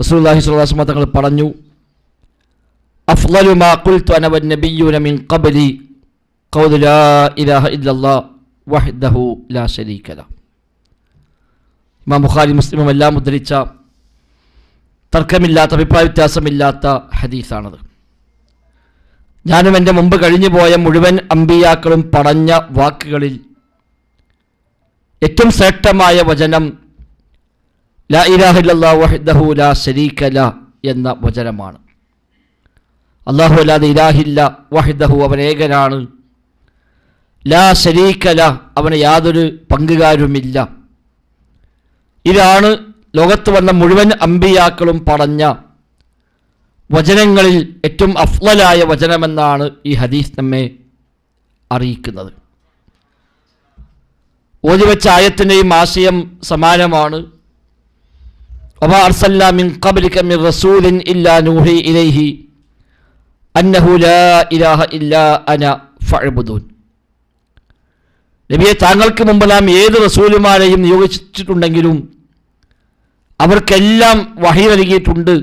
റസൂലുള്ളാഹി സ്വല്ലല്ലാഹു അലൈഹി വസല്ലം തങ്ങൾ പറഞ്ഞു, അഫ്ളലു മാ ഖുൽതു അന വന്നബിയ്യൂന മിൻ ഖബ്ലി ഖൗലു ലാ ഇലാഹ ഇല്ലല്ലാഹ് വഹ്ദഹു ലാ ശരീക ലഹ്. ഇമാം ബുഖാരി മുസ്ലിമും എല്ലാം ഉദ്ധരിച്ച തർക്കമില്ലാത്ത അഭിപ്രായ വ്യത്യാസമില്ലാത്ത ഹദീസാണത്. ഞാനും എൻ്റെ മുമ്പ് കഴിഞ്ഞു പോയ മുഴുവൻ അമ്പിയാക്കളും പറഞ്ഞ വാക്കുകളിൽ ഏറ്റവും ശ്രേഷ്ഠമായ വചനം ലാ ഇലാഹ ഇല്ലല്ലാഹു വഹ്ദഹു ലാ ശരീക ലഹ് എന്ന വചനമാണ്. അല്ലാഹു അല്ലാതെ ഇലാഹില്ല, വഹ്ദഹു അവൻ ഏകനാണ്, ലാ ശരീക ലഹ് അവന് യാതൊരു പങ്കുകാരുമില്ല. ഇതാണ് ലോകത്ത് വന്ന മുഴുവൻ അമ്പിയാക്കളും പറഞ്ഞ വചനങ്ങളിൽ ഏറ്റവും അഫ്ളലായ വചനമെന്നാണ് ഈ ഹദീസ് നമ്മെ അറിയിക്കുന്നത്. ഓതിവെച്ച ആയത്തിൻ്റെയും ആശയം സമാനമാണ്. വമാ അർസൽനാ മിൻ ഖബ്ലിക മിൻ റസൂലിൻ ഇല്ലാ നൂഹി ഇലൈഹി അന്നഹു ലാ ഇലാഹ ഇല്ലാ അന ഫഅ്ബുദൂൻ. നബിയെ, താങ്കൾക്ക് മുമ്പ് നാം ഏത് റസൂലുമാരെയും നിയോഗിച്ചിട്ടുണ്ടെങ്കിലും അവർക്കെല്ലാം വഹി നൽകിയിട്ടുണ്ട്.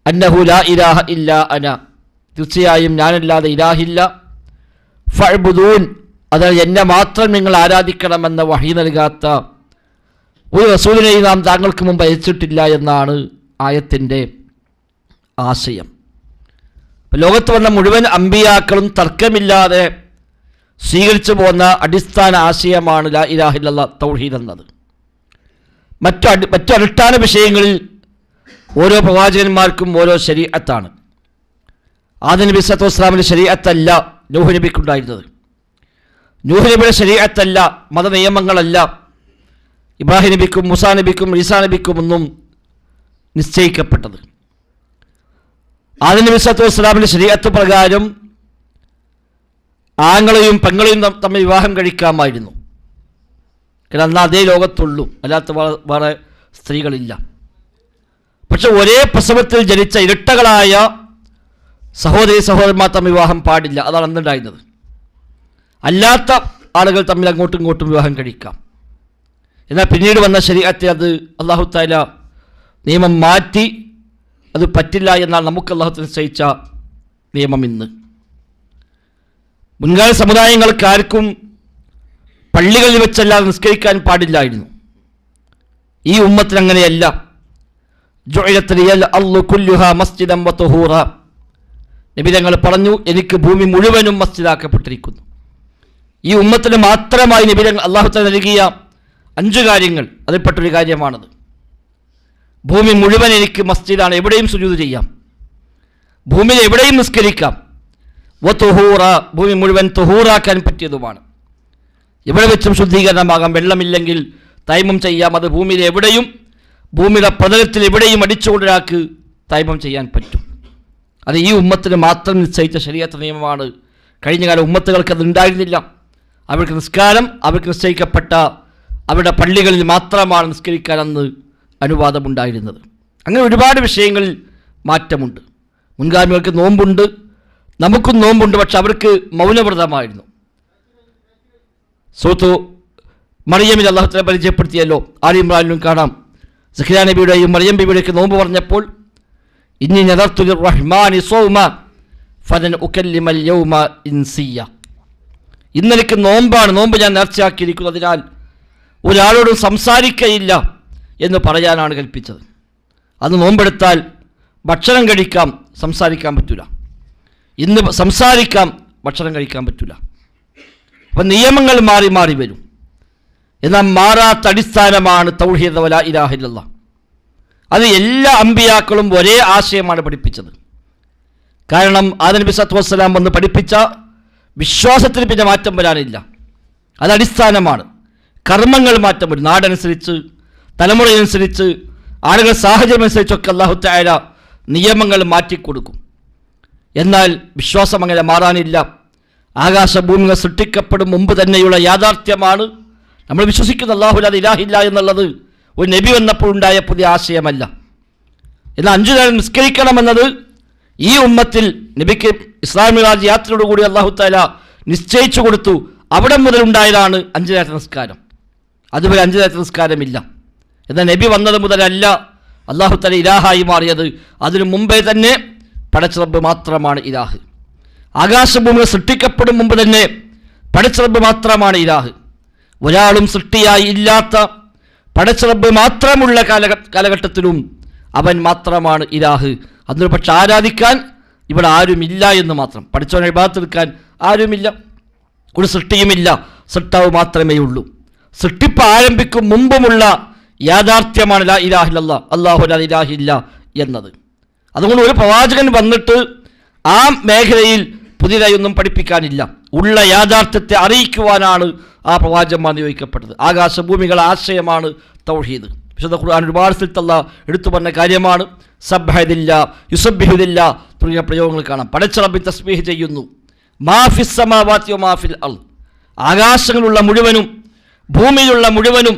അന്നഹു ലാ ഇലാഹ ഇല്ലാ അന, തീർച്ചയായും ഞാനല്ലാതെ ഇലാഹില്ല, ഫഅ്ബുദൂൻ, അതായത് എന്നെ മാത്രം നിങ്ങൾ ആരാധിക്കണമെന്ന വഹി നൽകാത്ത ഒരു റസൂലിനെയും നാം താങ്കൾക്ക് മുമ്പ് അയച്ചിട്ടില്ല എന്നാണ് ആയത്തിൻ്റെ ആശയം. ലോകത്ത് വന്ന മുഴുവൻ അമ്പിയാക്കളും തർക്കമില്ലാതെ സ്വീകരിച്ചു പോകുന്ന അടിസ്ഥാന ആശയമാണ് ലാ ഇലാഹ ഇല്ലല്ലാഹ് തൗഹീദ് എന്നത്. മറ്റു അനുഷ്ഠാന വിഷയങ്ങളിൽ ഓരോ പ്രവാചകന്മാർക്കും ഓരോ ശരീഅത്താണ്. ആദം നബി സ്വല്ലല്ലാഹു അലൈഹി വസല്ലമയുടെ ശരീഅത്തല്ല നൂഹ് നബിക്കുണ്ടായിരുന്നത്. നൂഹ് നബിയുടെ ശരീഅത്തല്ല, മതനിയമങ്ങളല്ല ഇബ്രാഹിം നബിക്കും മൂസാ നബിക്കും ഈസാ നബിക്കും ഒന്നും നിശ്ചയിക്കപ്പെട്ടത്. ആദം നബി സ്വല്ലല്ലാഹു അലൈഹി വസല്ലമയുടെ ശരീഅത്ത് പ്രകാരം ആങ്ങളെയും പെങ്ങളെയും തമ്മിൽ വിവാഹം കഴിക്കാമായിരുന്നു. കാരണം അന്ന് അതേ ലോകത്തുള്ളൂ, അല്ലാത്ത വേറെ സ്ത്രീകളില്ല. പക്ഷെ ഒരേ പ്രസവത്തിൽ ജനിച്ച ഇരട്ടകളായ സഹോദരി സഹോദരന്മാർ തമ്മിൽ വിവാഹം പാടില്ല, അതാണ് അന്നുണ്ടായിരുന്നത്. അല്ലാത്ത ആളുകൾ തമ്മിൽ അങ്ങോട്ടും ഇങ്ങോട്ടും വിവാഹം കഴിക്കാം. എന്നാൽ പിന്നീട് വന്ന ശരീഅത്തിൽ അത് അല്ലാഹു തആല നിയമം മാറ്റി, അത് പറ്റില്ല എന്നാൽ നമുക്ക് അല്ലാഹു തആല നിശ്ചയിച്ച നിയമം ഇന്ന്. മുൻകാല സമുദായങ്ങൾക്ക് ആർക്കും പള്ളികളിൽ വെച്ചല്ലാതെ നിസ്കരിക്കാൻ പാടില്ലായിരുന്നു. ഈ ഉമ്മത്തിന് അങ്ങനെയല്ല. ജുഇലത് ലിയൽ അർളു കുല്ലുഹാ മസ്ജിദൻ വതുഹൂറ. നബി തങ്ങൾ പറഞ്ഞു, എനിക്ക് ഭൂമി മുഴുവനും മസ്ജിദാക്കപ്പെട്ടിരിക്കുന്നു. ഈ ഉമ്മത്തിന് മാത്രമായി നബി തങ്ങൾ അല്ലാഹു തആല നൽകിയ 5 കാര്യങ്ങൾ, അതിൽപ്പെട്ടൊരു കാര്യമാണത്. ഭൂമി മുഴുവൻ എനിക്ക് മസ്ജിദാണ്, എവിടെയും സുജൂദ് ചെയ്യാം, ഭൂമിയിൽ എവിടെയും നിസ്കരിക്കാം. വതുഹൂറ, ഭൂമി മുഴുവൻ തുഹൂറാക്കാൻ പറ്റിയതുമാണ്. എവിടെ വെച്ചും ശുദ്ധീകരണമാകാം, വെള്ളമില്ലെങ്കിൽ തൈമം ചെയ്യാം. അത് ഭൂമിയിൽ എവിടെയും, ഭൂമിയുടെ പ്രതലത്തിൽ എവിടെയും അടിച്ചുകൊണ്ടൊരാൾക്ക് തൈമം ചെയ്യാൻ പറ്റും. അത് ഈ ഉമ്മത്തിന് മാത്രം നിശ്ചയിച്ച ശരീഅത്ത് നിയമമാണ്. കഴിഞ്ഞകാല ഉമ്മത്തുകൾക്ക് അത് ഉണ്ടായിരുന്നില്ല. അവർക്ക് നിസ്കാരം അവർക്ക് നിശ്ചയിക്കപ്പെട്ട അവരുടെ പള്ളികളിൽ മാത്രമാണ് നിസ്കരിക്കാനെന്ന് അനുവാദമുണ്ടായിരുന്നത്. അങ്ങനെ ഒരുപാട് വിഷയങ്ങളിൽ മാറ്റമുണ്ട്. മുൻഗാമികൾക്ക് നോമ്പുണ്ട്, നമുക്കും നോമ്പുണ്ട്, പക്ഷെ അവർക്ക് മൗനവ്രതമായിരുന്നു. സൂറത്ത് മറിയമിൽ അല്ലാഹു തആല പരിചയപ്പെടുത്തിയല്ലോ. ആലി ഇമ്രാനിലും കാണാം, സഖറിയ നബിയുടെയും മറിയം ബിബിയുടെയും നോമ്പ് പറഞ്ഞപ്പോൾ ഇന്നി നദർതു ലിർറഹ്മാനി സൗമ ഫലൻ ഉകല്ലിമൽ യൗമ ഇൻസിയ. ഇന്നെനിക്ക് നോമ്പാണ്, നോമ്പ് ഞാൻ നേർച്ചയാക്കിയിരിക്കുന്നു, അതിനാൽ ഒരാളോടും സംസാരിക്കയില്ല എന്ന് പറയാനാണ് കൽപ്പിച്ചത്. അന്ന് നോമ്പെടുത്താൽ ഭക്ഷണം കഴിക്കാം, സംസാരിക്കാൻ പറ്റില്ല. ഇന്ന് സംസാരിക്കാം, ഭക്ഷണം കഴിക്കാൻ പറ്റില്ല. അപ്പം നിയമങ്ങൾ മാറി മാറി വരും. എന്നാൽ മാറാത്ത അടിസ്ഥാനമാണ് തൗഹീദ് വലാ ഇലാഹ ഇല്ലല്ലാഹ്. അത് എല്ലാ അമ്പിയാക്കളും ഒരേ ആശയമാണ് പഠിപ്പിച്ചത്. കാരണം ആദം നബി സ്വല്ലല്ലാഹു അലൈഹി വസല്ലം വന്ന് പഠിപ്പിച്ച വിശ്വാസത്തിന് പിന്നെ മാറ്റം വരാനില്ല. അത് അടിസ്ഥാനമാണ്. കർമ്മങ്ങൾ മാറ്റം വരും, നാടനുസരിച്ച്, തലമുറയനുസരിച്ച്, ആളുകൾ സാഹചര്യം അനുസരിച്ചൊക്കെ അല്ലാഹു തആല നിയമങ്ങൾ മാറ്റിക്കൊടുക്കും. എന്നാൽ വിശ്വാസം അങ്ങനെ മാറാനില്ല. ആകാശഭൂമികൾ സൃഷ്ടിക്കപ്പെടും മുമ്പ് തന്നെയുള്ള യാഥാർത്ഥ്യമാണ്. നമ്മൾ വിശ്വസിക്കുന്ന അല്ലാഹുവില്ലാതെ ഇലാഹില്ല എന്നുള്ളത് ഒരു നബി വന്നപ്പോൾ ഉണ്ടായ പുതിയ ആശയമല്ല. എന്നാൽ 5 നേരം നിസ്കരിക്കണമെന്നത് ഈ ഉമ്മത്തിൽ നബിക്ക് ഇസ്രാ മിഅ്റാജ് യാത്രയോടുകൂടി അല്ലാഹു തആല നിശ്ചയിച്ചു കൊടുത്തു. അവിടെ മുതൽ ഉണ്ടായതാണ് 5 നേരത്തെ നിസ്കാരം. അതുവരെ 5 നേരത്തെ നിസ്കാരമില്ല. എന്നാൽ നബി വന്നത് മുതലല്ല അല്ലാഹു തആല ഇലാഹായി മാറിയത്. അതിനു മുമ്പേ തന്നെ പടച്ച റബ്ബ് മാത്രമാണ് ഇലാഹ്. ആകാശഭൂമികൾ സൃഷ്ടിക്കപ്പെടും മുമ്പ് തന്നെ പടച്ച റബ്ബ് മാത്രമാണ് ഇലാഹ്. ഒരാളും സൃഷ്ടിയായി ഇല്ലാത്ത പടച്ച റബ്ബ് മാത്രമുള്ള കാലഘട്ടത്തിലും അവൻ മാത്രമാണ് ഇലാഹ്. അതിന് പക്ഷെ ആരാധിക്കാൻ ഇവിടെ ആരുമില്ല എന്ന് മാത്രം. പഠിച്ചവനെ ഇബാദത്ത് എടുക്കാൻ ആരുമില്ല, ഒരു സൃഷ്ടിയുമില്ല, സൃഷ്ടാവ് മാത്രമേ ഉള്ളൂ. സൃഷ്ടിപ്പ് ആരംഭിക്കും മുമ്പുമുള്ള യാഥാർത്ഥ്യമാണ് ലാ ഇലാഹ ഇല്ലല്ലാഹ്, അല്ലാഹു ലാ ഇലാഹ ഇല്ല എന്നത്. അതുകൊണ്ട് ഒരു പ്രവാചകൻ വന്നിട്ട് ആ മേഖലയിൽ പുതിയതായി ഒന്നും പഠിപ്പിക്കാനില്ല. ഉള്ള യാഥാർത്ഥ്യത്തെ അറിയിക്കുവാനാണ് ആ പ്രവാചകന്മാർ നിയോഗിക്കപ്പെട്ടത്. ആകാശഭൂമികളുടെ ആശയമാണ് തൗഹീദ്. വിശുദ്ധ ഖുർആൻ ഒരുപാട് സ്ഥലത്ത് അല്ലാഹ് എടുത്തു പറഞ്ഞ കാര്യമാണ്. സബ്ബഹദില്ല യുസബ്ബിഹുദില്ല തുടങ്ങിയ പ്രയോഗങ്ങൾ കാണാം. പടച്ച റബ്ബ് തസ്ബീഹ് ചെയ്യുന്നു. മാഫിസ് സമാവാതി വമാഫിൽ അർദ്, ആകാശങ്ങളുള്ള മുഴുവനും ഭൂമിയിലുള്ള മുഴുവനും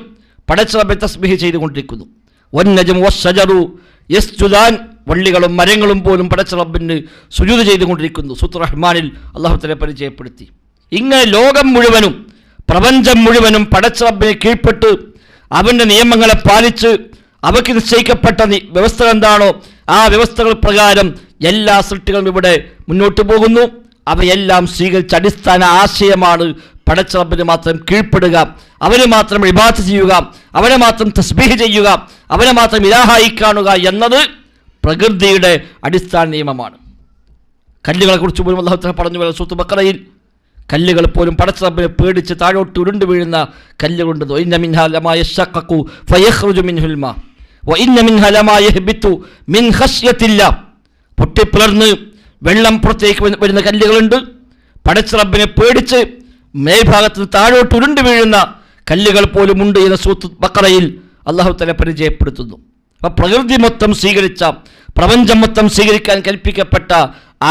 പടച്ച റബ്ബ് തസ്ബീഹ് ചെയ്തുകൊണ്ടിരിക്കുന്നു. വന്നജ്മു വസ്സജറു യസ്ജുദാൻ, വള്ളികളും മരങ്ങളും പോലും പടച്ച റബ്ബിന് സുജൂദ് ചെയ്തുകൊണ്ടിരിക്കുന്നു. സൂറത്തുർ റഹ്മാനിൽ അല്ലാഹു തആല പരിചയപ്പെടുത്തി. ഇങ്ങനെ ലോകം മുഴുവനും പ്രപഞ്ചം മുഴുവനും പടച്ച റബ്ബിനെ കീഴ്പ്പെട്ട് അവൻ്റെ നിയമങ്ങളെ പാലിച്ച് അവയ്ക്ക് നിശ്ചയിക്കപ്പെട്ട വ്യവസ്ഥകൾ എന്താണോ ആ വ്യവസ്ഥകൾ പ്രകാരം എല്ലാ സൃഷ്ടികളും ഇവിടെ മുന്നോട്ട് പോകുന്നു. അവയെല്ലാം സ്വീകരിച്ച അടിസ്ഥാന ആശയമാണ് പടച്ച റബ്ബിന് മാത്രം കീഴ്പ്പെടുക, അവന് മാത്രം ഇബാദത്ത് ചെയ്യുക, അവനെ മാത്രം തസ്ബീഹ് ചെയ്യുക, അവനെ മാത്രം ഇലാഹായി കാണുക എന്നത് പ്രകൃതിയുടെ അടിസ്ഥാന നിയമമാണ്. കല്ലുകളെ കുറിച്ച് പോലും അല്ലാഹു തആല പറഞ്ഞു വരുന്ന സൂറത്തുൽ ബഖറയിൽ കല്ലുകൾ പോലും പടച്ച റബ്ബിനെ പേടിച്ച് താഴോട്ട് ഉരുണ്ടു വീഴുന്ന കല്ലുകളുണ്ട്. ഇന്ന മിൻഹാ ലമാ യശഖഖു ഫയഖ്റുജു മിൻഹുൽ മാ വഇന്ന മിൻഹാ ലമാ യഹ്ബിതു മിൻ ഖശ്യത്തില്ലാ, പൊട്ടിപ്പിളർന്ന് വെള്ളം പുറത്തേക്ക് വരുന്ന കല്ലുകളുണ്ട്. പടച്ച റബ്ബിനെ പേടിച്ച് മേൽഭാഗത്ത് താഴോട്ട് ഉരുണ്ടു വീഴുന്ന കല്ലുകൾ പോലും ഉണ്ട് എന്ന സൂറത്തുൽ ബഖറയിൽ അല്ലാഹു തആല പരിചയപ്പെടുത്തുന്നു. അപ്പം പ്രകൃതി മൊത്തം സ്വീകരിച്ച, പ്രപഞ്ചം മൊത്തം സ്വീകരിക്കാൻ കൽപ്പിക്കപ്പെട്ട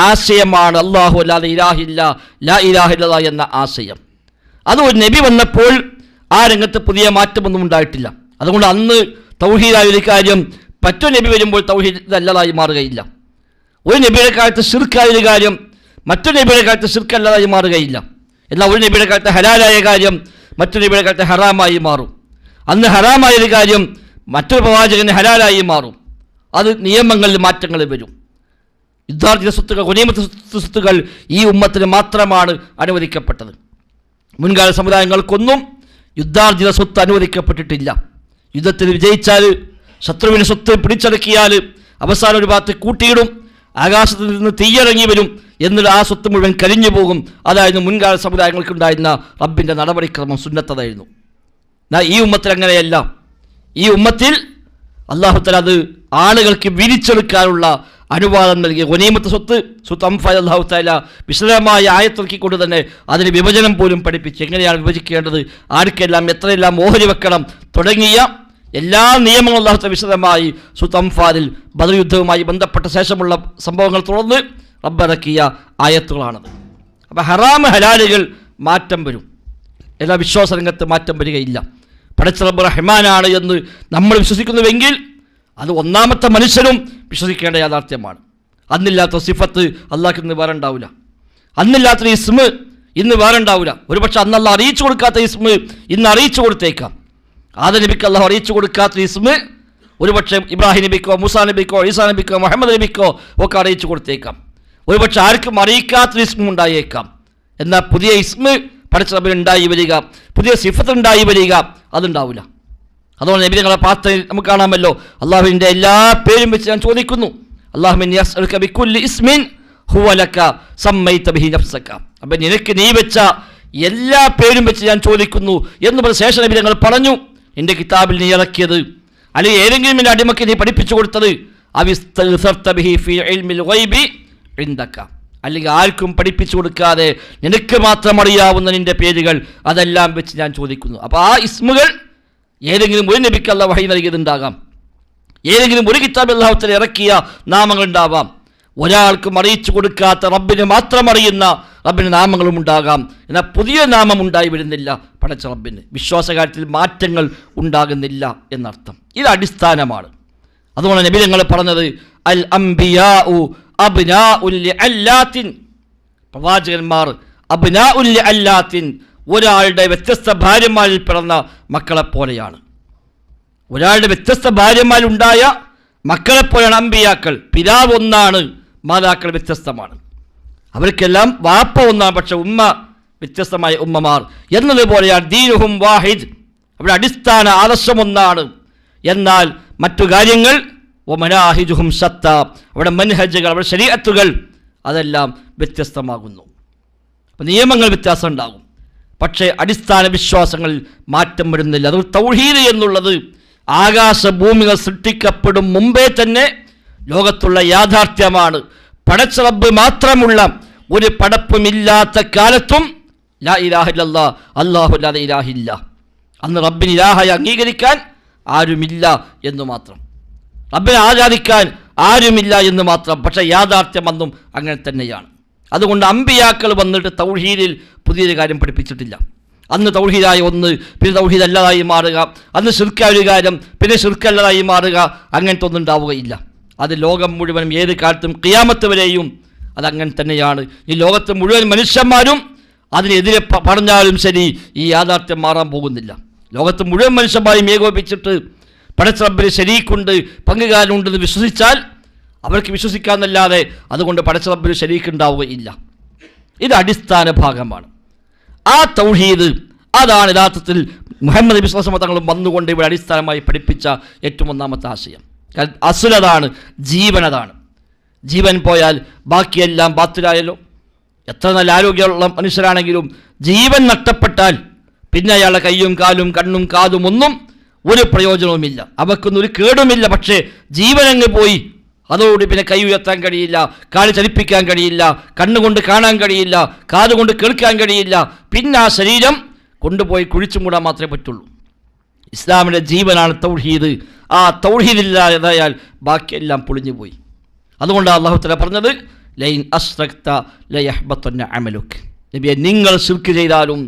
ആശയമാണ് അല്ലാഹു ലാ ഇലാഹില്ല ലാ ഇലാഹില്ല എന്ന ആശയം. അത് ഒരു നബി വന്നപ്പോൾ ആ രംഗത്ത് പുതിയ മാറ്റമൊന്നും ഉണ്ടായിട്ടില്ല. അതുകൊണ്ട് അന്ന് തൗഹീദായ ഒരു കാര്യം മറ്റൊരു നബി വരുമ്പോൾ തൗഹീദ് അല്ലതായി മാറുകയില്ല. ഒരു നബിയുടെ കാലത്ത് ശിർക്കായ ഒരു കാര്യം മറ്റൊരു നബിയുടെ കാലത്ത് ശിർക്ക് അല്ലതായി മാറുകയില്ല. എന്നാൽ ഒരു നബിയുടെ കാലത്ത് ഹലാലായ കാര്യം മറ്റൊരു നബിയുടെ കാലത്ത് ഹറാമായി മാറും. അന്ന് ഹറാമായൊരു കാര്യം മറ്റൊരു പ്രവാചകന് ഹലാലായി മാറും. അത് നിയമങ്ങളിൽ മാറ്റങ്ങൾ വരും. യുദ്ധാർജിത സ്വത്തുകൾ, ഗനീമത്ത് സ്വത്തുകൾ ഈ ഉമ്മത്തിന് മാത്രമാണ് അനുവദിക്കപ്പെട്ടത്. മുൻകാല സമുദായങ്ങൾക്കൊന്നും യുദ്ധാർജിത സ്വത്ത് അനുവദിക്കപ്പെട്ടിട്ടില്ല. യുദ്ധത്തിൽ വിജയിച്ചാൽ, ശത്രുവിന് സ്വത്ത് പിടിച്ചടക്കിയാൽ അവസാനം ഒരു ഭാഗത്ത് കൂട്ടിയിടും, ആകാശത്തിൽ നിന്ന് തീയിറങ്ങി വരും, എന്നിട്ട് ആ സ്വത്ത് മുഴുവൻ കരിഞ്ഞു പോകും. അതായിരുന്നു മുൻകാല സമുദായങ്ങൾക്കുണ്ടായിരുന്ന റബ്ബിൻ്റെ നടപടിക്രമം, സുന്നത്തതായിരുന്നു. ഈ ഉമ്മത്തിൽ അങ്ങനെയല്ല. ഈ ഉമ്മത്തിൽ അല്ലാഹു തആല അത് ആളുകൾക്ക് വിരിച്ചെടുക്കാനുള്ള അനുവാദം നൽകിയ ഗനീമത്ത് സ്വത്ത് അംഫാൽ അല്ലാഹു തആല വിശദമായ ആയത്തിറക്കിക്കൊണ്ട് തന്നെ അതിന് വിഭജനം പോലും പഠിപ്പിച്ച് എങ്ങനെയാണ് വിഭജിക്കേണ്ടത്, ആർക്കെല്ലാം എത്രയെല്ലാം ഓഹരി വെക്കണം തുടങ്ങിയ എല്ലാ നിയമങ്ങളും അല്ലാഹു തആല വിശദമായി സൂറത്ത് അംഫാലിൽ ബദർ യുദ്ധവുമായി ബന്ധപ്പെട്ട ശേഷമുള്ള സംഭവങ്ങൾ തുടർന്ന് റബ്ബിറക്കിയ ആയത്തുകളാണത്. അപ്പോൾ ഹറാം ഹലാലുകൾ മാറ്റം വരും, എല്ലാ വിശ്വാസ രംഗത്ത് മാറ്റം വരികയില്ല. പടച്ച റബ്ബ് റഹ്മാനാണ് എന്ന് നമ്മൾ വിശ്വസിക്കുന്നുവെങ്കിൽ അത് ഒന്നാമത്തെ മനുഷ്യനും വിശ്വസിക്കേണ്ട യാഥാർത്ഥ്യമാണ്. അന്നില്ലാത്ത സിഫത്ത് അള്ളാഹ്ക്ക് ഇന്ന് വേറെ ഉണ്ടാവില്ല, അന്നില്ലാത്തൊരു ഇസ്മ് ഇന്ന് വേറെ ഉണ്ടാവില്ല. ഒരുപക്ഷെ അന്ന് അള്ളാഹ് അറിയിച്ചു കൊടുക്കാത്ത ഇസ്മ് ഇന്ന് അറിയിച്ചു കൊടുത്തേക്കാം. ആദം നബിക്ക് അള്ളാഹു അറിയിച്ചു കൊടുക്കാത്ത ഇസ്മ് ഒരുപക്ഷെ ഇബ്രാഹിം നബിക്കോ മൂസാ നബിക്കോ ഈസാ നബിക്കോ മുഹമ്മദ് നബിക്കോ ഒക്കെ അറിയിച്ചു കൊടുത്തേക്കാം. ഒരുപക്ഷെ ആർക്കും അറിയിക്കാത്തൊരു ഇസ്മ ഉണ്ടായേക്കാം. എന്നാൽ പുതിയ ഇസ്മ് പടച്ച റബ്ബിന് ഉണ്ടായി വരിക, പുതിയ സിഫത്ത് ഉണ്ടായി വരിക, അതുണ്ടാവില്ല. അതുകൊണ്ട് നബി ഞങ്ങളെ പ്രാർത്ഥനയിൽ നമുക്ക് കാണാമല്ലോ, അള്ളാഹുവിൻ്റെ എല്ലാ പേരും വെച്ച് ഞാൻ ചോദിക്കുന്നു, അല്ലാഹുമ്മ യസ്അലുക ബികുല്ലി ഇസ്മിൻ ഹുവ ലക സമ്മൈത ബിഹി നഫ്സക. അപ്പം നിനക്ക് നീ വെച്ച എല്ലാ പേരും വെച്ച് ഞാൻ ചോദിക്കുന്നു എന്ന് പറഞ്ഞ ശേഷം നബി ഞങ്ങൾ പറഞ്ഞു, എൻ്റെ കിതാബിൽ നീ ഇറക്കിയത് അല്ലെങ്കിൽ ഏതെങ്കിലും എൻ്റെ അടിമയ്ക്ക് നീ പഠിപ്പിച്ചു കൊടുത്തത് അവിസ്തഗ്സർത ബിഹി ഫീ ഇൽമിൽ ഗൈബി ഇൻദക, അല്ലെങ്കിൽ ആർക്കും പഠിപ്പിച്ചു കൊടുക്കാതെ നിനക്ക് മാത്രം അറിയാവുന്ന നിൻ്റെ പേരുകൾ അതെല്ലാം വെച്ച് ഞാൻ ചോദിക്കുന്നു. അപ്പോൾ ആ ഇസ്മുകൾ ഏതെങ്കിലും ഒരു നബിക്ക് അല്ലാഹു വഹി നൽകിയതുണ്ടാകാം, ഏതെങ്കിലും ഒരു കിതാബിൽ അല്ലാഹു തആല ഇറക്കിയ നാമങ്ങൾ ഉണ്ടാവാം. ഒരാൾക്കും അറിയിച്ചു കൊടുക്കാത്ത റബ്ബിന് മാത്രം അറിയുന്ന റബ്ബിൻ്റെ നാമങ്ങളും ഉണ്ടാകാം. എന്നാൽ പുതിയ നാമം ഉണ്ടായി വരുന്നില്ല പടച്ച റബ്ബിന്. വിശ്വാസകാര്യത്തിൽ മാറ്റങ്ങൾ ഉണ്ടാകുന്നില്ല എന്നർത്ഥം. ഇത് അടിസ്ഥാനമാണ്. അതുകൊണ്ട് നബി ഞങ്ങൾ പറഞ്ഞത് അൽ അംബിയാഉ അബ്നാഉൽ ലിഅല്ലാത്തിൻ, പ്രവാചകന്മാർ അബ്നാഉൽ ലിഅല്ലാത്തിൻ, ഒരാളുടെ വ്യത്യസ്ത ഭാര്യമാരിൽ പിറന്ന മക്കളെപ്പോലെയാണ്. ഒരാളുടെ വ്യത്യസ്ത ഭാര്യമാരുണ്ടായ മക്കളെപ്പോലെയാണ് അമ്പിയാക്കൾ. പിതാവ് ഒന്നാണ്, മാതാക്കൾ വ്യത്യസ്തമാണ്. അവർക്കെല്ലാം വാപ്പ ഒന്നാണ്, പക്ഷെ ഉമ്മ വ്യത്യസ്തമായ ഉമ്മമാർ എന്നതുപോലെയാണ്. ദീനുഹും വാഹിദ്, അവിടെ അടിസ്ഥാന ആദർശം ഒന്നാണ്. എന്നാൽ മറ്റു കാര്യങ്ങൾ വമനാഹിജുഹും ശത്ത, അവിടെ മൻഹജുകൾ, അവിടെ ശരീഅത്തുകൾ അതെല്ലാം വ്യത്യസ്തമാകുന്നു. അപ്പം നിയമങ്ങൾ വ്യത്യാസം ഉണ്ടാകും, പക്ഷേ അടിസ്ഥാന വിശ്വാസങ്ങളിൽ മാറ്റം വരുന്നില്ല. അത് തൗഹീദ് എന്നുള്ളത് ആകാശഭൂമികൾ സൃഷ്ടിക്കപ്പെടും മുമ്പേ തന്നെ ലോകത്തുള്ള യാഥാർത്ഥ്യമാണ്. പടച്ച റബ്ബ് മാത്രമുള്ള ഒരു പടപ്പുമില്ലാത്ത കാലത്തും ലാ ഇലാഹ ഇല്ലല്ലാഹ്, അല്ലാഹു ലാ ഇലാഹില്ല. അന്ന് റബ്ബിന് ഇലാഹായി അംഗീകരിക്കാൻ ആരുമില്ല എന്ന് മാത്രം, റബ്ബിനെ ആരാധിക്കാൻ ആരുമില്ല എന്ന് മാത്രം. പക്ഷേ യാഥാർത്ഥ്യം അന്നും അങ്ങനെ തന്നെയാണ്. അതുകൊണ്ട് അമ്പിയാക്കൾ വന്നിട്ട് തൗഹീദിൽ പുതിയൊരു കാര്യം പഠിപ്പിച്ചിട്ടില്ല. അന്ന് തൗഹീദായ ഒന്ന് പിന്നെ തൗഹീദ് അല്ലാതായി മാറുക, അന്ന് ശിർക്കായ ഒരു കാര്യം പിന്നെ ശിർക്കല്ലാതായി മാറുക, അങ്ങനത്തെ ഒന്നും ഉണ്ടാവുകയില്ല. അത് ലോകം മുഴുവനും ഏത് കാലത്തും ഖിയാമത്ത് വരെയും അതങ്ങനെ തന്നെയാണ്. ഈ ലോകത്ത് മുഴുവൻ മനുഷ്യന്മാരും അതിനെതിരെ പറഞ്ഞാലും ശരി, ഈ യാഥാർത്ഥ്യം മാറാൻ പോകുന്നില്ല. ലോകത്ത് മുഴുവൻ മനുഷ്യന്മാരും ഏകോപിപ്പിച്ചിട്ട് പടച്ച റബ്ബിന് ശരീക്കുണ്ട്, പങ്കുകാരനുണ്ടെന്ന് വിശ്വസിച്ചാൽ അവർക്ക് വിശ്വസിക്കാമെന്നല്ലാതെ അതുകൊണ്ട് പടച്ച റബ്ബിന് ശരീക്കുണ്ടാവുകയില്ല. ഇത് അടിസ്ഥാന ഭാഗമാണ്. ആ തൗഹീദ് അതാണ് യഥാർത്ഥത്തിൽ മുഹമ്മദ് നബി സ്വല്ലല്ലാഹു അലൈഹി വസല്ലം തങ്ങളും വന്നുകൊണ്ട് ഇവിടെ അടിസ്ഥാനമായി പഠിപ്പിച്ച ഏറ്റവും ഒന്നാമത്തെ ആശയം. അസുലതാണ്, ജീവനതാണ്. ജീവൻ പോയാൽ ബാക്കിയെല്ലാം ബാത്തിലായല്ലോ. എത്ര നല്ല ആരോഗ്യമുള്ള മനുഷ്യരാണെങ്കിലും ജീവൻ നഷ്ടപ്പെട്ടാൽ പിന്നെ അയാളുടെ കയ്യും കാലും കണ്ണും കാതും ഒന്നും ഒരു പ്രയോജനവുമില്ല, അവക്കൊന്നും ഒരു കേടുമില്ല. പക്ഷേ ജീവനങ്ങ് പോയി, അതോടുകൂടി പിന്നെ കൈ ഉയർത്താൻ കഴിയില്ല, കാല് ചലിപ്പിക്കാൻ കഴിയില്ല, കണ്ണുകൊണ്ട് കാണാൻ കഴിയില്ല, കാതുകൊണ്ട് കേൾക്കാൻ കഴിയില്ല. പിന്നെ ആ ശരീരം കൊണ്ടുപോയി കുഴിച്ചു മൂടാൻ മാത്രമേ പറ്റുള്ളൂ. ഇസ്ലാമിൻ്റെ ജീവനാണ് തൗഹീദ്. ആ തൗഹീദില്ലാതായാൽ ബാക്കിയെല്ലാം പൊളിഞ്ഞുപോയി. അതുകൊണ്ടാണ് അല്ലാഹു തആല പറഞ്ഞത് ലൈൻ അശ്റക്ത ലയഹ്ബതന്ന അമലുക്. നബിയെ, നിങ്ങൾ ശിർക്ക് ചെയ്താലും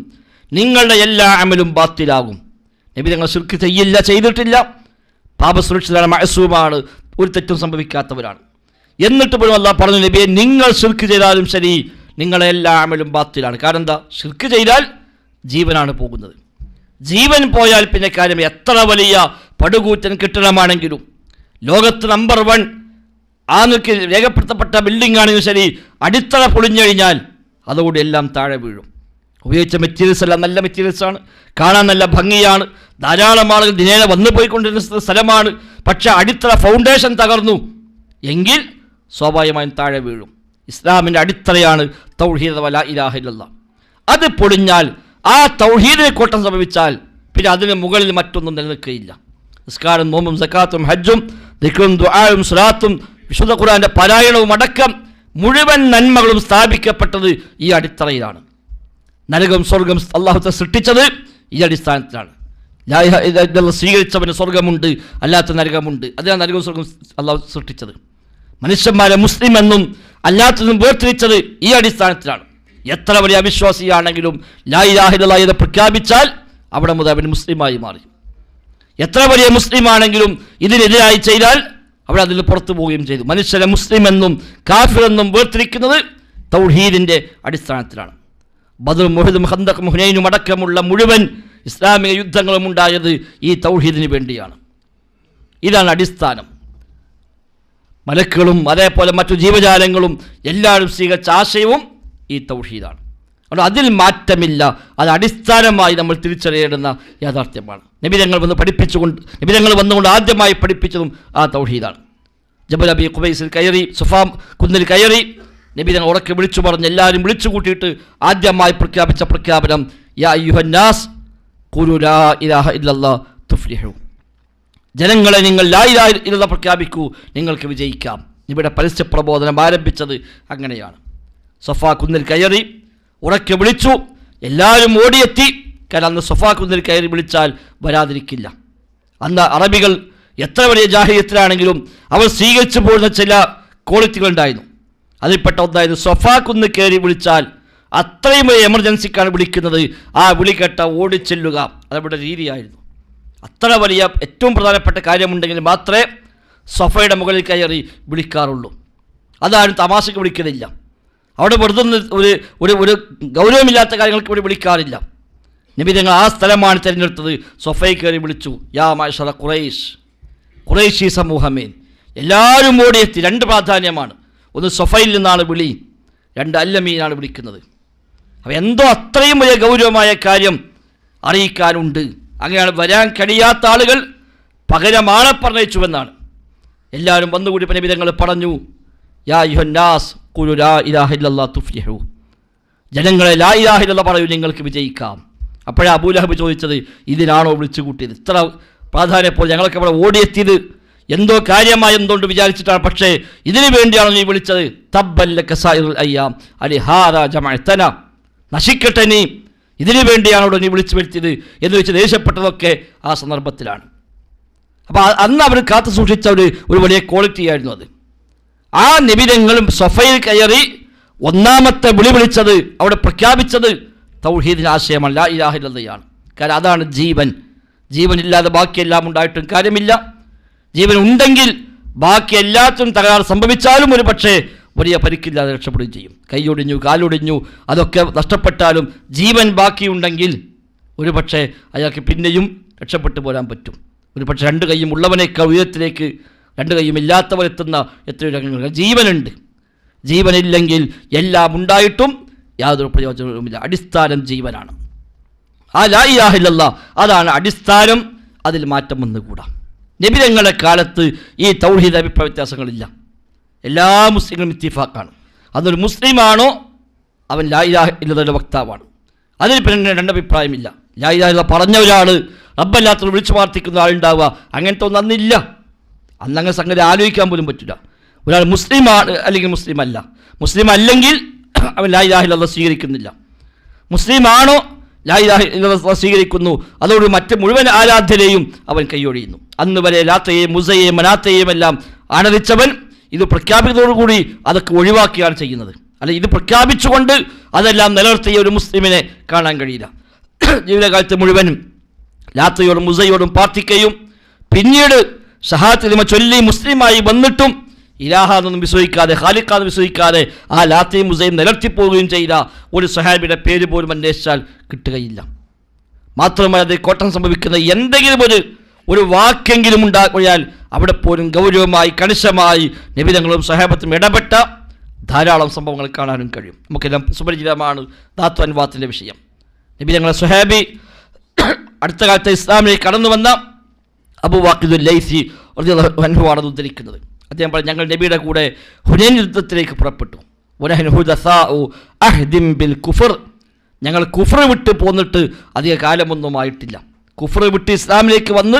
നിങ്ങളുടെ എല്ലാ അമലും ബാത്തിലാകും. നബി നിങ്ങൾ ശിർക്ക് ചെയ്തിട്ടില്ല, പാപസുരക്ഷിതരാണ്, മഅസൂമാണ്, ഒരു തെറ്റും സംഭവിക്കാത്തവരാണ്. എന്നിട്ട് പോലും അല്ലാഹു പറഞ്ഞു, നബിയെ നിങ്ങൾ ശിർക്ക് ചെയ്താലും ശരി നിങ്ങളുടെ എല്ലാ അമലും ബാത്തിലാണ്. കാരണം എന്താ? ശിർക്ക് ചെയ്താൽ ജീവനാണ് പോകുന്നത്. ജീവൻ പോയാൽ പിന്നെ കാര്യം എത്ര വലിയ പടുകൂറ്റൻ കെട്ടിടമാണെങ്കിലും, ലോകത്ത് നമ്പർ 1 ആ നിൽക്ക് രേഖപ്പെടുത്തപ്പെട്ട ബിൽഡിംഗ് ആണെങ്കിലും ശരി, അടിത്തറ പൊളിഞ്ഞു കഴിഞ്ഞാൽ അതോടെ എല്ലാം താഴെ വീഴും. ഉപയോഗിച്ച മെറ്റീരിയൽസ് എല്ലാം നല്ല മെറ്റീരിയൽസാണ്, കാണാൻ നല്ല ഭംഗിയാണ്, ധാരാളം ആളുകൾ ദിനേന വന്നു പോയിക്കൊണ്ടിരുന്ന സ്ഥലമാണ്. പക്ഷെ അടിത്തറ ഫൗണ്ടേഷൻ തകർന്നു എങ്കിൽ സ്വാഭാവികമായും താഴെ വീഴും. ഇസ്ലാമിൻ്റെ അടിത്തറയാണ് തൗഹീദ് വലാ ഇലാഹ ഇല്ലല്ലാഹ്. അത് പൊളിഞ്ഞാൽ, ആ തൗഹീദിനെ കോട്ടം സംഭവിച്ചാൽ പിന്നെ അതിന് മുകളിൽ മറ്റൊന്നും നിലനിൽക്കുകയില്ല. നിസ്കാരം, നോമ്പും, സക്കാത്തും, ഹജ്ജും, ദിക്റും, ദുആയും, സ്വലാത്തും, വിശുദ്ധ ഖുർആന്റെ പാരായണവും അടക്കം മുഴുവൻ നന്മകളും സ്ഥാപിക്കപ്പെട്ടത് ഈ അടിത്തറയിലാണ്. നരകം സ്വർഗം അല്ലാഹു തആല സൃഷ്ടിച്ചത് ഈ അടിസ്ഥാനത്തിലാണ്. ലാ ഇലാഹ ഇല്ലല്ലാഹ് സ്വീകരിച്ചവന് സ്വർഗമുണ്ട്, അല്ലാത്ത നരകമുണ്ട്. അതിനാണ് നരകവും സ്വർഗം അല്ലാഹു സൃഷ്ടിച്ചത്. മനുഷ്യന്മാരെ മുസ്ലിം എന്നും അല്ലാത്തതും വേർതിരിച്ചത് ഈ അടിസ്ഥാനത്തിലാണ്. എത്ര വലിയ അവിശ്വാസിയാണെങ്കിലും ലാ ഇലാഹ ഇല്ലല്ലാഹ് എന്ന് പ്രഖ്യാപിച്ചാൽ അവിടെ മുതൽ അവൻ മുസ്ലിമായി മാറി. എത്ര വലിയ മുസ്ലിം ആണെങ്കിലും ഇതിനെതിരായി ചെയ്താൽ അവിടെ അതിൽ പുറത്തു പോവുകയും ചെയ്തു. മനുഷ്യരെ മുസ്ലിം എന്നും കാഫിർ എന്നും വേർതിരിക്കുന്നത് തൗഹീദിൻ്റെ അടിസ്ഥാനത്തിലാണ്. ബദറും ഉഹദും ഖന്തഖും ഹുനൈനും അടക്കമുള്ള മുഴുവൻ ഇസ്ലാമിക യുദ്ധങ്ങളും ഉണ്ടായത് ഈ തൗഹീദിന് വേണ്ടിയാണ്. ഇതാണ് അടിസ്ഥാനം. മലക്കുകളും അതേപോലെ മറ്റു ജീവജാലങ്ങളും എല്ലാവരും സ്വീകരിച്ച ആശയവും ഈ തൗഹീദാണ്. അതുകൊണ്ട് അതിൽ മാറ്റമില്ല. അത് അടിസ്ഥാനമായി നമ്മൾ തിരിച്ചറിയേണ്ടുന്ന യാഥാർത്ഥ്യമാണ്. നബിതങ്ങൾ വന്നുകൊണ്ട് ആദ്യമായി പഠിപ്പിച്ചതും ആ തൗഹീദാണ്. ജബൽ അബി ഖുബൈസിൽ കയറി, സുഫാ കുന്നിൽ കയറി, നബിതങ്ങൾ ഉറക്കെ വിളിച്ചു പറഞ്ഞ് എല്ലാവരും വിളിച്ചു കൂട്ടിയിട്ട് ആദ്യമായി പ്രഖ്യാപിച്ച പ്രഖ്യാപനം യാ അയ്യുഹന്നാസ് ഖൂലു ലാ ഇലാഹ ഇല്ലല്ലാഹ് തുഫ്ലിഹു. ജനങ്ങളെ, നിങ്ങൾ ലാ ഇലാഹ ഇല്ലല്ലാഹ് പ്രഖ്യാപിക്കൂ, നിങ്ങൾക്ക് വിജയിക്കാം. ഇവിടെ പരസ്യ പ്രബോധനം ആരംഭിച്ചത് അങ്ങനെയാണ്. സഫാ കുന്നിൽ കയറി ഉറക്കെ വിളിച്ചു, എല്ലാവരും ഓടിയെത്തി. കാരണം അന്ന് സഫാ കുന്നിൽ കയറി വിളിച്ചാൽ വരാതിരിക്കില്ല. അന്ന് അറബികൾ എത്ര വലിയ ജാഹിലിയത്തിലാണെങ്കിലും അവർ സ്വീകരിച്ചു പോകുന്ന ചില ക്വാളിറ്റികൾ ഉണ്ടായിരുന്നു. അതിൽപ്പെട്ട ഒന്നായിരുന്നു സഫാ കുന്ന് കയറി വിളിച്ചാൽ അത്രയും വലിയ എമർജൻസിക്കാണ് വിളിക്കുന്നത്, ആ വിളി കേട്ട ഓടിച്ചെല്ലുക. അതവിടെ രീതിയായിരുന്നു. അത്ര വലിയ ഏറ്റവും പ്രധാനപ്പെട്ട കാര്യമുണ്ടെങ്കിൽ മാത്രമേ സഫയുടെ മുകളിൽ കയറി വിളിക്കാറുള്ളൂ. അതാരും തമാശയ്ക്ക് വിളിക്കുന്നില്ല. അവിടെ വെറുതെ ഒരു ഗൗരവമില്ലാത്ത കാര്യങ്ങൾക്ക് ഇവിടെ വിളിക്കാറില്ല. നബി തങ്ങൾ ആ സ്ഥലമാണ് തിരഞ്ഞെടുത്തത്. സൊഫയിൽ കയറി വിളിച്ചു, യാ മഅ്ശറ ഖുറൈശ്, ഖുറൈശി സമൂഹമേ, എല്ലാവരും ഓടിയെത്തി. 2 പ്രാധാന്യമാണ്. ഒന്ന് സൊഫയിൽ നിന്നാണ് വിളി, 2 അല്ലമീനാണ് വിളിക്കുന്നത്. അപ്പോൾ എന്തോ അത്രയും വലിയ ഗൗരവമായ കാര്യം അറിയിക്കാനുണ്ട്. അങ്ങനെയാണ് വരാൻ കഴിയാത്ത ആളുകൾ പകരം ആളെ പറഞ്ഞയച്ചുവെന്നാണ്. എല്ലാവരും വന്നുകൂടി നബി തങ്ങൾ പറഞ്ഞു, യാ അയ്യുഹന്നാസ് ഖുലു ലാ ഇലാഹ ഇല്ലല്ലാഹ് തുഫ്ലിഹു, ജനങ്ങളെ ലാ ഇലാഹ ഇല്ലല്ലാഹ് പറയൂ, നിങ്ങൾക്ക് വിജയിക്കാം. അപ്പോഴാണ് അബൂ ലഹബ് ചോദിച്ചത്, ഇതിനാണോ വിളിച്ചു കൂട്ടിയത്? ഇത്ര പ്രാധാന്യപ്പോൾ ഞങ്ങളൊക്കെ അവിടെ ഓടിയെത്തിയത് എന്തോ കാര്യമായി എന്തുകൊണ്ട് വിചാരിച്ചിട്ടാണ്, പക്ഷേ ഇതിനു വേണ്ടിയാണോ നീ വിളിച്ചത്? തബ്ബല്ലക സായിറുൽ അയ്യാം അലിഹാദാ ജമഅതന, നശിക്കട്ടെ നീ, ഇതിനു വേണ്ടിയാണോ നീ വിളിച്ചു വരുത്തിയത് എന്ന് വെച്ച് ദേഷ്യപ്പെട്ടതൊക്കെ ആ സന്ദർഭത്തിലാണ്. അപ്പോൾ അന്ന് അവർ കാത്തു സൂക്ഷിച്ച ഒരു വലിയ ക്വാളിറ്റി ആയിരുന്നു അത്. ആ നിബിധങ്ങളും സൊഫയിൽ കയറി ഒന്നാമത്തെ വിളിച്ചത്, അവിടെ പ്രഖ്യാപിച്ചത് തൗഹീദിൻ്റെ ആശയമാണ്, ലാ ഇലാഹ ഇല്ലല്ലാഹ്. കാരണം അതാണ് ജീവൻ. ജീവനില്ലാതെ ബാക്കിയെല്ലാം ഉണ്ടായിട്ടും കാര്യമില്ല. ജീവൻ ഉണ്ടെങ്കിൽ ബാക്കി എല്ലാത്തിനും തകരാറ് സംഭവിച്ചാലും ഒരു പക്ഷേ വലിയ പരിക്കില്ലാതെ രക്ഷപ്പെടുകയും ചെയ്യും. കൈയൊടിഞ്ഞു, കാലൊടിഞ്ഞു, അതൊക്കെ നഷ്ടപ്പെട്ടാലും ജീവൻ ബാക്കിയുണ്ടെങ്കിൽ ഒരു പക്ഷേ അയാൾക്ക് പിന്നെയും രക്ഷപ്പെട്ടു പോരാൻ പറ്റും. ഒരു പക്ഷേ 2 കൈയും ഉള്ളവനേക്കാൾ ഉയരത്തിലേക്ക് 2 കൈയും ഇല്ലാത്തവരെത്തുന്ന എത്രയോ രംഗങ്ങൾ. ജീവനുണ്ട്. ജീവനില്ലെങ്കിൽ എല്ലാം ഉണ്ടായിട്ടും യാതൊരു പ്രയോജനവുമില്ല. അടിസ്ഥാനം ജീവനാണ്. ആ ലാ ഇലാഹ ഇല്ലല്ലാഹ് അതാണ് അടിസ്ഥാനം. അതിൽ മാറ്റം വന്നുകൂടാ. നബിതങ്ങളുടെ കാലത്ത് ഈ തൗഹീദ് അഭിപ്രായ വ്യത്യാസങ്ങളില്ല. എല്ലാ മുസ്ലിങ്ങളും ഇത്തിഫാക്കാണ്. അതൊരു മുസ്ലിമാണോ അവൻ ലാ ഇലാഹ ഇല്ലല്ലാഹുവിൻ്റെ വക്താവാണ്. അതിൽ പിന്നെ 2 അഭിപ്രായമില്ല. ലാ ഇലാഹ ഇല്ലല്ലാഹ് പറഞ്ഞ ഒരാൾ റബ്ബല്ലാത്തവർ വിളിച്ചു പ്രാർത്ഥിക്കുന്ന ആളുണ്ടാവുക, അങ്ങനത്തെ ഒന്നും അന്നില്ല. അന്നങ്ങനെ സംഗതി ആലോചിക്കാൻ പോലും പറ്റില്ല. ഒരാൾ മുസ്ലിമാണ് അല്ലെങ്കിൽ മുസ്ലിം അല്ല. മുസ്ലിം അല്ലെങ്കിൽ അവൻ ലാ ഇലാഹ ഇല്ലല്ലാഹ് സ്വീകരിക്കുന്നില്ല. മുസ്ലിമാണോ ലാ ഇലാഹ ഇല്ലല്ലാഹ് സ്വീകരിക്കുന്നു, അതോട് മറ്റ് മുഴുവൻ ആരാധ്യരെയും അവൻ കൈയൊഴിയുന്നു. അന്ന് വരെ ലാത്തയെയും മുസയെയും മനാത്തയെയും എല്ലാം ആരാധിച്ചവൻ ഇത് പ്രഖ്യാപിക്കുന്നതോടുകൂടി അതൊക്കെ ഒഴിവാക്കുകയാണ് ചെയ്യുന്നത്. അല്ല, ഇത് പ്രഖ്യാപിച്ചുകൊണ്ട് അതെല്ലാം നിലനിർത്തിയ ഒരു മുസ്ലിമിനെ കാണാൻ കഴിയില്ല. ജീവിതകാലത്ത് മുഴുവനും ലാത്തയോടും മുസയോടും പ്രാർത്ഥിക്കുകയും പിന്നീട് ഷഹാദത്ത് കലിമ ചൊല്ലി മുസ്ലിമായി വന്നിട്ടും ഇലാഹാന്നൊന്നും വിശ്വസിക്കാതെ, ഖാലിഖാന്ന് വിശ്വസിക്കാതെ ആ ലാത്തയും മുസയും നിലർത്തിപ്പോവുകയും ചെയ്ത ഒരു സ്വഹാബിയുടെ പേര് പോലും അന്വേഷിച്ചാൽ കിട്ടുകയില്ല. മാത്രമല്ല, അത് കോട്ടം സംഭവിക്കുന്ന എന്തെങ്കിലും ഒരു വാക്കെങ്കിലും ഉണ്ടാക്കിയാൽ അവിടെ പോലും ഗൗരവമായി കണിശമായി നബിതങ്ങളും സ്വഹാബത്തും ഇടപെട്ട ധാരാളം സംഭവങ്ങൾ കാണാനും കഴിയും. നമുക്കെല്ലാം സുപരിചിതമാണ് ദാത്തു അൻവാത്തിൻ്റെ വിഷയം. നബിതങ്ങളെ സ്വഹാബി അടുത്ത കാലത്ത് ഇസ്ലാമിലേക്ക് കടന്നു വന്ന അബൂ വാഖിദുൽ ലൈസി റളിയല്ലാഹു അൻഹു ആണ് ഉദ്ധരിക്കുന്നത്. അദ്ദേഹം പറഞ്ഞു, ഞങ്ങൾ നബിയുടെ കൂടെ ഹുനൈൻ യുദ്ധത്തിലേക്ക് പുറപ്പെട്ടു. ഞങ്ങൾ കുഫർ വിട്ട് പോന്നിട്ട് അധിക കാലമൊന്നും ആയിട്ടില്ല. കുഫർ വിട്ട് ഇസ്ലാമിലേക്ക് വന്ന്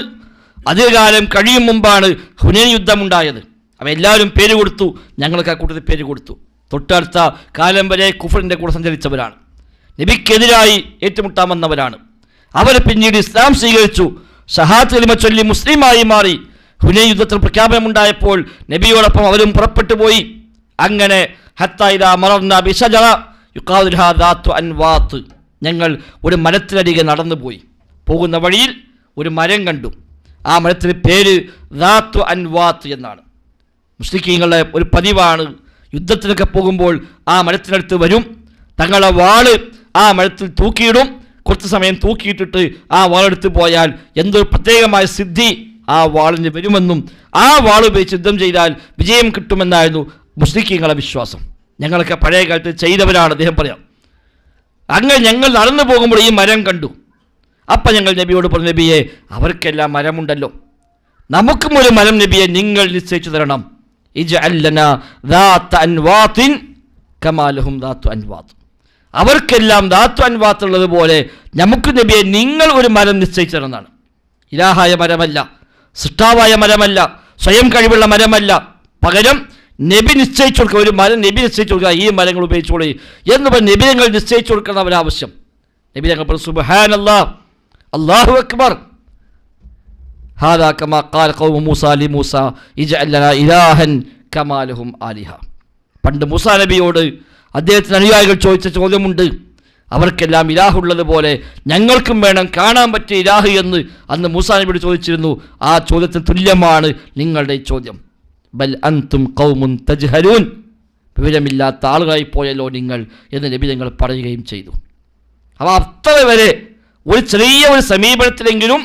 അധികകാലം കഴിയും മുമ്പാണ് ഹുനൈൻ യുദ്ധമുണ്ടായത്. അപ്പോൾ എല്ലാവരും പേര് കൊടുത്തു, ഞങ്ങൾക്ക് ആ കൂട്ടത്തിൽ പേര് കൊടുത്തു. തൊട്ടടുത്ത കാലം വരെ കുഫറിൻ്റെ കൂടെ സഞ്ചരിച്ചവരാണ്, നബിക്കെതിരായി ഏറ്റുമുട്ടാൻ വന്നവരാണ്. അവർ പിന്നീട് ഇസ്ലാം സ്വീകരിച്ചു, ഷഹാദത്ത് കലിമ ചൊല്ലി മുസ്ലിമായി മാറി. ഹുനൈൻ യുദ്ധത്തിൽ പ്രഖ്യാപനമുണ്ടായപ്പോൾ നബിയോടൊപ്പം അവരും പുറപ്പെട്ടു പോയി. അങ്ങനെ ഹത്താ ഇദാ മറർനാ ബിശജറ യുഖാലു ലഹാ ദാത്തു അൻവാത്ത്, ഞങ്ങൾ ഒരു മരത്തിനരികെ നടന്നുപോയി. പോകുന്ന വഴിയിൽ ഒരു മരം കണ്ടു. ആ മരത്തിന് പേര് ദാത്തു അൻവാത്ത് എന്നാണ്. മുസ്ലിമീങ്ങളുടെ ഒരു പതിവാണ്, യുദ്ധത്തിനൊക്കെ പോകുമ്പോൾ ആ മരത്തിനടുത്ത് വരും, തങ്ങളുടെ വാള് ആ മരത്തിൽ തൂക്കിയിടും. കുറച്ച് സമയം തൂക്കിയിട്ടിട്ട് ആ വാളെടുത്ത് പോയാൽ എന്തൊരു പ്രത്യേകമായ സിദ്ധി ആ വാളിന് വരുമെന്നും ആ വാൾ ഉപയോഗിച്ച് യുദ്ധം ചെയ്താൽ വിജയം കിട്ടുമെന്നായിരുന്നു മുസ്ലിമീങ്ങളുടെ വിശ്വാസം. ഞങ്ങളൊക്കെ പഴയ കാലത്ത് ചെയ്തവരാണ്, അദ്ദേഹം പറയാം. അങ്ങനെ ഞങ്ങൾ നടന്നു പോകുമ്പോൾ ഈ മരം കണ്ടു. അപ്പം ഞങ്ങൾ നബിയോട് പറഞ്ഞു, നബിയെ അവർക്കെല്ലാം മരമുണ്ടല്ലോ, നമുക്കും ഒരു മരം നബിയെ നിങ്ങൾ നിശ്ചയിച്ചു തരണം. ഇജ്അൽ ലനാ ദാത്ത അൻവാത്തിൻ കമാ ലഹും ദാത്തു അൻവാത്ത്, അവർക്കെല്ലാം ദാത്തു അൻവാത്ത് ഉള്ളതുപോലെ നമുക്ക് നബിയെ നിങ്ങൾ ഒരു മരം നിശ്ചയിച്ചു തരുന്നതാണ്. ഇലാഹായ മരമല്ല, സൃഷ്ടാവായ മരമല്ല, സ്വയം കഴിവുള്ള മരമല്ല, പകരം നബി നിശ്ചയിച്ചു കൊടുക്കുക. ഒരു മരം നബി നിശ്ചയിച്ചു കൊടുക്കുക, ഈ മരങ്ങൾ ഉപയോഗിച്ചോളൂ എന്ന് പറഞ്ഞ് നബി ഞങ്ങൾ നിശ്ചയിച്ചു കൊടുക്കണം അവരാവശ്യം. നബി ഞങ്ങൾ പറഞ്ഞു, സുബ്ഹാനല്ലാഹ് അല്ലാഹു അക്ബർ ഹാദാ കമാ ഖാല ഖൗമു മൂസാ ലി മൂസാ ഇജ്അൽ ലനാ ഇലാഹൻ കമാ ലഹും ആലിഹ. പണ്ട് മൂസാ നബിയോട് അദ്ദേഹത്തിന് അനുയായികൾ ചോദിച്ച ചോദ്യമുണ്ട്, അവർക്കെല്ലാം ഇലാഹുള്ളതുപോലെ ഞങ്ങൾക്കും വേണം കാണാൻ പറ്റിയ ഇലാഹ് എന്ന് അന്ന് മൂസാ നബിയോട് ചോദിച്ചിരുന്നു. ആ ചോദ്യത്തിന് തുല്യമാണ് നിങ്ങളുടെ ഈ ചോദ്യം. ബൽ അൻതും ഖൗമുൻ തജ്ഹലൂൻ, വിവരമില്ലാത്ത ആളുകളായി പോയല്ലോ നിങ്ങൾ എന്ന് നബി ഞങ്ങൾ പറയുകയും ചെയ്തു. അപ്പോൾ അത്ര വരെ ഒരു ചെറിയ ഒരു സമീപനത്തിലെങ്കിലും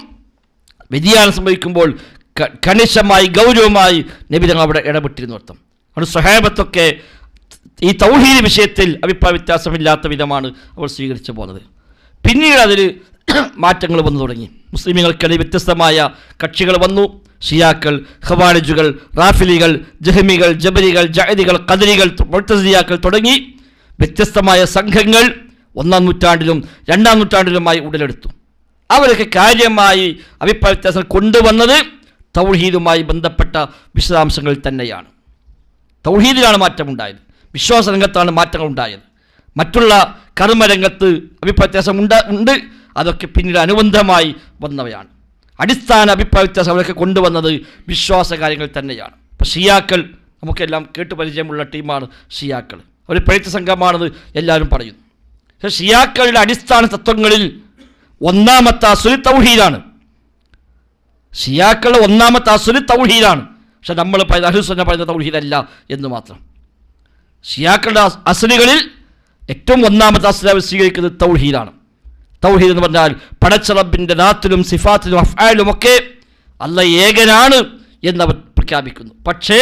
വ്യതിയാനം സംഭവിക്കുമ്പോൾ കണിശമായി ഗൗരവമായി നബി തങ്ങൾ അവിടെ ഇടപെട്ടിരുന്നു അർത്ഥം. അത് സ്വഹാബത്തൊക്കെ ഈ തൗഹീദ് വിഷയത്തിൽ അഭിപ്രായ വ്യത്യാസമില്ലാത്ത വിധമാണ് അവർ സ്വീകരിച്ചു പോകുന്നത്. പിന്നീട് അതിൽ മാറ്റങ്ങൾ വന്നു തുടങ്ങി. മുസ്ലിമുകൾക്കിടയിൽ വ്യത്യസ്തമായ കക്ഷികൾ വന്നു. ഷിയാക്കൾ, ഖവാരിജുകൾ, റാഫിലികൾ, ജഹ്മികൾ, ജബരികൾ, ജഅദികൾ, ഖദരികൾ, മുഅ്തസിലിയാക്കൾ തുടങ്ങി വ്യത്യസ്തമായ സംഘങ്ങൾ 1-ാം നൂറ്റാണ്ടിലും 2-ാം നൂറ്റാണ്ടിലുമായി ഉടലെടുത്തു. അവരൊക്കെ കാര്യമായി അഭിപ്രായ വ്യത്യാസം കൊണ്ടുവന്നത് തൗഹീദുമായി ബന്ധപ്പെട്ട വിശദാംശങ്ങളിൽ തന്നെയാണ്. തൗഹീദിലാണ് മാറ്റമുണ്ടായത്, വിശ്വാസ രംഗത്താണ് മാറ്റങ്ങൾ ഉണ്ടായത്. മറ്റുള്ള കർമ്മരംഗത്ത് അഭിപ്രായ വ്യത്യാസം ഉണ്ട്, അതൊക്കെ പിന്നീട് അനുബന്ധമായി വന്നവയാണ്. അടിസ്ഥാന അഭിപ്രായ വ്യത്യാസം അവരൊക്കെ കൊണ്ടുവന്നത് വിശ്വാസ കാര്യങ്ങൾ തന്നെയാണ്. ഇപ്പോൾ ഷിയാക്കൾ നമുക്കെല്ലാം കേട്ടുപരിചയമുള്ള ടീമാണ് ഷിയാക്കൾ. അവർ പ്രേരിത സംഘമാണെന്ന് എല്ലാവരും പറയുന്നു. പക്ഷേ ഷിയാക്കളുടെ അടിസ്ഥാന തത്വങ്ങളിൽ ഒന്നാമത്തെ അസ്ലു തൗഹീദാണ്. ഷിയാക്കളുടെ ഒന്നാമത്തെ അസ്ലു തൗഹീദാണ്. പക്ഷെ നമ്മൾ അഹ്ലു സുന്ന പറയുന്ന തൗഹീദല്ല എന്ന് മാത്രം. ഷിയാക്കളുടെ അസ്ലുകളിൽ ഏറ്റവും ഒന്നാമത്തെ അസ്ലു അവർ സ്വീകരിക്കുന്നത് തൗഹീദാണ്. തൗഹീദ് എന്ന് പറഞ്ഞാൽ പടച്ച റബ്ബിൻ്റെ ദാത്തിലും സിഫാത്തിലും അഫ്ആലിലുമൊക്കെ അല്ലാഹ് ഏകനാണ് എന്നവർ പ്രഖ്യാപിക്കുന്നു. പക്ഷേ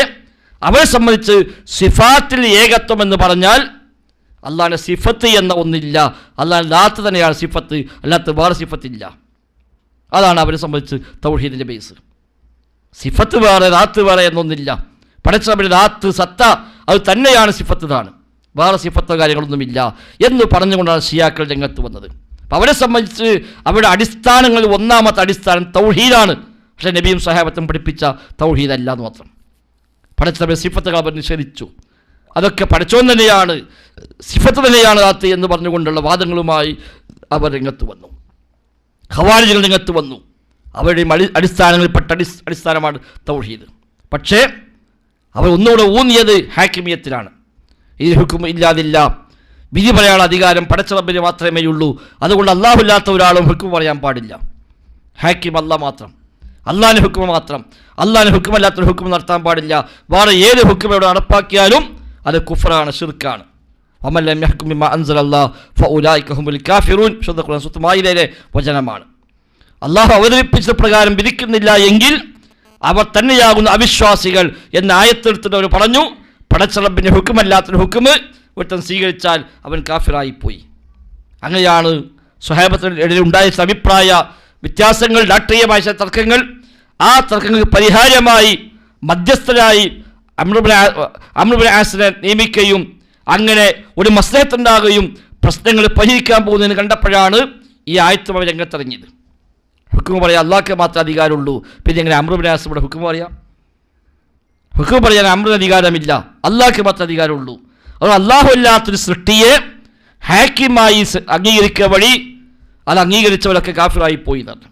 അവരെ സംബന്ധിച്ച് സിഫാത്തിൽ ഏകത്വം എന്ന് പറഞ്ഞാൽ അള്ളാഹിൻ്റെ സിഫത്ത് എന്ന ഒന്നില്ല. അള്ളാഹിൻ്റെ ദാത്ത് തന്നെയാണ് സിഫത്ത്, അല്ലാത്ത വേറെ സിഫത്തില്ല. അതാണ് അവരെ സംബന്ധിച്ച് തൗഹീദിൻ്റെ ബേസ്. സിഫത്ത് വേറെ ദാത്ത് വേറെ എന്നൊന്നില്ല. പടച്ച റബ്ബിൻ്റെ ദാത്ത് സത്ത അത് തന്നെയാണ് സിഫത്താണ്, വേറെ സിഫത്തോ കാര്യങ്ങളൊന്നുമില്ല എന്ന് പറഞ്ഞുകൊണ്ടാണ് ഷിയാക്കൾ രംഗത്ത് വന്നത്. അപ്പം അവരെ സംബന്ധിച്ച് അവരുടെ അടിസ്ഥാനങ്ങളിൽ ഒന്നാമത്തെ അടിസ്ഥാനം തൗഹീദാണ്. പക്ഷേ നബിയും സ്വഹാബത്തും പഠിപ്പിച്ച തൗഹീദല്ല എന്ന് മാത്രം. പടച്ച റബ്ബിൻ്റെ സിഫത്തുകൾ അവർ നിഷേധിച്ചു. അതൊക്കെ പടച്ചോൻ തന്നെയാണ്, സിഫത്ത് തന്നെയാണ് ദാത്ത് എന്ന് പറഞ്ഞുകൊണ്ടുള്ള വാദങ്ങളുമായി അവർ രംഗത്ത് വന്നു. ഖവാരിജുകൾ രംഗത്ത് വന്നു. അവരുടെ അടിസ്ഥാനങ്ങളിൽപ്പെട്ട അടിസ്ഥാനമാണ് തൗഹീദ്. പക്ഷേ അവർ ഒന്നുകൂടെ ഊന്നിയത് ഹാക്കിമിയത്തിലാണ്. ഈ ഹുക്കും ഇല്ലാതില്ല, വിധി പറയാനുള്ള അധികാരം പടച്ച റബ്ബിന് മാത്രമേ ഉള്ളൂ. അതുകൊണ്ട് അല്ലാഹു ഇല്ലാത്ത ഒരാളും ഹുക്കും പറയാൻ പാടില്ല. ഹാക്കിം അല്ലാഹ് മാത്രം, അള്ളാഹിൻ്റെ ഹുക്കും മാത്രം. അള്ളാഹിൻ്റെ ഹുക്കുമല്ലാത്തൊരു ഹുക്കും നടത്താൻ പാടില്ല. വേറെ ഏത് ഹുക്കും ഇവിടെ നടപ്പാക്കിയാലും അത് കുഫറാണ്, ശിർക്കാണ്. വമൻ ലം യഹ്കും ബിമാ അൻസലല്ലാഹ് ഫഉലൈക ഹുമുൽ കാഫിറൂൻ. വിശുദ്ധ ഖുർആൻ സൂറത്ത് മാഇദയിലെ വചനമാണ്. അള്ളാഹു അവതരിപ്പിച്ച പ്രകാരം വിധിക്കുന്നില്ല എങ്കിൽ അവർ തന്നെയാകുന്ന അവിശ്വാസികൾ എന്ന ആയത്തെടുത്തിട്ട് അവർ പറഞ്ഞു, പടച്ച റബ്ബിൻ്റെ ഹുക്കുമല്ലാത്തൊരു ഹുക്കുമ് ഒരുത്തൻ സ്വീകരിച്ചാൽ അവൻ കാഫിറായിപ്പോയി. അങ്ങനെയാണ് സ്വഹാബത്തിന്റെ ഇടയിൽ ഉണ്ടായ അഭിപ്രായ വ്യത്യാസങ്ങൾ, രാഷ്ട്രീയമായ തർക്കങ്ങൾ. ആ തർക്കങ്ങൾക്ക് പരിഹാരമായി മധ്യസ്ഥരായി അംർ ഇബ്നു ആസിനെ നിയമിക്കുകയും അങ്ങനെ ഒരു മസ്ലഹത്തുണ്ടാകുകയും പ്രശ്നങ്ങൾ പരിഹരിക്കാൻ പോകുന്നതിന് കണ്ടപ്പോഴാണ് ഈ ആയത്തുമായി രംഗത്തിറങ്ങിയത്. ഹുക്കും പറയാം അള്ളാഹ്ക്ക് മാത്രമേ അധികാരമുള്ളൂ. പിന്നെ എങ്ങനെ അംർ ഇബ്നു ആസ് ഇവിടെ ഹുക്കും പറയാം? ഹുക്കും പറയാൻ അംറിന് അധികാരമില്ല, അള്ളാഹ്ക്ക് മാത്രമേ അധികാരമുള്ളൂ. അത് അള്ളാഹു അല്ലാത്തൊരു സൃഷ്ടിയെ ഹാക്കിമായി അംഗീകരിക്കുക വഴി അത് അംഗീകരിച്ചവരൊക്കെ കാഫിറായി പോയി എന്നാണ്.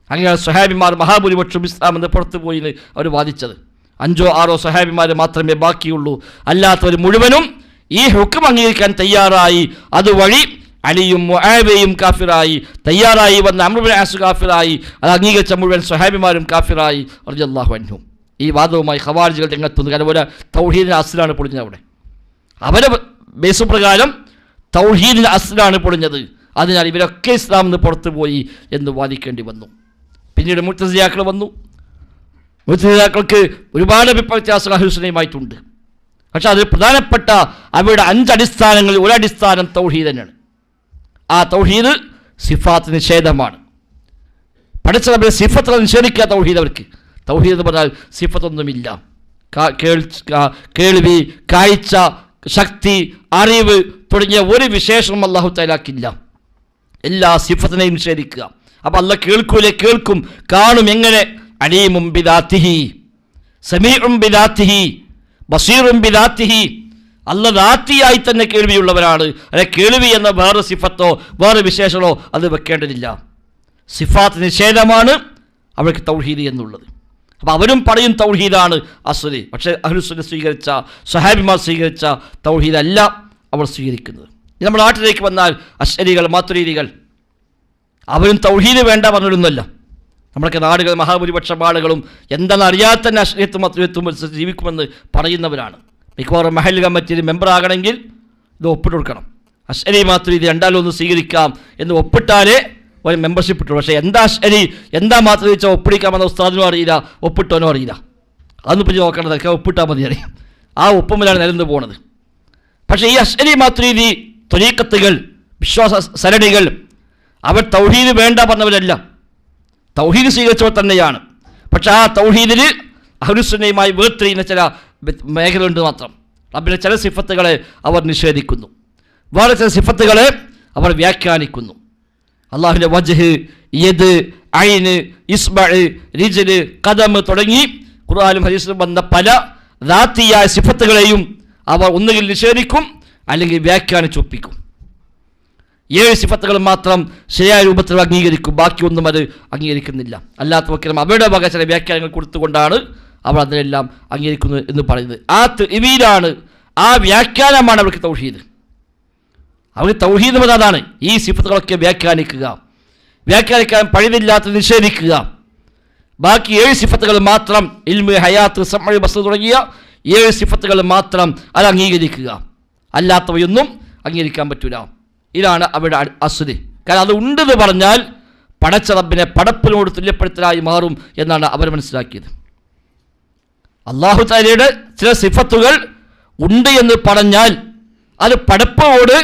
അങ്ങനെയാണ് സ്വഹാബിമാർ മഹാഭൂരിപക്ഷം ഇസ്ലാം എന്ന് പുറത്തു പോയി അവർ വാദിച്ചത്. 5-6 സ്വഹാബിമാർ മാത്രമേ ബാക്കിയുള്ളൂ. അല്ലാത്തവർ മുഴുവനും ഈ ഹുക്കം അംഗീകരിക്കാൻ തയ്യാറായി. അതുവഴി അലിയും മുആവിയയും കാഫിറായി, തയ്യാറായി വന്ന അംർ ഇബ്നു ആസ് കാഫിറായി, അത് അംഗീകരിച്ച മുഴുവൻ സ്വഹാബിമാരും കാഫിറായി റളിയല്ലാഹു അൻഹും. ഈ വാദവുമായി ഖവാരിജുകൾ രംഗത്തുനിന്ന്. കാരണം പോലെ തൗഹീദിൻ്റെ അസ്ലാണ് പൊളിഞ്ഞത്. അവിടെ അവരെ ബേസ് പ്രകാരം തൗഹീദിൻ്റെ അസ്ലാണ് പൊളിഞ്ഞത്. അതിനാൽ ഇവരൊക്കെ ഇസ്ലാം നിന്ന് പുറത്തു പോയി എന്ന് വാദിക്കേണ്ടി വന്നു. പിന്നീട് മുഅ്തസിലിയാക്കൾ വന്നു. മുഅ്തസിലിയാക്കൾക്ക് ഒരുപാട് അഭിപ്രായ വ്യത്യാസം അഹ്ലു സുന്നയുമായിട്ടുണ്ട്. പക്ഷേ അതിൽ പ്രധാനപ്പെട്ട അവരുടെ 5 അടിസ്ഥാനങ്ങളിൽ ഒരടിസ്ഥാനം തൗഹീദ് തന്നെയാണ്. ആ തൗഹീദ് സിഫാത്ത് നിഷേധമാണ്. പടച്ച റബ്ബിനെ സിഫത്ത് നിഷേധിക്കുക തൗഹീദ്. അവർക്ക് തൗഹീദ് എന്ന് പറഞ്ഞാൽ സിഫത്തൊന്നുമില്ല. കേൾവി, കാഴ്ച, ശക്തി, അറിവ് തുടങ്ങിയ ഒരു വിശേഷണം അല്ലാഹു തആലാക്കില്ല. എല്ലാ സിഫത്തിനെയും നിഷേധിക്കുക. അപ്പം അല്ലാഹ് കേൾക്കൂലേ? കേൾക്കും. കാണും. എങ്ങനെ? അലീമും ബിദാത്തിഹി, സമീഉം ബിദാത്തിഹി, ബസീറും ബിദാത്തിഹി. അല്ലാഹ് ദാത്തിയായി തന്നെ കേൾവിയുള്ളവരാണ്. അല്ലെ കേൾവി എന്ന വേറെ സിഫത്തോ വേറെ വിശേഷണോ അത് വെക്കേണ്ടതില്ല. സിഫാത്ത് നിഷേധമാണ് അവർക്ക് തൗഹീദ് എന്നുള്ളത്. അപ്പോൾ അവരും പറയും തൗഹീദാണ് അസ്ലി. പക്ഷേ അഹ്ലുസുന്ന സ്വീകരിച്ച, സ്വഹാബിമാർ സ്വീകരിച്ച തൗഹീദല്ല അവർ സ്വീകരിക്കുന്നത്. നമ്മുടെ നാട്ടിലേക്ക് വന്നാൽ അശ്അരികൾ, മാതുരീദികൾ അവരും തൗഹീദ് വേണ്ട പറഞ്ഞിരുന്നല്ല. നമ്മളൊക്കെ നാടുകൾ മഹാഭൂരിപക്ഷം ആളുകളും എന്താണെന്ന് അറിയാതെ തന്നെ അശ്അരിയത്തും മാതുരീദിയത്തും ജീവിക്കുമെന്ന് പറയുന്നവരാണ്. മിക്കവാറും മഹൽ കമ്മിറ്റിയിൽ മെമ്പർ ആകണമെങ്കിൽ ഇത് ഒപ്പിട്ട് കൊടുക്കണം. അശ്അരി മാതുരീദി രണ്ടാലും ഒന്ന് സ്വീകരിക്കാം എന്ന് ഒപ്പിട്ടാലേ ഒരു മെമ്പർഷിപ്പ് ഇട്ടു. പക്ഷേ എന്താ ശരി എന്താ മാത്രം ചോദിച്ചാൽ ഒപ്പിടിക്കാൻ വന്ന ഉസ്താദിനും അറിയില്ല, ഒപ്പിട്ടോനും അറിയില്ല. അതൊന്നും ഇപ്പം നോക്കേണ്ടത്, അതൊക്കെ ഒപ്പിട്ടാൽ മതി അറിയാം. ആ ഒപ്പുമിലാണ് നിലനിന്ന് പോണത്. പക്ഷേ ഈ അശ്അരി മാതുരീദി ത്വരീഖത്തുകൾ, വിശ്വാസ സരണികൾ, അവർ തൗഹീദ് വേണ്ട പറഞ്ഞവരല്ല, തൗഹീദ് സ്വീകരിച്ചവർ തന്നെയാണ്. പക്ഷെ ആ തൗഹീദിൽ അഹ്ലുസുന്നയുമായി വേർതിരിയുന്ന ചില മേഖലയുണ്ട് മാത്രം. റബ്ബിൻ്റെ ചില സിഫത്തുകളെ അവർ നിഷേധിക്കുന്നു, വേറെ ചില സിഫത്തുകളെ അവർ വ്യാഖ്യാനിക്കുന്നു. അള്ളാഹുവിൻ്റെ വജ്ഹ്, യദ്, ഐന്, ഇസ്ബഅ്, റിജ്ല്, ഖദം തുടങ്ങി ഖുർആനിലും ഹദീസിലും വന്ന പല ദാത്തിയായ സിഫത്തുകളെയും അവർ ഒന്നുകിൽ നിഷേധിക്കും അല്ലെങ്കിൽ വ്യാഖ്യാനിച്ചൊപ്പിക്കും. 7 സിഫത്തുകൾ മാത്രം ശരിയായ രൂപത്തിൽ അംഗീകരിക്കും, ബാക്കിയൊന്നും അത് അംഗീകരിക്കുന്നില്ല. അല്ലാത്തവർക്ക് അവരുടെ വക ചില വ്യാഖ്യാനങ്ങൾ കൊടുത്തുകൊണ്ടാണ് അവർ അതിനെല്ലാം അംഗീകരിക്കുന്നത് എന്ന് പറയുന്നത്. ആ തെവീലാണ്, ആ വ്യാഖ്യാനമാണ് അവർക്ക് തൗഹീദ്. അവർക്ക് തൗഹീദ് അതാണ് ഈ സിഫത്തുകളൊക്കെ വ്യാഖ്യാനിക്കുക, വ്യാഖ്യാനിക്കാൻ പഴുതില്ലാത്ത നിഷേധിക്കുക. ബാക്കി 7 സിഫത്തുകൾ മാത്രം, ഇൽമ്, ഹയാത്ത്, സമഅ്, ബസ്ർ തുടങ്ങിയ 7 സിഫത്തുകൾ മാത്രം അത് അംഗീകരിക്കുക, അല്ലാത്തവയൊന്നും അംഗീകരിക്കാൻ പറ്റൂല. ഇതാണ് അവരുടെ അസ്ല്. കാരണം അത് ഉണ്ടെന്ന് പറഞ്ഞാൽ പടച്ച റബ്ബിനെ പടപ്പിനോട് തുല്യപ്പെടുത്തലായി മാറും എന്നാണ് അവർ മനസ്സിലാക്കിയത്. അല്ലാഹു തആലയുടെ ചില സിഫത്തുകൾ ഉണ്ട് എന്ന് പറഞ്ഞാൽ അത് പടപ്പിനോട്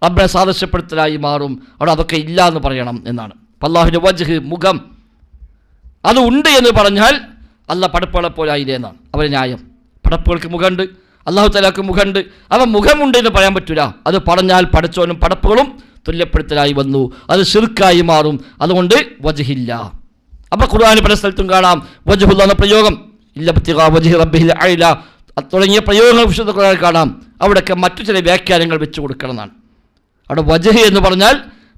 റബ്ബിനെ സാദൃശ്യപ്പെടുത്തലായി മാറും. അവിടെ അതൊക്കെ ഇല്ല എന്ന് പറയണം എന്നാണ്. അല്ലാഹുവിൻ്റെ വജ്ഹ്, മുഖം, അത് ഉണ്ട് എന്ന് പറഞ്ഞാൽ അല്ലാഹ് പടപ്പുകളെ പോലെ ആയില്ലേ എന്നാണ് അവരുടെ ന്യായം. പടപ്പുകൾക്ക് മുഖമുണ്ട്, അല്ലാഹു തആലക്ക് മുഖമുണ്ട്. അവ മുഖമുണ്ട് എന്ന് പറയാൻ പറ്റില്ല. അത് പറഞ്ഞാൽ പടച്ചോനും പടപ്പുകളും തുല്യപ്പെടുത്തലായി വന്നു, അത് ശിർക്കായി മാറും. അതുകൊണ്ട് വജ്ഹില്ല. അപ്പോൾ ഖുർആനിൽ പല സ്ഥലത്തും കാണാം വജ്ഹുള്ള എന്ന പ്രയോഗം, ഇല്ലബ്തിഗാ വജ്ഹി റബ്ബിഹിൽ അഅ്ല തുടങ്ങിയ പ്രയോഗങ്ങൾ വിശുദ്ധ ഖുർആനിൽ കാണാം. അവിടെയൊക്കെ മറ്റു ചില വ്യാഖ്യാനങ്ങൾ വെച്ച് കൊടുക്കണം എന്നാണ്. അവിടെ വജ്ഹ് എന്ന് പറഞ്ഞാൽ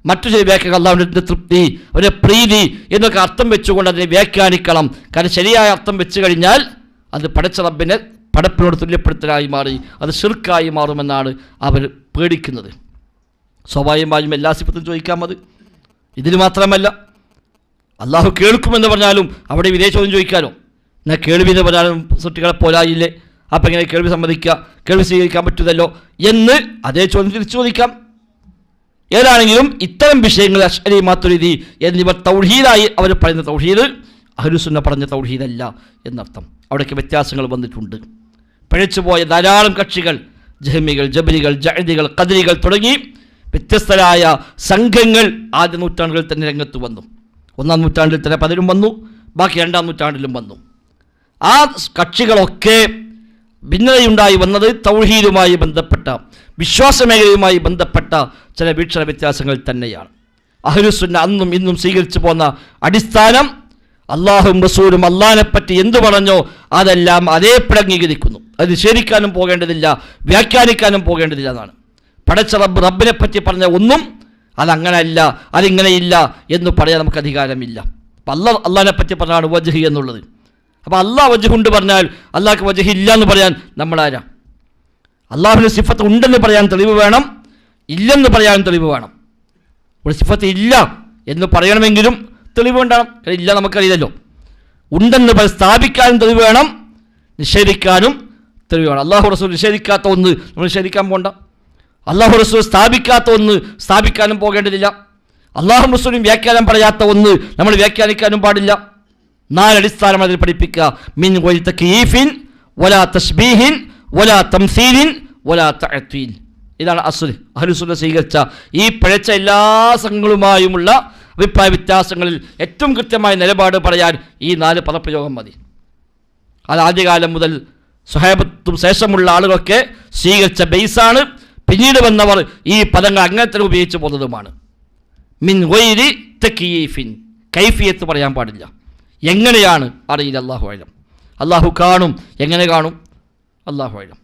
മറ്റു ചില വ്യാഖ്യാനം, അല്ലാഹുവിൻ്റെ തൃപ്തി, അവരുടെ പ്രീതി എന്നൊക്കെ അർത്ഥം വെച്ചുകൊണ്ട് അതിനെ വ്യാഖ്യാനിക്കണം. കാരണം ശരിയായ അർത്ഥം വെച്ച് കഴിഞ്ഞാൽ അത് പടച്ച റബ്ബിനെ പടപ്പിനോട് തുല്യപ്പെടുത്തലായി മാറി അത് ശിർക്കായി മാറുമെന്നാണ് അവർ പേടിക്കുന്നത്. സ്വാഭാവികമായും എല്ലാ സിഫത്തും ചോദിക്കാൻ മതി. ഇതിന് മാത്രമല്ല, അള്ളാഹു കേൾക്കുമെന്ന് പറഞ്ഞാലും അവിടെ ഇതേ ചോദ്യം ചോദിക്കാനോ? എന്നാൽ കേൾവി എന്ന് പറഞ്ഞാലും സൃഷ്ടികളെ പോലായില്ലേ, അപ്പം എങ്ങനെ കേൾവി സമ്മതിക്കുക, കേൾവി സ്വീകരിക്കാൻ പറ്റുന്നല്ലോ എന്ന് അതേ ചോദ്യം തിരിച്ചു ചോദിക്കാം. ഏതാണെങ്കിലും ഇത്തരം വിഷയങ്ങൾ അശ്അരി മാതുരീദി എന്നിവർ തൗഹീദായി അവർ പറയുന്ന തൗഹീദ് അഹ്ലുസുന്ന പറഞ്ഞ തൗഹീദല്ല എന്നർത്ഥം. അവിടേക്ക് വ്യത്യാസങ്ങൾ വന്നിട്ടുണ്ട്. പഴച്ചുപോയ ധാരാളം കക്ഷികൾ, ജഹ്മികൾ, ജബരികൾ, ജഅദികൾ, ഖദരികൾ തുടങ്ങി വ്യത്യസ്തരായ സംഘങ്ങൾ ആദ്യ നൂറ്റാണ്ടുകളിൽ തന്നെ രംഗത്ത് വന്നു. 1-ാം നൂറ്റാണ്ടിൽ തന്നെ പലരും വന്നു, ബാക്കി 2-ാം നൂറ്റാണ്ടിലും വന്നു. ആ കക്ഷികളൊക്കെ ഭിന്നതയുണ്ടായി വന്നത് തൗഹീദുമായി ബന്ധപ്പെട്ട, വിശ്വാസമേഖലയുമായി ബന്ധപ്പെട്ട ചില വീക്ഷണ വ്യത്യാസങ്ങൾ തന്നെയാണ്. അഹ്ലുസുന്ന അന്നും ഇന്നും സ്വീകരിച്ചു പോന്ന അടിസ്ഥാനം അള്ളാഹും റസൂലും അള്ളാഹിനെപ്പറ്റി എന്തു പറഞ്ഞോ അതെല്ലാം അതേപടി അംഗീകരിക്കുന്നു. അത് നിഷേധിക്കാനും പോകേണ്ടതില്ല, വ്യാഖ്യാനിക്കാനും പോകേണ്ടതില്ല എന്നാണ്. പടച്ച റബ്ബിനെ പറ്റി പറഞ്ഞ ഒന്നും അതങ്ങനെയല്ല, അതിങ്ങനെയില്ല എന്ന് പറയാൻ നമുക്ക് അധികാരമില്ല. അപ്പം അള്ളാഹിനെ പറ്റി പറഞ്ഞാണ് വജ്ഹ് എന്നുള്ളത്. അപ്പോൾ അള്ളാഹ് വജ്ഹ് കൊണ്ട് പറഞ്ഞാൽ അള്ളാഹ്ക്ക് വജ്ഹ് ഇല്ല എന്ന് പറയാൻ നമ്മളാരാ? അള്ളാഹുവിന് സിഫത്ത് ഉണ്ടെന്ന് പറയാൻ തെളിവ് വേണം, ഇല്ലെന്ന് പറയാൻ തെളിവ് വേണം. ഒരു സിഫത്ത് ഇല്ല എന്ന് പറയണമെങ്കിലും തെളിവ് ഉണ്ടാകണം. ഇല്ല നമുക്കറിയില്ലല്ലോ. ഉണ്ടെന്ന് സ്ഥാപിക്കാനും തെളിവ് വേണം, നിഷേധിക്കാനും തെളിവ് വേണം. അള്ളാഹു റസൂൽ നിഷേധിക്കാത്ത ഒന്ന് നമ്മൾ നിഷേധിക്കാൻ പോകണ്ട. അള്ളാഹു റസൂൽ സ്ഥാപിക്കാത്ത ഒന്ന് സ്ഥാപിക്കാനും പോകേണ്ടതില്ല. അള്ളാഹു റസൂലും വ്യാഖ്യാനം പറയാത്ത ഒന്ന് നമ്മൾ വ്യാഖ്യാനിക്കാനും പാടില്ല. 4 അടിസ്ഥാനം അതിൽ പഠിപ്പിക്കുക. മിൻ ഗൈരി തക്യീഫിൻ വലാ തശ്ബീഹിൻ വലാ തംസീലിൻ വലാ തഅ്തീൽ. ഇതാണ് അസ്ൽ. അഹ്ലുസുന്ന സ്വീകരിച്ച ഈ പിഴച്ച എല്ലാ സംഘങ്ങളുമായുമുള്ള അഭിപ്രായ വ്യത്യാസങ്ങളിൽ ഏറ്റവും കൃത്യമായ നിലപാട് പറയാൻ ഈ 4 പദപ്രയോഗം മതി. അത് ആദ്യകാലം മുതൽ സ്വഹാബത്തും ശേഷമുള്ള ആളുകളൊക്കെ സ്വീകരിച്ച ബേസാണ്. പിന്നീട് വന്നവർ ഈ പദങ്ങൾ അങ്ങനെ തന്നെ ഉപയോഗിച്ച് പോകുന്നതുമാണ്. മിൻ ഗൈരി തക്യീഫിൻ, കൈഫിയത്ത് പറയാൻ പാടില്ല. എങ്ങനെയാണ് അറിയില്ല, അല്ലാഹു അഅലം. അള്ളാഹു കാണും, എങ്ങനെ കാണും? അല്ലാഹു അഅലം.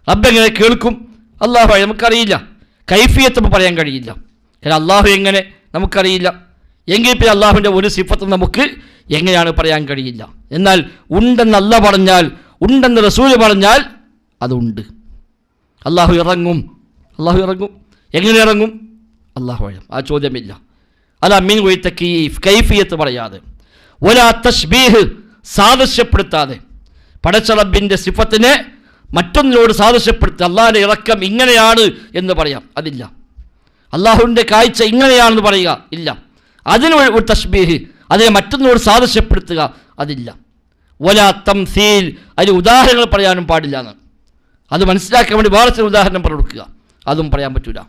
റബ്ബ് എങ്ങനെ കേൾക്കും? അല്ലാഹു അഅലം. നമുക്കറിയില്ല. കൈഫിയത്ത് പറയാൻ കഴിയില്ല. കാരണം അള്ളാഹു എങ്ങനെ നമുക്കറിയില്ല. എങ്കിൽ പിന്നെ അള്ളാഹുവിൻ്റെ ഒരു സിഫത്തും നമുക്ക് എങ്ങനെയാണ് പറയാൻ കഴിയില്ല. എന്നാൽ ഉണ്ടെന്ന് അല്ലാഹ് പറഞ്ഞാൽ, ഉണ്ടെന്ന് റസൂല് പറഞ്ഞാൽ അതുണ്ട്. അള്ളാഹു ഇറങ്ങും, അള്ളാഹു ഇറങ്ങും. എങ്ങനെ ഇറങ്ങും? അല്ലാഹു അഅലം. ആ ചോദ്യമില്ല. അല്ല മിൻ ഗൈരി തക്യീഫ്, കൈഫിയത്ത് പറയാതെ, വലാ തശ്ബീഹ്, സാദൃശ്യപ്പെടുത്താതെ, പടച്ച റബ്ബിൻ്റെ സിഫത്തിനെ മറ്റൊന്നിനോട് സാദൃശ്യപ്പെടുത്തുക. അള്ളാഹിൻ്റെ ഇറക്കം ഇങ്ങനെയാണ് എന്ന് പറയാം, അതില്ല. അള്ളാഹുവിൻ്റെ കാഴ്ച ഇങ്ങനെയാണെന്ന് പറയുക, ഇല്ല. അതിന് ഒരു തശ്ബീഹ്, അതിനെ മറ്റൊന്നോട് സാദൃശ്യപ്പെടുത്തുക അതില്ല. വലാ തംസീൽ, അതിന് ഉദാഹരണങ്ങൾ പറയാനും പാടില്ല എന്ന്. അത് മനസ്സിലാക്കാൻ വേണ്ടി വേറെ ചില ഉദാഹരണം പറഞ്ഞു കൊടുക്കുക, അതും പറയാൻ പറ്റില്ല.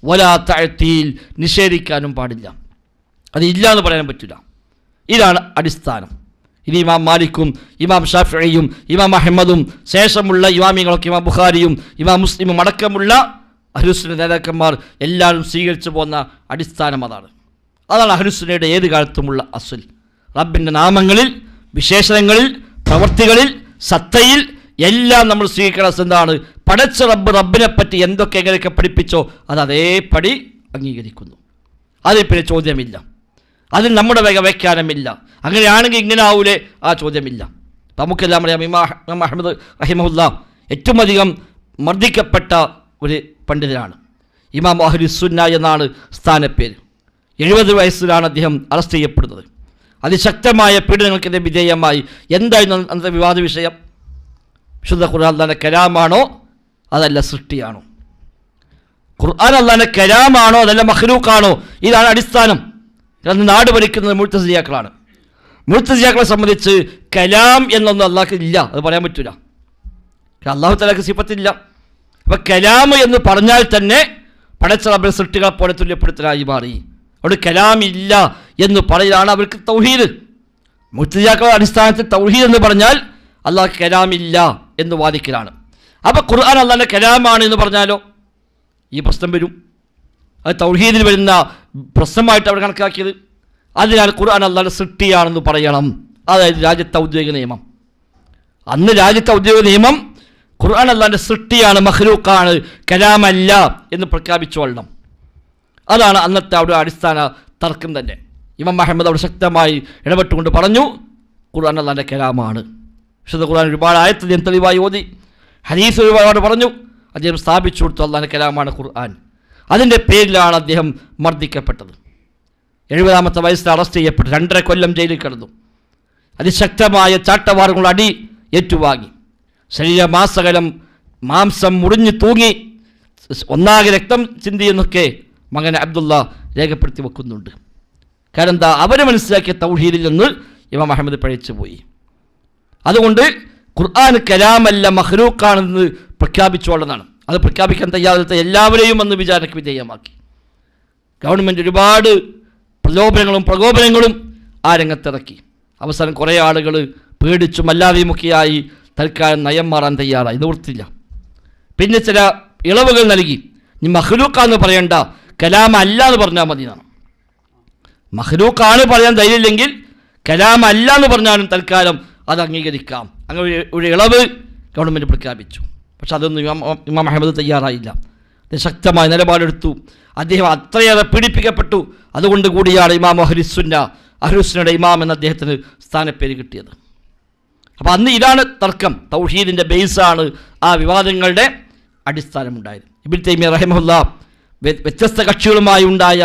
വലാ തഅ്തീൽ, നിഷേധിക്കാനും പാടില്ല, അത് ഇല്ല എന്ന് പറയാൻ പറ്റില്ല. ഇതാണ് അടിസ്ഥാനം. ഇത് ഇമാം മാലിക്കും ഇമാം ഷാഫിഈയും ഇമാം അഹ്മദും ശേഷമുള്ള ഇമാമികളൊക്കെ ഇമാം ബുഖാരിയും ഇമാം മുസ്ലിമും അടക്കമുള്ള അഹ്ലുസുന്ന നേതാക്കന്മാർ എല്ലാവരും സ്വീകരിച്ചു പോകുന്ന അടിസ്ഥാനം അതാണ്. അതാണ് അഹ്ലുസുന്നയുടെ ഏത് കാലത്തുമുള്ള അസ്ൽ. റബ്ബിൻ്റെ നാമങ്ങളിൽ, വിശേഷണങ്ങളിൽ, പ്രവൃത്തികളിൽ, സത്തയിൽ എല്ലാം നമ്മൾ സ്വീകരിക്കണം. എന്താണ്? പടച്ച റബ്ബിനെ പറ്റി എന്തൊക്കെ എങ്ങനെയൊക്കെ പഠിപ്പിച്ചോ അത് അതേപടി അംഗീകരിക്കുന്നു. അതിൽ പിന്നെ ചോദ്യമില്ല, അതിൽ നമ്മുടെ വയ്ക്കാനമില്ല. അങ്ങനെയാണെങ്കിൽ ഇങ്ങനെ ആവൂലേ, ആ ചോദ്യമില്ല. അപ്പം നമുക്കെല്ലാം അറിയാം, ഇമാം അഹ്മദ് റഹിമഹുല്ലാ ഏറ്റവും അധികം മർദ്ദിക്കപ്പെട്ട ഒരു പണ്ഡിതനാണ്. ഇമാം അഹ്ലുസുന്ന എന്നാണ് സ്ഥാനപ്പേര്. 70 വയസ്സിലാണ് അദ്ദേഹം അറസ്റ്റ് ചെയ്യപ്പെടുന്നത്. അതിശക്തമായ പീഡനങ്ങൾക്കെതിരെ വിധേയമായി. എന്തായിരുന്നു അന്നത്തെ വിവാദ വിഷയം? വിശുദ്ധ ഖുർആൻ അല്ലാഹുവിൻ്റെ കലാമാണോ അതല്ല സൃഷ്ടിയാണോ? ഖുർആൻ അല്ലാഹുവിൻ്റെ കലാമാണോ അതല്ല മഖ്ലൂഖാണോ? ഇതാണ് അടിസ്ഥാനം. അന്ന് നാട് ഭരിക്കുന്നത് മുഅ്തസിലിയാക്കളാണ്. മുഅ്തസിലിയാക്കളെ സംബന്ധിച്ച് കലാം എന്നൊന്നും അള്ളാഹ്ക്ക് ഇല്ല, അത് പറയാൻ പറ്റില്ല. അള്ളാഹു തആലക്ക് സിഫത്തില്ല. അപ്പം കലാം എന്ന് പറഞ്ഞാൽ തന്നെ പടച്ച റബ്ബിനെ സൃഷ്ടികളെ പോലെ തുല്യപ്പെടുത്തലായി മാറി. അവിടെ കലാം ഇല്ല എന്ന് പറയുകയാണ് അവർക്ക് തൗഹീദ്. മുഅ്തസിലിയാക്കളുടെ അടിസ്ഥാനത്തിൽ തൗഹീദ് എന്ന് പറഞ്ഞാൽ അള്ളാഹ് കലാമില്ല എന്ന് വാദിക്കലാണ്. അപ്പോൾ ഖുർആൻ അള്ളാഹിൻ്റെ കലാമാണ് എന്ന് പറഞ്ഞാലോ ഈ പ്രശ്നം വരും. അത് തൗഹീദിൽ വരുന്ന പ്രശ്നമായിട്ട് അവർ കണക്കാക്കിയത്. അതിനാൽ ഖുർആൻ അള്ളാഹിൻ്റെ സൃഷ്ടിയാണെന്ന് പറയണം. അതായത് രാജ്യത്തെ ഔദ്യോഗിക നിയമം. അന്ന് രാജ്യത്തെ ഔദ്യോഗിക നിയമം ഖുർആൻ അള്ളാഹിൻ്റെ സൃഷ്ടിയാണ്, മഖ്ലൂഖാണ്, കലാമല്ല എന്ന് പ്രഖ്യാപിച്ചുകൊള്ളണം. അതാണ് അന്നത്തെ അവിടെ അടിസ്ഥാന തർക്കം തന്നെ. ഇമാം അഹ്മദ് അവിടെ ശക്തമായി ഇടപെട്ടുകൊണ്ട് പറഞ്ഞു ഖുർആൻ അള്ളാഹിൻ്റെ കലാമാണ്. വിശുദ്ധ ഖുർആൻ ഒരുപാട് ആയത്ത് അദ്ദേഹം തെളിവായി ഓതി, ഹദീസ് ഒരുപാട് പറഞ്ഞു. അദ്ദേഹം സ്ഥാപിച്ചു കൊടുത്തു അള്ളാഹിൻ്റെ കലാമാണ് ഖുർആൻ. അതിൻ്റെ പേരിലാണ് അദ്ദേഹം മർദ്ദിക്കപ്പെട്ടത്. 70-ാമത്തെ വയസ്സിൽ അറസ്റ്റ് ചെയ്യപ്പെട്ടു. 2.5 കൊല്ലം ജയിലിൽ കിടന്നു. അതിശക്തമായ ചാട്ടവാറുകളുടെ അടി ഏറ്റുവാങ്ങി. ശരീരമാസകലം മാംസം മുറിഞ്ഞു തൂങ്ങി, ഒന്നാകെ രക്തം ചിന്തിയെന്നൊക്കെ മകൻ അബ്ദുള്ള രേഖപ്പെടുത്തി വെക്കുന്നുണ്ട്. കാരണം എന്താ? അവർ മനസ്സിലാക്കിയ തൗഹീദിൽ നിന്ന് ഇമാം അഹ്മദ് പഴിച്ചു പോയി. അതുകൊണ്ട് ഖുർആൻ കലാമല്ല മഖ്ലൂഖാണെന്ന് പ്രഖ്യാപിച്ചുകൊള്ളതാണ്. അത് പ്രഖ്യാപിക്കാൻ തയ്യാറാത്ത എല്ലാവരെയും അന്ന് വിചാരണയ്ക്ക് വിധേയമാക്കി. ഗവൺമെൻറ് ഒരുപാട് പ്രകോപനങ്ങളും ആ രംഗത്തിറക്കി. അവസാനം കുറേ ആളുകൾ പേടിച്ചും അല്ലാതെയുമൊക്കെയായി തൽക്കാലം നയം മാറാൻ തയ്യാറായി. നിവൃത്തില്ല. പിന്നെ ചില ഇളവുകൾ നൽകി. ഇനി മഖ്ലൂഖാന്ന് പറയണ്ട, കലാം അല്ല എന്ന് പറഞ്ഞാൽ മതി എന്നാണ്. മഖ്ലൂഖാണ് പറയാൻ ധൈര്യമില്ലെങ്കിൽ കലാം അല്ല എന്ന് പറഞ്ഞാലും തൽക്കാലം അത് അംഗീകരിക്കാം. അങ്ങനെ ഒരു ഇളവ് ഗവൺമെൻറ് പ്രഖ്യാപിച്ചു. പക്ഷെ അതൊന്നും ഇമാം അഹ്മദ് തയ്യാറായില്ല. അദ്ദേഹം ശക്തമായ നിലപാടെടുത്തു. അദ്ദേഹം അത്രയേറെ പീഡിപ്പിക്കപ്പെട്ടു. അതുകൊണ്ട് കൂടിയാണ് ഇമാം അഹ്ലുസുന്നയുടെ ഇമാം എന്ന അദ്ദേഹത്തിന് സ്ഥാനപ്പേര് കിട്ടിയത്. അപ്പോൾ അന്ന് ഇതാണ് തർക്കം. തൗഹീദിൻ്റെ ബേസാണ് ആ വിവാദങ്ങളുടെ അടിസ്ഥാനമുണ്ടായത്. ഇബ്നു തൈമിയ്യ റഹിമഹുല്ലാ വ്യത്യസ്ത കക്ഷികളുമായി ഉണ്ടായ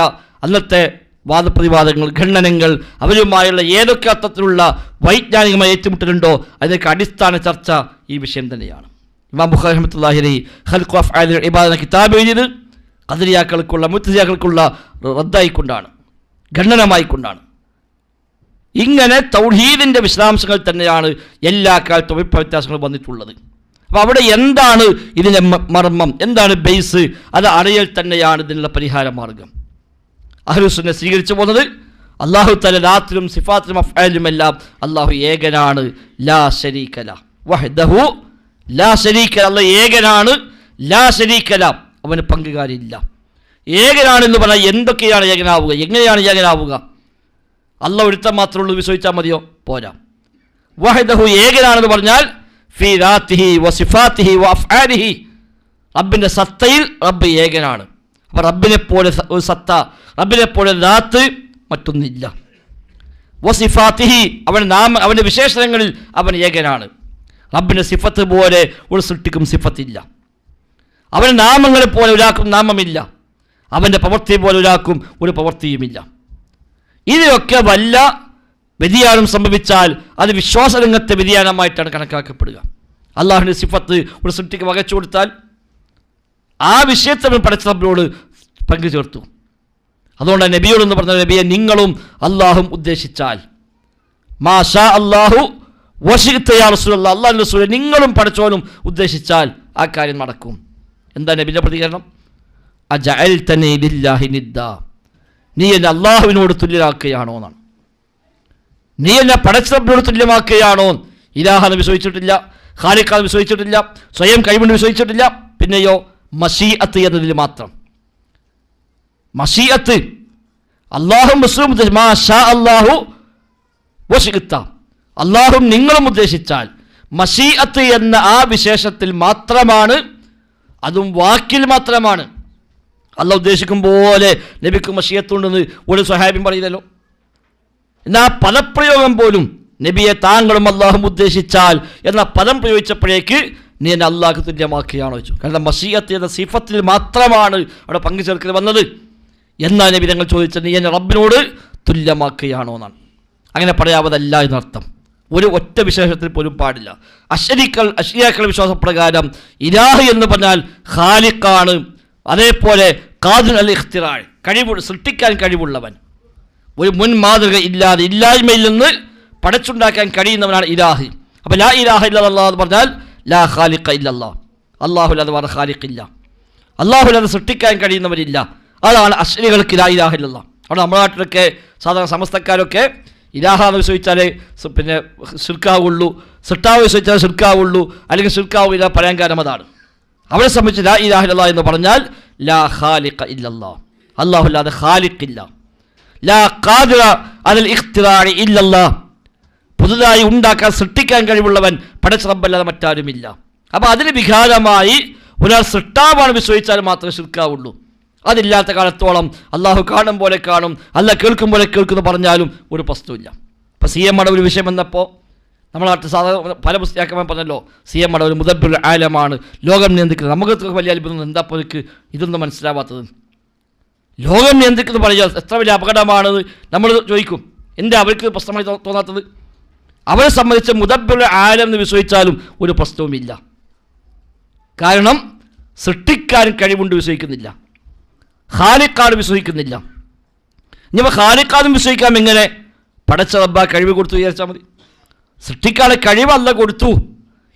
അന്നത്തെ വാദപ്രതിവാദങ്ങൾ, ഖണ്ഡനങ്ങൾ, അവരുമായുള്ള ഏതൊക്കെ അർത്ഥത്തിലുള്ള വൈജ്ഞാനികമായ ഏറ്റുമുട്ടലുണ്ടോ അതിനൊക്കെ അടിസ്ഥാന ചർച്ച ഈ വിഷയം തന്നെയാണ്. ഇമാം ബുഖാരി റഹ്മത്തുള്ളാഹി അലൈഹി ഖൽഖു അഫ്ആലിൽ ഇബാദ എന്ന കിതാബ് എഴുതിയത് ഖദരിയാക്കൾക്കുള്ള മുഅ്തസിലിയാക്കൾക്കുള്ള റദ്ദായിക്കൊണ്ടാണ്, ഖണ്ഡനമായിക്കൊണ്ടാണ്. ഇങ്ങനെ തൗഹീദിൻ്റെ വിശദാംശങ്ങൾ തന്നെയാണ് എല്ലാ കാലത്തും അഭിപ്രായ വ്യത്യാസങ്ങളും വന്നിട്ടുള്ളത്. അപ്പോൾ അവിടെ എന്താണ് ഇതിൻ്റെ മർമ്മം, എന്താണ് ബേസ്, അത് അറിയൽ തന്നെയാണ് ഇതിനുള്ള പരിഹാര മാർഗം. അഹ്ലുസുന്ന സ്വീകരിച്ചു പോകുന്നത് അല്ലാഹു തആല ദാത്തിലും സിഫാത്തിലും അഫ്ആലിലും എല്ലാം അല്ലാഹു ഏകനാണ്. ലാ ശരീക ലഹു വഹ്ദഹു ലാ ശരീക ലഹു. അല്ലാഹു ഏകനാണ്, ലാ ശരീക ലഹു, അവന് പങ്കുകാരില്ല. ഏകനാണെന്ന് പറഞ്ഞാൽ എന്തൊക്കെയാണ് ഏകനാവുക, എങ്ങനെയാണ് ഏകനാവുക? അല്ലാഹു ഒരുത്തൻ മാത്രമേ ഉള്ളൂ വിശ്വസിച്ചാൽ മതിയോ? പോരാ. വഹ്ദഹു ഏകനാണെന്ന് പറഞ്ഞാൽ ഫീ ദാത്തിഹി വസിഫാത്തിഹി വഅഫ്ആലിഹി, റബ്ബിൻ്റെ സത്തയിൽ റബ്ബ് ഏകനാണ്. അപ്പോൾ റബ്ബിനെ പോലെ ഒരു സത്ത, റബ്ബിനെ പോലെ ദാത്ത് മറ്റൊന്നില്ല. വസിഫാത്തിഹി, അവൻ്റെ വിശേഷണങ്ങളിൽ അവൻ ഏകനാണ്. റബ്ബിൻ്റെ സിഫത്ത് പോലെ ഒരു സൃഷ്ടിക്കും സിഫത്തില്ല. അവൻ്റെ നാമങ്ങളെ പോലെ ഒരാൾക്കും നാമമില്ല. അവൻ്റെ പ്രവൃത്തി പോലെ ഒരാൾക്കും ഒരു പ്രവൃത്തിയുമില്ല. ഇതിലൊക്കെ വല്ല വ്യതിയാനം സംഭവിച്ചാൽ അത് വിശ്വാസരംഗത്തെ വ്യതിയാനമായിട്ടാണ് കണക്കാക്കപ്പെടുക. അള്ളാഹുവിൻ്റെ സിഫത്ത് ഒരു സൃഷ്ടിക്ക് വകച്ചു കൊടുത്താൽ ആ വിഷയത്തെ പടച്ച റബ്ബിനോട് പങ്കു ചേർത്തു. അതുകൊണ്ട് നബിയോടെന്ന് പറഞ്ഞ നബിയെ നിങ്ങളും അള്ളാഹും ഉദ്ദേശിച്ചാൽ മാഷാ അല്ലാഹു വശിഅ്ത യാ റസൂലല്ലാഹ്, അല്ലാഹുവിന്റെ റസൂലേ നിങ്ങളും പടച്ചോനും ഉദ്ദേശിച്ചാൽ ആ കാര്യം നടക്കും. എന്താ നബിയുടെ പ്രതികരണം? അജഅൽതനി ലില്ലാഹി നിദ്ദാ, നീ എന്നെ അള്ളാഹുവിനോട് തുല്യരാക്കുകയാണോ എന്നാണ്. നീ എന്നെ പടച്ചറബിനോട് തുല്യമാക്കുകയാണോ? ഇലാഹാന്ന് വിശ്വസിച്ചിട്ടില്ല, ഖാലിഖാന്ന് വിശ്വസിച്ചിട്ടില്ല, സ്വയം കഴിവുകൊണ്ട് വിശ്വസിച്ചിട്ടില്ല. പിന്നെയോ മശീഅത്ത് എന്നതിൽ മാത്രം. മശീഅത്ത് അല്ലാഹും റസൂലും മാഷാ അല്ലാഹു വശിഅ്ത, അല്ലാഹും നിങ്ങളും ഉദ്ദേശിച്ചാൽ. മശീഅത്ത് എന്ന ആ വിശേഷത്തിൽ മാത്രമാണ്, അതും വാക്കിൽ മാത്രമാണ്. അല്ലാഹ് ഉദ്ദേശിക്കും പോലെ നബിക്ക് മശീഅത്തുണ്ടെന്ന് ഒരു സ്വഹാബിയും പറയില്ലല്ലോ. എന്നാൽ പദപ്രയോഗം പോലും നബിയെ താങ്കളും അല്ലാഹും ഉദ്ദേശിച്ചാൽ എന്ന പദം പ്രയോഗിച്ചപ്പോഴേക്ക് നീ എന്നെ അല്ലാഹ്ക്ക് തുല്യമാക്കുകയാണോ ചോദിച്ചു. കാരണം മശീഅത്ത് എന്ന സിഫത്തിൽ മാത്രമാണ് അവിടെ പങ്കുചേർക്കൽ വന്നത്. എന്നാൽ നബി ഞങ്ങൾ ചോദിച്ചത് നീ എന്നെ റബ്ബിനോട് തുല്യമാക്കുകയാണോ എന്നാണ്. അങ്ങനെ പറയാവതല്ല എന്നർത്ഥം. ഒരു ഒറ്റ വിശേഷത്തിൽ പോലും പാടില്ല. അശ്ശരിയാക്കളുടെ വിശ്വാസപ്രകാരം ഇലാഹ് എന്ന് പറഞ്ഞാൽ ഖാലിഖാണ്. അതേപോലെ ഖാദിർ അൽ ഇഖ്തിറാ, സൃഷ്ടിക്കാൻ കഴിവുള്ളവൻ. ഒരു മുൻ മാതൃക ഇല്ലാതെ ഇല്ലായ്മയിൽ നിന്ന് പടച്ചുണ്ടാക്കാൻ കഴിയുന്നവനാണ് ഇലാഹ്. അപ്പോൾ ലാ ഇലാഹ ഇല്ലല്ലാഹ് എന്ന് പറഞ്ഞാൽ ലാ ഖാലിഖ ഇല്ലല്ലാഹ്, അല്ലാഹുവില്ലാതെ വേറെ ഖാലിഖില്ല, അല്ലാഹുവില്ലാതെ സൃഷ്ടിക്കാൻ കഴിയുന്നവരില്ല. അതാണ് അശ്ശരികൾക്ക് ലാ ഇലാഹ ഇല്ലല്ലാഹ്. അവിടെ നമ്മുടെ നാട്ടിലൊക്കെ സാധാരണ സമസ്തക്കാരൊക്കെ ഇലാഹാന്ന് വിശ്വസിച്ചാലേ പിന്നെ ശിർക്കാവുള്ളൂ, സൃഷ്ടാവ് വിശ്വസിച്ചാൽ ശിർക്കാവുള്ളൂ, അല്ലെങ്കിൽ ശിർക്കാവില്ല പറയാൻ കാരണം അതാണ്. അവരെ സംബന്ധിച്ച് ലാ ഇലാഹ ഇല്ലല്ലാഹ് എന്ന് പറഞ്ഞാൽ ലാ ഖാലിഖ ഇല്ലല്ലാഹ്, അല്ലാഹുവില്ലാതെ ഖാലിഖില്ല. ലാ ഖാദിറ അലൽ ഇഖ്തിറാഇ ഇല്ലല്ലാഹ്, പുതുതായി ഉണ്ടാക്കാൻ സൃഷ്ടിക്കാൻ കഴിവുള്ളവൻ പടച്ച റബ്ബല്ലാതെ മറ്റാരുമില്ല. അപ്പോൾ അതിന് വിഘാതമായി ഒരാൾ സൃഷ്ടാവാണ് വിശ്വസിച്ചാൽ മാത്രമേ ശിർക്കാവുള്ളൂ. അതില്ലാത്ത കാലത്തോളം അള്ളാഹു കാണും പോലെ കാണും, അല്ലാഹ് കേൾക്കും പോലെ കേൾക്കുമെന്ന് പറഞ്ഞാലും ഒരു പ്രശ്നമില്ല. ഇപ്പോൾ സി എം മടവൂർ വിഷയം വന്നപ്പോൾ നമ്മളെ നാട്ടിൽ സാധാരണ പല പുസ്തകമാൻ പറഞ്ഞല്ലോ, സി എം മടവൂർ മുദബ്ബിറുൽ ആലമാണ്, ലോകം നിയന്ത്രിക്കുന്നത്. നമുക്ക് വലിയ അത്ഭുതം, എന്താ പോലേക്ക് ഇതൊന്നും മനസ്സിലാവാത്തത്? ലോകം നിയന്ത്രിക്കുന്നത് പറയുക എത്ര വലിയ അപകടമാണെന്ന് നമ്മൾ ചോദിക്കും. എന്താ അവർക്ക് പ്രശ്നമായി തോന്നാത്തത്? അവരെ സംബന്ധിച്ച് മുദബ്ബിറുൽ ആലം എന്ന് വിശ്വസിച്ചാലും ഒരു പ്രശ്നവുമില്ല. കാരണം സൃഷ്ടിക്കാൻ കഴിവുണ്ട് വിശ്വസിക്കുന്നില്ല, ഖാലിഖാണ് വിശ്വസിക്കുന്നില്ല. ഇനിയിപ്പോൾ ഖാലിഖാനും വിശ്വസിക്കാം. എങ്ങനെ? പടച്ച റബ്ബ കഴിവ് കൊടുത്തു വിചാരിച്ചാൽ മതി. സൃഷ്ടിക്കാനുള്ള കഴിവ് അല്ല കൊടുത്തു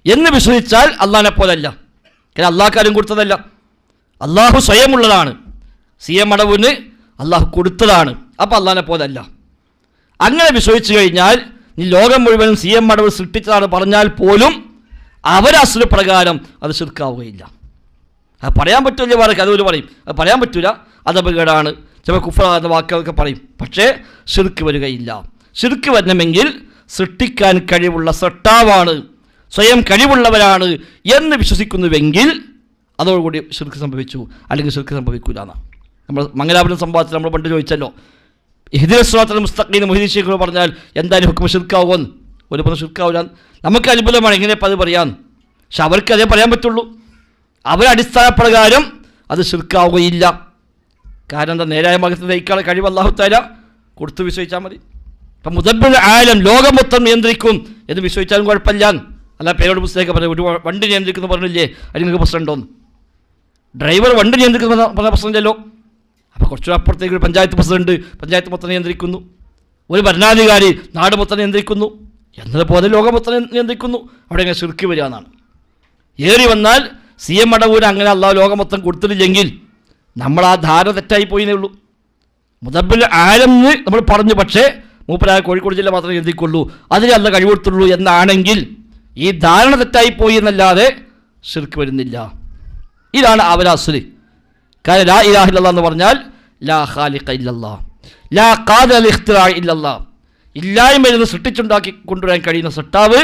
എന്ന് വിശ്വസിച്ചാൽ അള്ളാഹിനെ പോലല്ല. കാരണം അള്ളാഹ്ക്കാരും കൊടുത്തതല്ല, അള്ളാഹു സ്വയമുള്ളതാണ്. സി എം മടവിന് അള്ളാഹു കൊടുത്തതാണ്. അപ്പോൾ അള്ളാഹിനെ പോലല്ല. അങ്ങനെ വിശ്വസിച്ച് കഴിഞ്ഞാൽ ഈ ലോകം മുഴുവനും സി എം മടവ് സൃഷ്ടിച്ചതാണ് പറഞ്ഞാൽ പോലും അവരസുര പ്രകാരം അത് ശിർക്കാവുകയില്ല. അത് പറയാൻ പറ്റില്ല, വേറെ അതുപോലെ പറയും അത് പറയാൻ പറ്റില്ല, അത് അപകടമാണ്, ചില കുഫ്ര എന്ന വാക്കുകളൊക്കെ പറയും. പക്ഷേ ശിർക്ക് വരികയില്ല. ശിർക്ക് വരണമെങ്കിൽ സൃഷ്ടിക്കാൻ കഴിവുള്ള സൃഷ്ടാവാണ്, സ്വയം കഴിവുള്ളവരാണ് എന്ന് വിശ്വസിക്കുന്നുവെങ്കിൽ അതോടുകൂടി ശിർക്ക് സംഭവിച്ചു, അല്ലെങ്കിൽ ശിർക്ക് സംഭവിക്കില്ല എന്നാണ്. നമ്മൾ മംഗലാപുരം സംഭവത്തിൽ നമ്മൾ പണ്ട് ചോദിച്ചല്ലോ, ഇഹ്ദിനസ് സിറാത്തൽ മുസ്തഖീം മൊഹീദീൻ ശൈഖ് പറഞ്ഞാൽ എന്തായാലും ഹുക്മ ശിർക്കാവുമെന്ന്. ഒരു പറഞ്ഞ ശിർക്കാവില്ല. നമുക്ക് അത്ഭുതമാണ് എങ്ങനെ അത് പറയാമെന്ന്. പക്ഷെ അവർക്ക് അതേ പറയാൻ പറ്റുള്ളൂ. അവരുടെ അടിസ്ഥാനപ്രകാരം അത് ശിർക്കാവുകയില്ല. കാരണം എന്താ? നേരായ മാർഗ്ഗത്തിൽ നയിക്കാനുള്ള കഴിവ് അല്ലാഹു തആല കൊടുത്തു വിശ്വസിച്ചാൽ മതി. ഇപ്പം മുദബ്ബിറുൽ ആലം ലോകം മൊത്തം നിയന്ത്രിക്കും എന്ന് വിശ്വസിച്ചാലും കുഴപ്പമില്ല. അല്ല പേരോട് പുസ്തകമൊക്കെ പറഞ്ഞു, ഒരു വണ്ടി നിയന്ത്രിക്കുന്നു പറഞ്ഞില്ലേ, അതിന് നിങ്ങൾക്ക് പ്രശ്നം ഉണ്ടോന്ന്? ഡ്രൈവർ വണ്ടി നിയന്ത്രിക്കുന്ന പറഞ്ഞ പ്രശ്നമില്ലല്ലോ. അപ്പോൾ കുറച്ചുകൂടെ അപ്പുറത്തേക്ക് ഒരു പഞ്ചായത്ത് പ്രസിഡന്റ് പഞ്ചായത്ത് മൊത്തം നിയന്ത്രിക്കുന്നു, ഒരു ഭരണാധികാരി നാട് മൊത്തം നിയന്ത്രിക്കുന്നു എന്നതുപോലെ ലോകം മൊത്തം നിയന്ത്രിക്കുന്നു. അവിടെ എങ്ങനെ ശിർക്ക് വരിക എന്നാണ്. ഏറി വന്നാൽ സി എം മടവൂര് അങ്ങനെ അല്ലാഹു ലോകം മൊത്തം കൊടുത്തിട്ടില്ലെങ്കിൽ നമ്മൾ ആ ധാരണ തെറ്റായി പോയിന്നേ ഉള്ളൂ. മുദബ്ബിറുൽ ആലം എന്ന് നമ്മൾ പറഞ്ഞു, പക്ഷേ മൂപ്പരായ കോഴിക്കോട് ജില്ല മാത്രമേ നിയന്ത്രിക്കുള്ളൂ, അതിന് അല്ല കഴിവെടുത്തുള്ളൂ എന്നാണെങ്കിൽ ഈ ധാരണ തെറ്റായി പോയി എന്നല്ലാതെ ശിർക്ക് വരുന്നില്ല. ഇതാണ് അവരാസുരി. കാരണം ലാ ഇലാഹ ഇല്ലല്ലാഹ് എന്ന് പറഞ്ഞാൽ ലാ ഖാലിഖ ഇല്ലല്ലാഹ്, ലാ ഖാദിറ അൽ ഇഖ്തിറാ ഇല്ലല്ലാഹ്, ഇല്ലായ്മയിൽ നിന്ന് സൃഷ്ടിച്ചുണ്ടാക്കി കൊണ്ടുവരാൻ കഴിയുന്ന സൃഷ്ടാവ്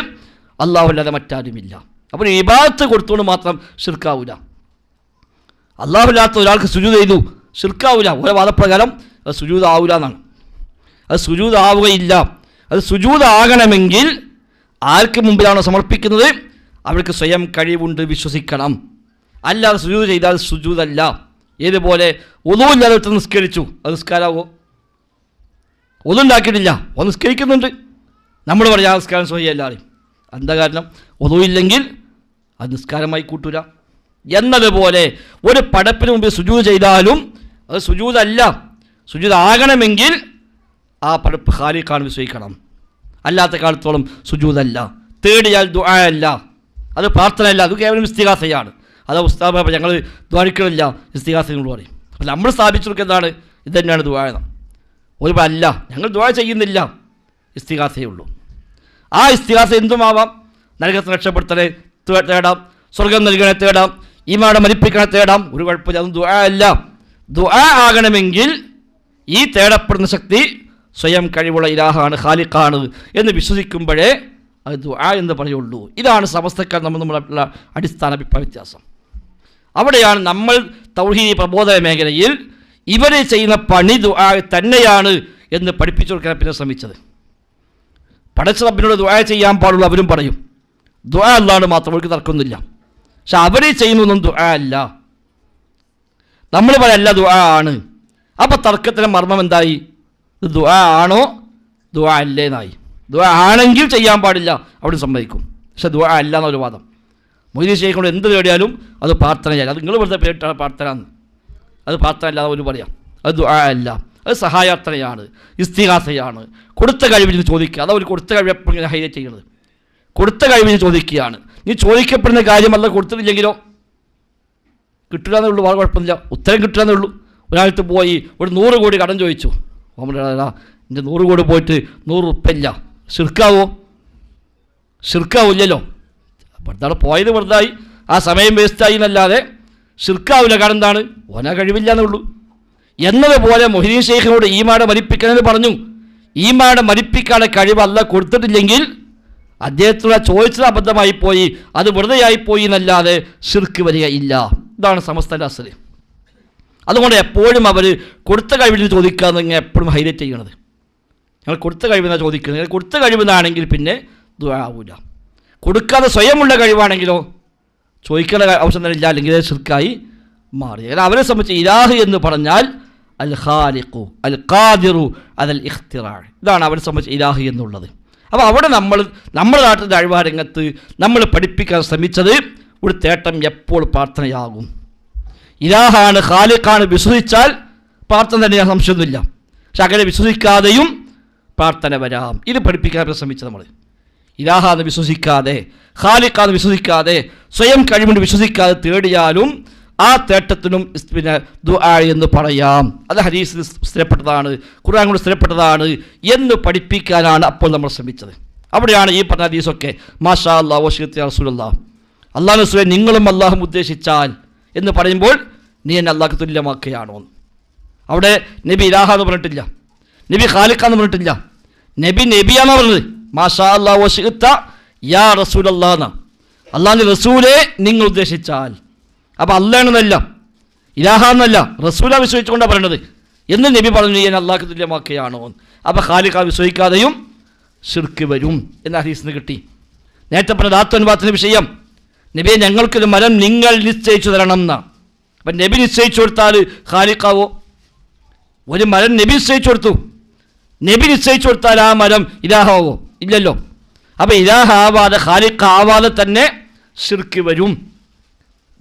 അല്ലാഹു അല്ലാതെ മറ്റാരുമില്ല. അപ്പോൾ ഇബാദത്ത് കൊടുത്തുകൊണ്ട് മാത്രം ശിർക്കാവൂല. അല്ലാഹു അല്ലാത്ത ഒരാൾക്ക് സുജൂദ് ചെയ്തു ശിർക്കാവൂല. ഓരോ വാദപ്രകാരം അത് സുജൂദ് ആവൂല എന്നാണ്. അത് സുജൂദ് ആവുകയില്ല. അത് സുജൂദ് ആകണമെങ്കിൽ ആർക്ക് മുമ്പിലാണോ സമർപ്പിക്കുന്നത് അവർക്ക് സ്വയം കഴിവുണ്ട് വിശ്വസിക്കണം. അല്ലാതെ സുജൂദ് ചെയ്താൽ സുജൂദല്ല. ഏതുപോലെ ഒന്നുമില്ലാതെ ഒറ്റ നിസ്കരിച്ചു, അത് നിസ്കാരാവോ? ഒന്നുണ്ടാക്കിയിട്ടില്ല, ഒന്ന് നിസ്കരിക്കുന്നുണ്ട്, നമ്മൾ പറയാം നിസ്കാരം സ്വഹിയല്ലാതെ. എന്താ കാരണം? ഒന്നുമില്ലെങ്കിൽ അത് നിസ്കാരമായി കൂട്ടൂല. എന്നതുപോലെ ഒരു പടപ്പിന് മുമ്പിൽ സുജൂദ് ചെയ്താലും അത് സുജൂദല്ല, സുജൂദ് ആകണമെങ്കിൽ ആ പടപ്പ് ഖാലിഖാണ് വിശ്വസിക്കണം. അല്ലാത്ത കാലത്തോളം സുജൂദല്ല. തേടിയാൽ ദുആ അല്ല, അത് പ്രാർത്ഥനയല്ല, അത് കേവലം ഇസ്തിഗാസയാണ്. അത് ഉസ്താദ് ഞങ്ങൾ ദ്വാരിക്കണില്ല, ഇസ്തിഗാസയോട് പറയും. അപ്പോൾ നമ്മൾ സ്ഥാപിച്ചെടുക്കുക എന്താണ്? ഇത് തന്നെയാണ് ദുആ. ഒരു അല്ല, ഞങ്ങൾ ദുആ ചെയ്യുന്നില്ല, ഇസ്തിഗാസയേ ഉള്ളൂ. ആ ഇസ്തിഗാസ എന്തുമാവാം. നരകത്തെ രക്ഷപ്പെടുത്തണേ തേടാം, സ്വർഗം നൽകണേ തേടാം, ഈമാനെ മരിപ്പിക്കണേ തേടാം, ഒരു കുഴപ്പമില്ല. അത് ദുആ അല്ല. ദുആ ആകണമെങ്കിൽ ഈ തേടപ്പെടുന്ന ശക്തി സ്വയം കഴിവുള്ള ഇലാഹാണ്, ഖാലിഖാണ് എന്ന് വിശ്വസിക്കുമ്പോഴേ അത് ദുആ എന്ന് പറയുള്ളൂ. ഇതാണ് സമസ്തക്കാർ നമ്മളുള്ള അടിസ്ഥാന അഭിപ്രായ വ്യത്യാസം. അവിടെയാണ് നമ്മൾ തൗഹീദ് പ്രബോധന മേഖലയിൽ ഇവർ ചെയ്യുന്ന പണി ദുആ തന്നെയാണ് എന്ന് പഠിപ്പിച്ചു കൊടുക്കാൻ പിന്നെ ശ്രമിച്ചത്. പടച്ച റബ്ബിനോട് ദുആ ചെയ്യാൻ പാടുള്ളൂ അവരും പറയും. ദുആ അല്ലാണ്ട് മാത്രം അവർക്ക് തർക്കമൊന്നുമില്ല. പക്ഷെ അവർ ചെയ്യുന്നൊന്നും ദുആ അല്ല. നമ്മൾ പറയല്ല ദുആ ആണ്. അപ്പോൾ തർക്കത്തിൻ്റെ മർമ്മം എന്തായി? ഇത് ദുആ ആണോ ദുആ അല്ലേന്നായി. ദുആ ആണെങ്കിൽ ചെയ്യാൻ പാടില്ല, അവിടെ സമ്മതിക്കും. പക്ഷെ ദുആ അല്ല എന്നൊരു വാദം. മൊയ്തീൻ ശൈഖിനോട് എന്ത് തേടിയാലും അത് പ്രാർത്ഥനയല്ല. അത് നിങ്ങൾ വെറുതെ പേരിട്ടാണ് പ്രാർത്ഥന എന്ന്. അത് പ്രാർത്ഥന അല്ലാതെ ഒരു പറയാം. അത് ദുആ അല്ല, അത് സഹായാർത്ഥനയാണ്, ഇസ്തിഗാസയാണ്. കൊടുത്ത കഴിവിന് ചോദിക്കുക. അത് അവർ കൊടുത്ത കഴിവ് എപ്പോഴും ഇങ്ങനെ ഹൈലൈറ്റ് ചെയ്യുന്നത്. കൊടുത്ത കഴിവിന് ചോദിക്കുകയാണ്. നീ ചോദിക്കപ്പെടുന്ന കാര്യമല്ല, കൊടുത്തിട്ടില്ലെങ്കിലോ കിട്ടില്ലാന്നേ ഉള്ളൂ, വളരെ കുഴപ്പമില്ല, ഉത്തരം കിട്ടില്ലാന്നേ ഉള്ളൂ. ഒരാൾക്ക് പോയി ഒരു 100 കോടി കടം ചോദിച്ചു. എൻ്റെ 100 കോടി പോയിട്ട് 100 ഉറുപ്പില്ല, ശിർക്കാവോ? ശിർക്കാവില്ലല്ലോ. വെറുതെ പോയത് വെറുതായി, ആ സമയം വേസ്റ്റായി എന്നല്ലാതെ ശിർക്കാവില്ല. കാരണം എന്താണ്? ഓനാ കഴിവില്ല എന്നുള്ളൂ. എന്നതുപോലെ മൊഹീൻ ശൈഖിനോട് ഈമാനെ മരിപ്പിക്കണമെന്ന് പറഞ്ഞു. ഈമാനെ മരിപ്പിക്കാനുള്ള കഴിവ് അല്ല കൊടുത്തിട്ടില്ലെങ്കിൽ അദ്ദേഹത്തോട് ചോദിച്ചത് അബദ്ധമായി പോയി, അത് വെറുതെയായിപ്പോയി എന്നല്ലാതെ ശിർക്ക് വരികയില്ല. ഇതാണ് സമസ്തൻ്റെ അസല്. അതുകൊണ്ട് എപ്പോഴും അവർ കൊടുത്ത കഴിവിന് ചോദിക്കാമെന്ന് ഇങ്ങനെ എപ്പോഴും ഹൈലൈറ്റ് ചെയ്യണത്. ഞങ്ങൾ കൊടുത്ത കഴിവിനാണ് ചോദിക്കുന്നത്. ഞങ്ങൾ കൊടുത്ത കഴിവിനാണെങ്കിൽ പിന്നെ ദുആ ആവൂല. കൊടുക്കാതെ സ്വയമുള്ള കഴിവാണെങ്കിലോ ചോദിക്കേണ്ട ആവശ്യം തന്നെ ഇല്ല, അല്ലെങ്കിൽ ശിർക്കായി മാറി. അവരെ സംബന്ധിച്ച് ഇലാഹ് എന്ന് പറഞ്ഞാൽ അൽ ഖാലിഖു അൽ ഖാദിറു അൽ ഇഖ്തിറാ, ഇതാണ് അവരെ സംബന്ധിച്ച് ഇലാഹ് എന്നുള്ളത്. അപ്പോൾ അവിടെ നമ്മുടെ നാട്ടിലെ അഴിവാരംഗത്ത് നമ്മൾ പഠിപ്പിക്കാൻ ശ്രമിച്ചത് ഒരു തേട്ടം എപ്പോൾ പ്രാർത്ഥനയാകും. ഇലാഹാണ്, ഖാലിഖാണ് വിശ്വസിച്ചാൽ പ്രാർത്ഥന തന്നെയാണ്, സംശയമൊന്നുമില്ല. പക്ഷെ അങ്ങനെ വിശ്വസിക്കാതെയും പ്രാർത്ഥന വരാം. ഇത് പഠിപ്പിക്കാൻ ശ്രമിച്ചത് നമ്മൾ. ഇലാഹാന്ന് വിശ്വസിക്കാതെ, ഖാലിഖാന്ന് വിശ്വസിക്കാതെ, സ്വയം കഴിവുകൊണ്ട് വിശ്വസിക്കാതെ തേടിയാലും ആ തേട്ടത്തിനും പിന്നെ ദുആ എന്ന് പറയാം. അത് ഹദീസിൽ സ്ഥിരപ്പെട്ടതാണ്, ഖുർആൻ കൊണ്ട് സ്ഥിരപ്പെട്ടതാണ് എന്ന് പഠിപ്പിക്കാനാണ് അപ്പോൾ നമ്മൾ ശ്രമിച്ചത്. അവിടെയാണ് ഈ പറഞ്ഞ ഹദീസൊക്കെ മാഷാ അല്ലാഹ് വശിഅത്ത് യാ റസൂലല്ലാഹ്, അല്ലാഹു റസൂലേ നിങ്ങളും അല്ലാഹും ഉദ്ദേശിച്ചാൽ എന്ന് പറയുമ്പോൾ നീ എന്നെ അല്ലാഹ്ക്ക് തുല്യമാക്കുകയാണോ? അവിടെ നബി ഇലാഹ എന്ന് പറഞ്ഞിട്ടില്ല, നബി ഖാലിഖാന്ന് പറഞ്ഞിട്ടില്ല. നബിയാണെന്ന് പറഞ്ഞത്. മാഷാ അല്ലാഹ് വശിഅത്ത് യാ റസൂലല്ലാഹ് എന്നാണ്. അല്ലാഹുവിൻ്റെ റസൂലേ നിങ്ങൾ ഉദ്ദേശിച്ചാൽ. അപ്പോൾ അല്ലാണെന്നല്ല, ഇലാഹാന്നല്ല, റസൂല വിശ്വസിച്ചുകൊണ്ടാണ് പറയണത് എന്ന് നബി പറഞ്ഞു, ഞാൻ അല്ലാഹ്ക്ക് തുല്യമാക്കുകയാണോ? അപ്പോൾ ഖാലിഖാ വിശ്വസിക്കാതെയും ശിർക്ക് വരും എന്ന ഹദീസിന് കിട്ടി. നേരത്തെ പറഞ്ഞ ദാത്വൻവാത്തിൻ്റെ വിഷയം, നബിയെ ഞങ്ങൾക്കൊരു മരം നിങ്ങൾ നിശ്ചയിച്ചു തരണം എന്നാണ്. അപ്പം നബി നിശ്ചയിച്ചു കൊടുത്താൽ ഖാലിഖാവോ? ഒരു മരം നബി നിശ്ചയിച്ചു കൊടുത്തു, നബി നിശ്ചയിച്ചു കൊടുത്താൽ ആ മരം ഇലാഹാവോ? ഇല്ലല്ലോ. അപ്പോൾ ഇലാഹാവാതെ ഖാലിഖാവാതെ തന്നെ ശിർക്ക് വരും.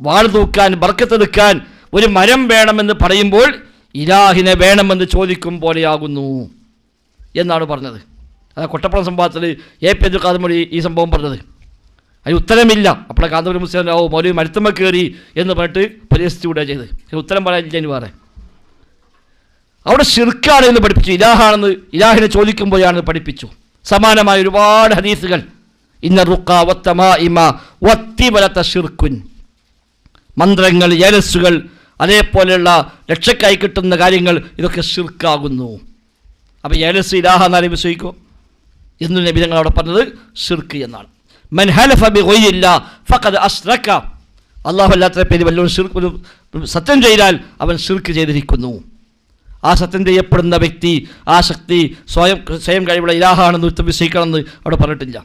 വാൾ തൂക്കാൻ, ബർക്കത്തെടുക്കാൻ ഒരു മരം വേണമെന്ന് പറയുമ്പോൾ ഇലാഹിനെ വേണമെന്ന് ചോദിക്കും പോലെയാകുന്നു എന്നാണ് പറഞ്ഞത്. അത് കൊട്ടപ്പുറം സംഭവത്തിൽ എ പി അബ്ദുൽ ഖാദർ മൊഴി ഈ സംഭവം പറഞ്ഞത്. അതിന് ഉത്തരമില്ല. അപ്പോഴെ കാന്തപുരം മുസ്ലിം മൗലവി മരുത്തമ്മ കയറി എന്ന് പറഞ്ഞിട്ട് പരിഹസിച്ചുകൂടെ ചെയ്ത്. ഉത്തരം പറയാനില്ല. ഇനി വേറെ അവിടെ ശിർക്കാണ് എന്ന് പഠിപ്പിച്ചു, ഇലാഹാണെന്ന് ഇലാഹിനെ ചോദിക്കുമ്പോഴാണെന്ന് പഠിപ്പിച്ചു. സമാനമായ ഒരുപാട് ഹദീസുകൾ. ഇന്ന റുഖ വത്തമാഇമ വത്തിവലത ശിർക്കുൻ, മന്ത്രങ്ങൾ, യലസുകൾ, അതേപോലെയുള്ള രക്ഷക്കായി കിട്ടുന്ന കാര്യങ്ങൾ, ഇതൊക്കെ ശിർക്കാകുന്നു. അപ്പോൾ യലസ് ഇലാഹ എന്നാലും വിശ്വസിക്കോ എന്ന് നബി ഞങ്ങൾ അവിടെ പറഞ്ഞത് ശിർക്ക് എന്നാണ്. മൻ ഹലഫ ബിഗൈരില്ലാ ഫഖദ് അശ്റക, അല്ലാഹു അല്ലാത്ത പേര് വല്ലവൻ സത്യം ചെയ്താൽ അവൻ ശിർക്ക് ചെയ്തിരിക്കുന്നു. ആ സത്യം ചെയ്യപ്പെടുന്ന വ്യക്തി, ആ ശക്തി സ്വയം കഴിവുള്ള ഇലാഹാണെന്ന് വിശ്വസിക്കണമെന്ന് അവിടെ പറഞ്ഞിട്ടില്ല.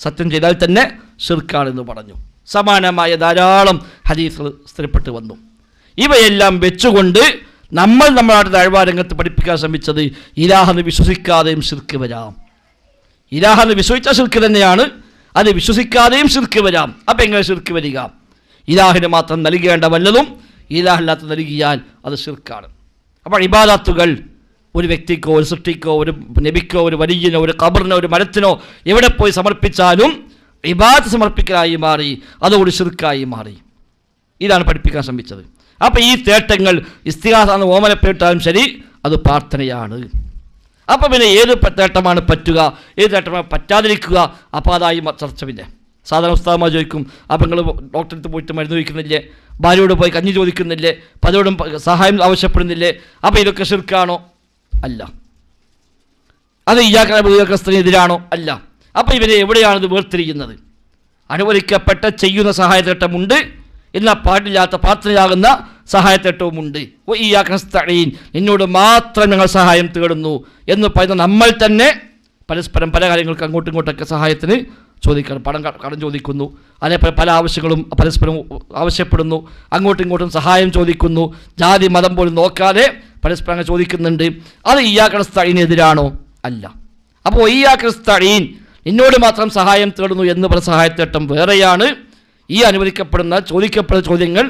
സത്യം ചെയ്താൽ തന്നെ ശിർക്കാണെന്ന് പറഞ്ഞു. സമാനമായ ധാരാളം ഹദീസുകൾ സ്ഥിരപ്പെട്ട് വന്നു. ഇവയെല്ലാം വെച്ചുകൊണ്ട് നമ്മുടെ നാട്ടിലെ അഴിവാരംഗത്ത് പഠിപ്പിക്കാൻ ശ്രമിച്ചത് ഇലാഹെന്ന് വിശ്വസിക്കാതെയും ശിർക്ക് വരാം. ഇലാഹെന്ന് വിശ്വസിച്ചാൽ ശിർക്ക് തന്നെയാണ്, അത് വിശ്വസിക്കാതെയും ശിർക്ക് വരാം. അപ്പം എങ്ങനെ ശിർക്ക് വരിക? ഇലാഹിന് മാത്രം നൽകേണ്ട വല്ലതും ഇലാഹില്ലാത്ത നൽകിയാൽ അത് ശിർക്കാണ്. അപ്പോൾ ഇബാദത്തുകൾ, ഒരു വ്യക്തിക്കോ ഒരു സൃഷ്ടിക്കോ ഒരു നബിക്കോ ഒരു വലിയനോ ഒരു ഖബറിനോ ഒരു മരത്തിനോ എവിടെ പോയി സമർപ്പിച്ചാലും ഇബാദത്ത് സമർപ്പിക്കലായി മാറി, അതോട് ശിർക്കായി മാറി. ഇതാണ് പഠിപ്പിക്കാൻ ശ്രമിച്ചത്. അപ്പോൾ ഈ തേട്ടങ്ങൾ ഇസ്തിഗാസ എന്ന് ഓമനപ്പെട്ടാലും ശരി, അത് പ്രാർത്ഥനയാണ്. അപ്പോൾ പിന്നെ ഏത് തേട്ടമാണ് പറ്റുക, ഏത് തേട്ടമാണ് പറ്റാതിരിക്കുക? അപ്പോൾ അതായി ചർച്ച. പിന്നെ സാധാരണ ഉസ്താദന്മാർ ചോദിക്കും, അപ്പോൾ നിങ്ങൾ ഡോക്ടറെ അടുത്ത് പോയിട്ട് മരുന്ന് ചോദിക്കുന്നില്ലേ, ഭാര്യയോട് പോയി കഞ്ഞി ചോദിക്കുന്നില്ലേ, പലരോടും സഹായം ആവശ്യപ്പെടുന്നില്ലേ? അപ്പോൾ ഇതൊക്കെ ശിർക്കാണോ? അല്ല. അത് ഇയ്യാക്കസ്തിനെതിരാണോ? അല്ല. അപ്പോൾ ഇവരെ എവിടെയാണ് ഇത് വേർതിരിക്കുന്നത്? അനുവദിക്കപ്പെട്ട ചെയ്യുന്ന സഹായത്തേട്ടമുണ്ട്, എന്നാൽ പാടില്ലാത്ത പ്രാർത്ഥനയാകുന്ന സഹായത്തേട്ടവുമുണ്ട്. ഇയ്യാക്കനസ്തഈൻ, നിന്നോട് മാത്രം ഞങ്ങൾ സഹായം തേടുന്നു എന്ന് പറയുന്ന നമ്മൾ തന്നെ പരസ്പരം പല കാര്യങ്ങൾക്ക് അങ്ങോട്ടും ഇങ്ങോട്ടൊക്കെ സഹായത്തിന് ചോദിക്കണം. കടം ചോദിക്കുന്നു, അതേപോലെ പല ആവശ്യങ്ങളും പരസ്പരം ആവശ്യപ്പെടുന്നു, അങ്ങോട്ടും ഇങ്ങോട്ടും സഹായം ചോദിക്കുന്നു, ജാതി മതം പോലും നോക്കാതെ പരസ്പരം അങ്ങനെ ചോദിക്കുന്നുണ്ട്. അത് ഇയ്യാക്കനസ്തഈനെതിരാണോ? അല്ല. അപ്പോൾ ഇയ്യാക്കനസ്തഈൻ, നിന്നോട് മാത്രം സഹായം തേടുന്നു എന്ന് പറഞ്ഞ സഹായത്തേട്ടം വേറെയാണ്. ഈ അനുവദിക്കപ്പെടുന്ന ചോദിക്കപ്പെടുന്ന ചോദ്യങ്ങൾ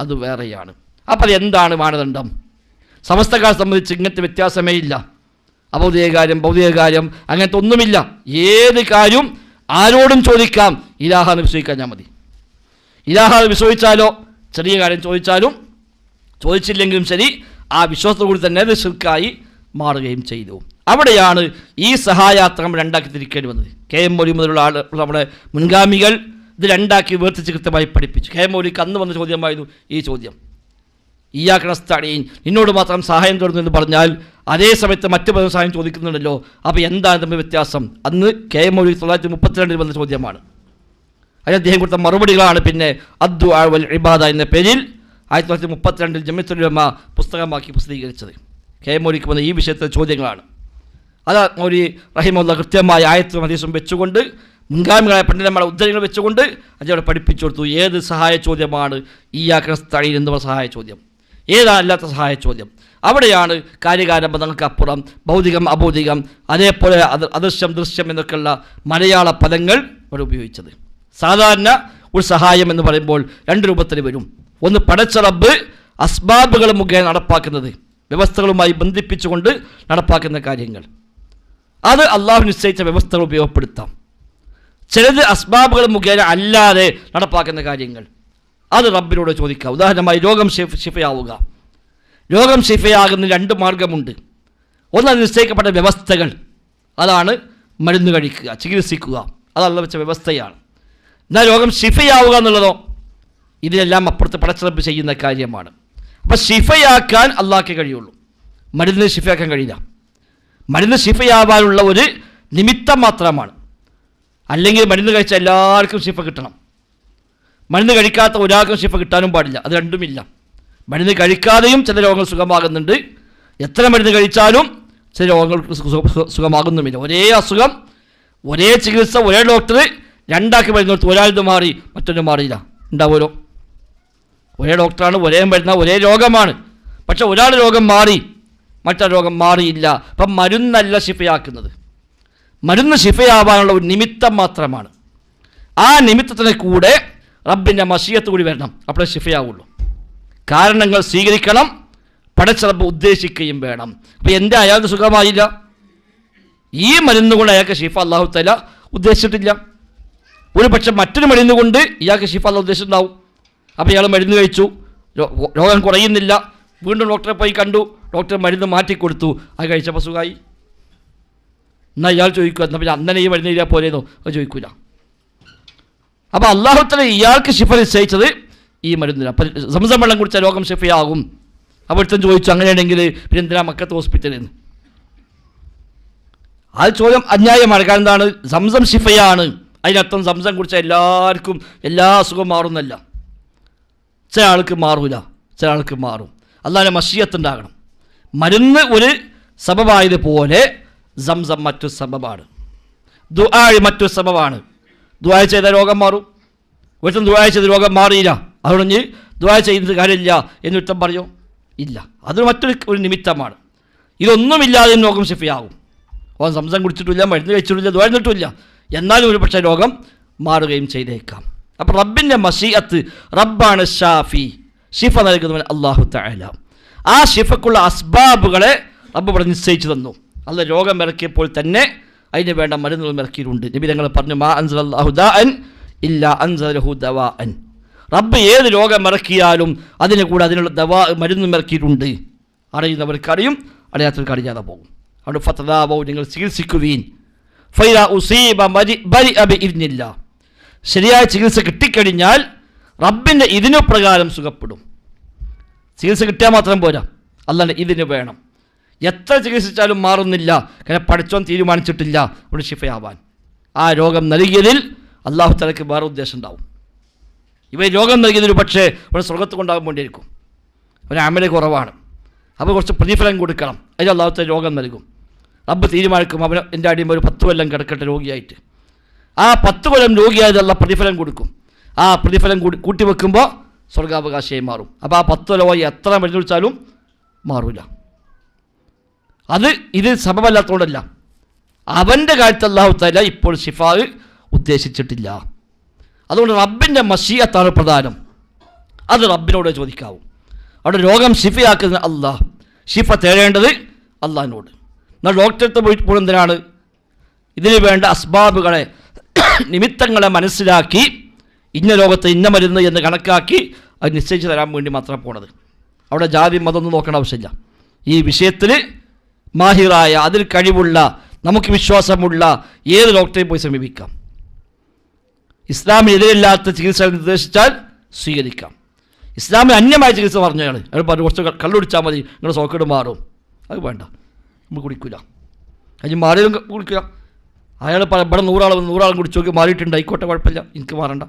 അത് വേറെയാണ്. അപ്പോൾ അത് എന്താണ് മാനദണ്ഡം? സമസ്തക്കാരെ സംബന്ധിച്ച് ഇങ്ങനത്തെ വ്യത്യാസമേ ഇല്ല. അഭൗതിക കാര്യം, ഭൗതിക കാര്യം, അങ്ങനത്തെ ഒന്നുമില്ല. ഏത് കാര്യം ആരോടും ചോദിക്കാം, ഇലാഹാന്ന് വിശ്വസിക്കാൻ മതി. ഇലാഹാന്ന് വിശ്വസിച്ചാലോ, ചെറിയ കാര്യം ചോദിച്ചാലും ചോദിച്ചില്ലെങ്കിലും ശരി, ആ വിശ്വാസത്തോടുകൂടി തന്നെ അത് ശിർക്കായി മാറുകയും ചെയ്തു. അവിടെയാണ് ഈ സഹായാത്രങ്ങൾ രണ്ടാക്കി തിരിക്കേണ്ടി വന്നത്. KM മൗലവി മുതലുള്ള നമ്മുടെ മുൻഗാമികൾ ഇത് രണ്ടാക്കി വേർതിരിച്ച് കൃത്യമായി പഠിപ്പിച്ചു. KM മൗലവിക്ക് അന്ന് വന്ന ചോദ്യമായിരുന്നു ഈ ചോദ്യം. ഇയ്യാക്കനസ്തഈൻ, നിന്നോട് മാത്രം സഹായം തേടുന്നു എന്ന് പറഞ്ഞാൽ അതേ സമയത്ത് മറ്റു പല സഹായം ചോദിക്കുന്നുണ്ടല്ലോ, അപ്പോൾ എന്താണ് തമ്മിൽ വ്യത്യാസം? അന്ന് KM മൗലവി 1932 വന്ന ചോദ്യമാണ്. അതിന് അദ്ദേഹം കൊടുത്ത മറുപടികളാണ് പിന്നെ അദ്ദുആ വൽ ഇബാദ എന്ന പേരിൽ 1932 ജമിഅത്തുൽ ഉലമ പുസ്തകമാക്കി പ്രസിദ്ധീകരിച്ചത്. KM മൗലവിക്ക് വന്ന ഈ വിഷയത്തിലെ ചോദ്യങ്ങളാണ്. അത് മൗലവി റഹിമഹുല്ലാഹ് കൃത്യമായ ആയത്തും ഹദീസും വെച്ചുകൊണ്ട്, മുൻഗാമികളായ പണ്ഡിതന്മാരുടെ ഉദ്ധരണികൾ വെച്ചുകൊണ്ട് അതവിടെ പഠിപ്പിച്ചു കൊടുത്തു. ഏത് സഹായ ചോദ്യമാണ് ഇയ്യാക്കനസ്തഈൻ എന്നുള്ള സഹായ ചോദ്യം, ഏതല്ലാത്ത സഹായ ചോദ്യം. അവിടെയാണ് കാര്യകാര പദങ്ങൾക്കപ്പുറം ഭൗതികം, അഭൗതികം, അതേപോലെ അദൃശ്യം, ദൃശ്യം എന്നൊക്കെയുള്ള മലയാള പദങ്ങൾ ഇവിടെ ഉപയോഗിച്ചത്. സാധാരണ ഒരു സഹായം എന്ന് പറയുമ്പോൾ രണ്ട് രൂപത്തിൽ വരും. ഒന്ന്, പടച്ച റബ്ബ് അസ്ബാബുകൾ മുഖേന നടപ്പാക്കുന്നത്, വ്യവസ്ഥകളുമായി ബന്ധിപ്പിച്ചുകൊണ്ട് നടപ്പാക്കുന്ന കാര്യങ്ങൾ, അത് അള്ളാഹു നിശ്ചയിച്ച വ്യവസ്ഥകൾ ഉപയോഗപ്പെടുത്താം. ചിലത് അസ്ബാബുകൾ മുഖേന അല്ലാതെ നടപ്പാക്കുന്ന കാര്യങ്ങൾ, അത് റബ്ബിനോട് ചോദിക്കുക. ഉദാഹരണമായി രോഗം ശിഫയാവുക. രോഗം ശിഫയാകുന്ന രണ്ട് മാർഗമുണ്ട്. ഒന്ന്, അത് നിശ്ചയിക്കപ്പെട്ട വ്യവസ്ഥകൾ, അതാണ് മരുന്ന് കഴിക്കുക, ചികിത്സിക്കുക, അത് അള്ളാഹു വെച്ച വ്യവസ്ഥയാണ്. എന്നാൽ രോഗം ശിഫയാവുക എന്നുള്ളതോ ഇതിനെല്ലാം അപ്പുറത്ത് പടച്ച റബ്ബ് ചെയ്യുന്ന കാര്യമാണ്. അപ്പം ശിഫയാക്കാൻ അള്ളാഹ്ക്കേ കഴിയുള്ളൂ, മരുന്നിന് ശിഫയാക്കാൻ കഴിയില്ല. മരുന്ന് ശിഫയാവാനുള്ള ഒരു നിമിത്തം മാത്രമാണ്. അല്ലെങ്കിൽ മരുന്ന് കഴിച്ച എല്ലാവർക്കും ശിഫ കിട്ടണം, മരുന്ന് കഴിക്കാത്ത ഒരാൾക്കും ശിഫ കിട്ടാനും പാടില്ല. അത് രണ്ടുമില്ല. മരുന്ന് കഴിക്കാതെയും ചില രോഗങ്ങൾ സുഖമാകുന്നുണ്ട്, എത്ര മരുന്ന് കഴിച്ചാലും ചില രോഗങ്ങൾക്ക് സുഖമാകുന്നുമില്ല. ഒരേ അസുഖം, ഒരേ ചികിത്സ, ഒരേ ഡോക്ടർ രണ്ടാക്കി മരുന്ന് കൊടുത്ത് ഒരാളിത് മാറി മറ്റൊന്നും മാറിയില്ല, ഉണ്ടാവുമല്ലോ. ഒരേ ഡോക്ടറാണ്, ഒരേ മരുന്ന്, ഒരേ രോഗമാണ്, പക്ഷെ ഒരാൾ രോഗം മാറി മറ്റൊരു രോഗം മാറിയില്ല. അപ്പം മരുന്നല്ല ശിഫയാക്കുന്നത്, മരുന്ന് ശിഫയാവാനുള്ള ഒരു നിമിത്തം മാത്രമാണ്. ആ നിമിത്തത്തിന് കൂടെ റബ്ബിൻ്റെ മശിയത്ത് കൂടി വരണം, അപ്പോഴേ ശിഫയാവുള്ളൂ. കാരണങ്ങൾ സ്വീകരിക്കണം, പടച്ച റബ്ബ് ഉദ്ദേശിക്കുകയും വേണം. അപ്പോൾ എൻ്റെ അയാൾക്ക് സുഖമായില്ല, ഈ മരുന്ന് കൊണ്ട് അയാൾക്ക് ശിഫ അല്ലാഹു തആല ഉദ്ദേശിച്ചിട്ടില്ല. ഒരു പക്ഷെ മറ്റൊരു മരുന്ന് കൊണ്ട് ഇയാൾക്ക് ശിഫ അല്ലാഹു ഉദ്ദേശിച്ചിട്ടുണ്ടാവും. അപ്പോൾ ഇയാൾ മരുന്ന് കഴിച്ചു, രോഗം കുറയുന്നില്ല, വീണ്ടും ഡോക്ടറെ പോയി കണ്ടു, ഡോക്ടർ മരുന്ന് മാറ്റിക്കൊടുത്തു, അത് കഴിച്ചപ്പോൾ സുഖമായി. എന്നാൽ ഇയാൾ ചോദിക്കുക, എന്നാൽ പിന്നെ അന്നനെ ഈ മരുന്ന് ഇല്ല പോലെയെന്നോ? അത് ചോദിക്കൂല. അപ്പോൾ അല്ലാഹു തആല ഇയാൾക്ക് ശിഫ നിശ്ചയിച്ചത് ഈ മരുന്നിന്. അപ്പം സംസം വെള്ളം കുടിച്ചാൽ രോഗം ശിഫയാകും. അവിടുത്തെ ചോദിച്ചു, അങ്ങനെയാണെങ്കിൽ പിന്നെ എന്തിനാ മക്കത്ത് ഹോസ്പിറ്റലിൽ നിന്ന്? ആ ചോദ്യം അന്യായമാണ്. കാരണം എന്താണ്? സംസം ശിഫയാണ്, അതിനർത്ഥം സംസം കുടിച്ചാൽ എല്ലാവർക്കും എല്ലാ അസുഖം മാറുന്നല്ല. ചില ആൾക്ക് മാറൂല, ചില ആൾക്ക് മാറും. അല്ലാതെ മശിയത്തുണ്ടാകണം. മരുന്ന് ഒരു സബബായതുപോലെ സംസം മറ്റൊരു സബബാണ്, ദുആ മറ്റൊരു സബബാണ്. ദുആ ചെയ്ത രോഗം മാറും, ഒരുത്തം ദുആ ചെയ്ത് രോഗം മാറിയില്ല, അതുകൊണ്ട് ദുആ ചെയ്യുന്നത് കാര്യമില്ല എന്ന് ഒരുത്തം പറയോ? ഇല്ല, അത് മറ്റൊരു നിമിത്തമാണ്. ഇതൊന്നുമില്ലാതെ രോഗം ശിഫയാകും. ഓൻ സംസം കുടിച്ചിട്ടില്ല, മരുന്ന് കഴിച്ചിട്ടില്ല, ദുആ ചെയ്തിട്ടില്ല, എന്നാലും ഒരു പക്ഷേ രോഗം മാറുകയും ചെയ്തേക്കാം. അപ്പോൾ റബ്ബിൻ്റെ മശീഅത്ത്, റബ്ബാണ് ഷാഫി, ഷിഫ നൽകുന്നവൻ അല്ലാഹു തആല. ആ ഷിഫക്കുള്ള അസ്ബാബുകളെ റബ്ബ് ഇവിടെ നിശ്ചയിച്ചു തന്നു. അല്ല രോഗം ഇറക്കിയപ്പോൾ തന്നെ അതിന് വേണ്ട മരുന്നുകളും ഇറക്കിയിട്ടുണ്ട്. നബി തങ്ങൾ പറഞ്ഞു, മാ അൻസലല്ലാഹു ദാഅൻ ഇല്ലാ അൻസലഹു ദവാഅൻ. റബ്ബ് ഏത് രോഗം ഇറക്കിയാലും അതിന് കൂടെ അതിനുള്ള മരുന്നും ഇറക്കിയിട്ടുണ്ട്. അറിയുന്നവർക്ക് അറിയും, അറിയാത്തവർക്ക് അറിയാതെ പോകും. അവിടെ ഫതദാവൗ, നിങ്ങൾ ചികിത്സിക്കുവീൻ. ഫൈദാ ഉസീബ ബരിഅ ബിഇദ്നില്ലാഹ്. ശരിയായ ചികിത്സ കിട്ടിക്കഴിഞ്ഞാൽ റബ്ബിൻ്റെ ഇതിനു പ്രകാരം സുഖപ്പെടും. ചികിത്സ കിട്ടിയാൽ മാത്രം പോരാ, അല്ലാണ്ട് ഇതിന് വേണം. എത്ര ചികിത്സിച്ചാലും മാറുന്നില്ല, കാരണം പഠിച്ചോൻ തീരുമാനിച്ചിട്ടില്ല അവിടെ ശിഫയാവാൻ. ആ രോഗം നൽകിയതിൽ അല്ലാഹു തആലയ്ക്ക് വേറെ ഉദ്ദേശം ഉണ്ടാവും. ഇവ രോഗം നൽകിയതിൽ പക്ഷേ ഇവിടെ സ്വർഗ്ഗത്ത് കൊണ്ടാകാൻ വേണ്ടിയിരിക്കും. ഒരു അമല് കുറവാണ്, അപ്പോൾ കുറച്ച് പ്രതിഫലം കൊടുക്കണം. അതിൽ അല്ലാഹു തആല രോഗം നൽകും. റബ്ബ് തീരുമാനിക്കും, അവന് എൻ്റെ അടിയും ഒരു 10 കൊല്ലം കിടക്കട്ടെ രോഗിയായിട്ട്. ആ 10 കൊല്ലം രോഗിയായതല്ല പ്രതിഫലം കൊടുക്കും. ആ പ്രതിഫലം കൂട്ടി വെക്കുമ്പോൾ സ്വർഗാവകാശിയായി മാറും. അപ്പോൾ ആ 10 കൊല്ലമായി എത്ര മരുന്ന് കുടിച്ചാലും മാറില്ല. ഇത് സബബല്ലാത്തതുകൊണ്ടല്ല, അവൻ്റെ കാര്യത്തിൽ അല്ലാഹു തആല ഇപ്പോൾ ശിഫാ ഉദ്ദേശിച്ചിട്ടില്ല. അതുകൊണ്ട് റബ്ബിൻ്റെ മശീഅത്താണ് പ്രധാനം. അത് റബ്ബിനോട് ചോദിക്കാവൂ. അവിടെ രോഗം ശിഫയാക്കുന്ന അല്ലാഹ്, ശിഫ തേടേണ്ടത് അല്ലാഹിനോട്. എന്നാൽ ഡോക്ടറത്തെ പോയിട്ട് എന്തിനാണ്? ഇതിന് വേണ്ട അസ്ബാബുകളെ, നിമിത്തങ്ങളെ മനസ്സിലാക്കി ഇന്ന രോഗത്തെ ഇന്ന മരുന്ന് എന്ന് കണക്കാക്കി അത് നിശ്ചയിച്ച് തരാൻ വേണ്ടി മാത്രം പോണത്. അവിടെ ജാതി മതമൊന്നും നോക്കേണ്ട ആവശ്യമില്ല. ഈ വിഷയത്തിൽ മാഹിറായ, അതിൽ കഴിവുള്ള, നമുക്ക് വിശ്വാസമുള്ള ഏത് ഡോക്ടറെയും പോയി സമീപിക്കാം. ഇസ്ലാമിനെതിരില്ലാത്ത ചികിത്സ നിർദ്ദേശിച്ചാൽ സ്വീകരിക്കാം. ഇസ്ലാമിന് അന്യമായ ചികിത്സ പറഞ്ഞാൽ അയാൾ പറഞ്ഞു കുറച്ച് കള്ളുടിച്ചാൽ മതി, നിങ്ങളുടെ സോക്കേട് മാറും. അത് വേണ്ട, നമ്മൾ കുടിക്കില്ല. അതിന് മാറിയും കുടിക്കില്ല. അയാൾ ഇവിടെ 100 കുടിച്ചു നോക്കി മാറിയിട്ടുണ്ട്, ആയിക്കോട്ടെ, കുഴപ്പമില്ല, എനിക്ക് മാറണ്ട.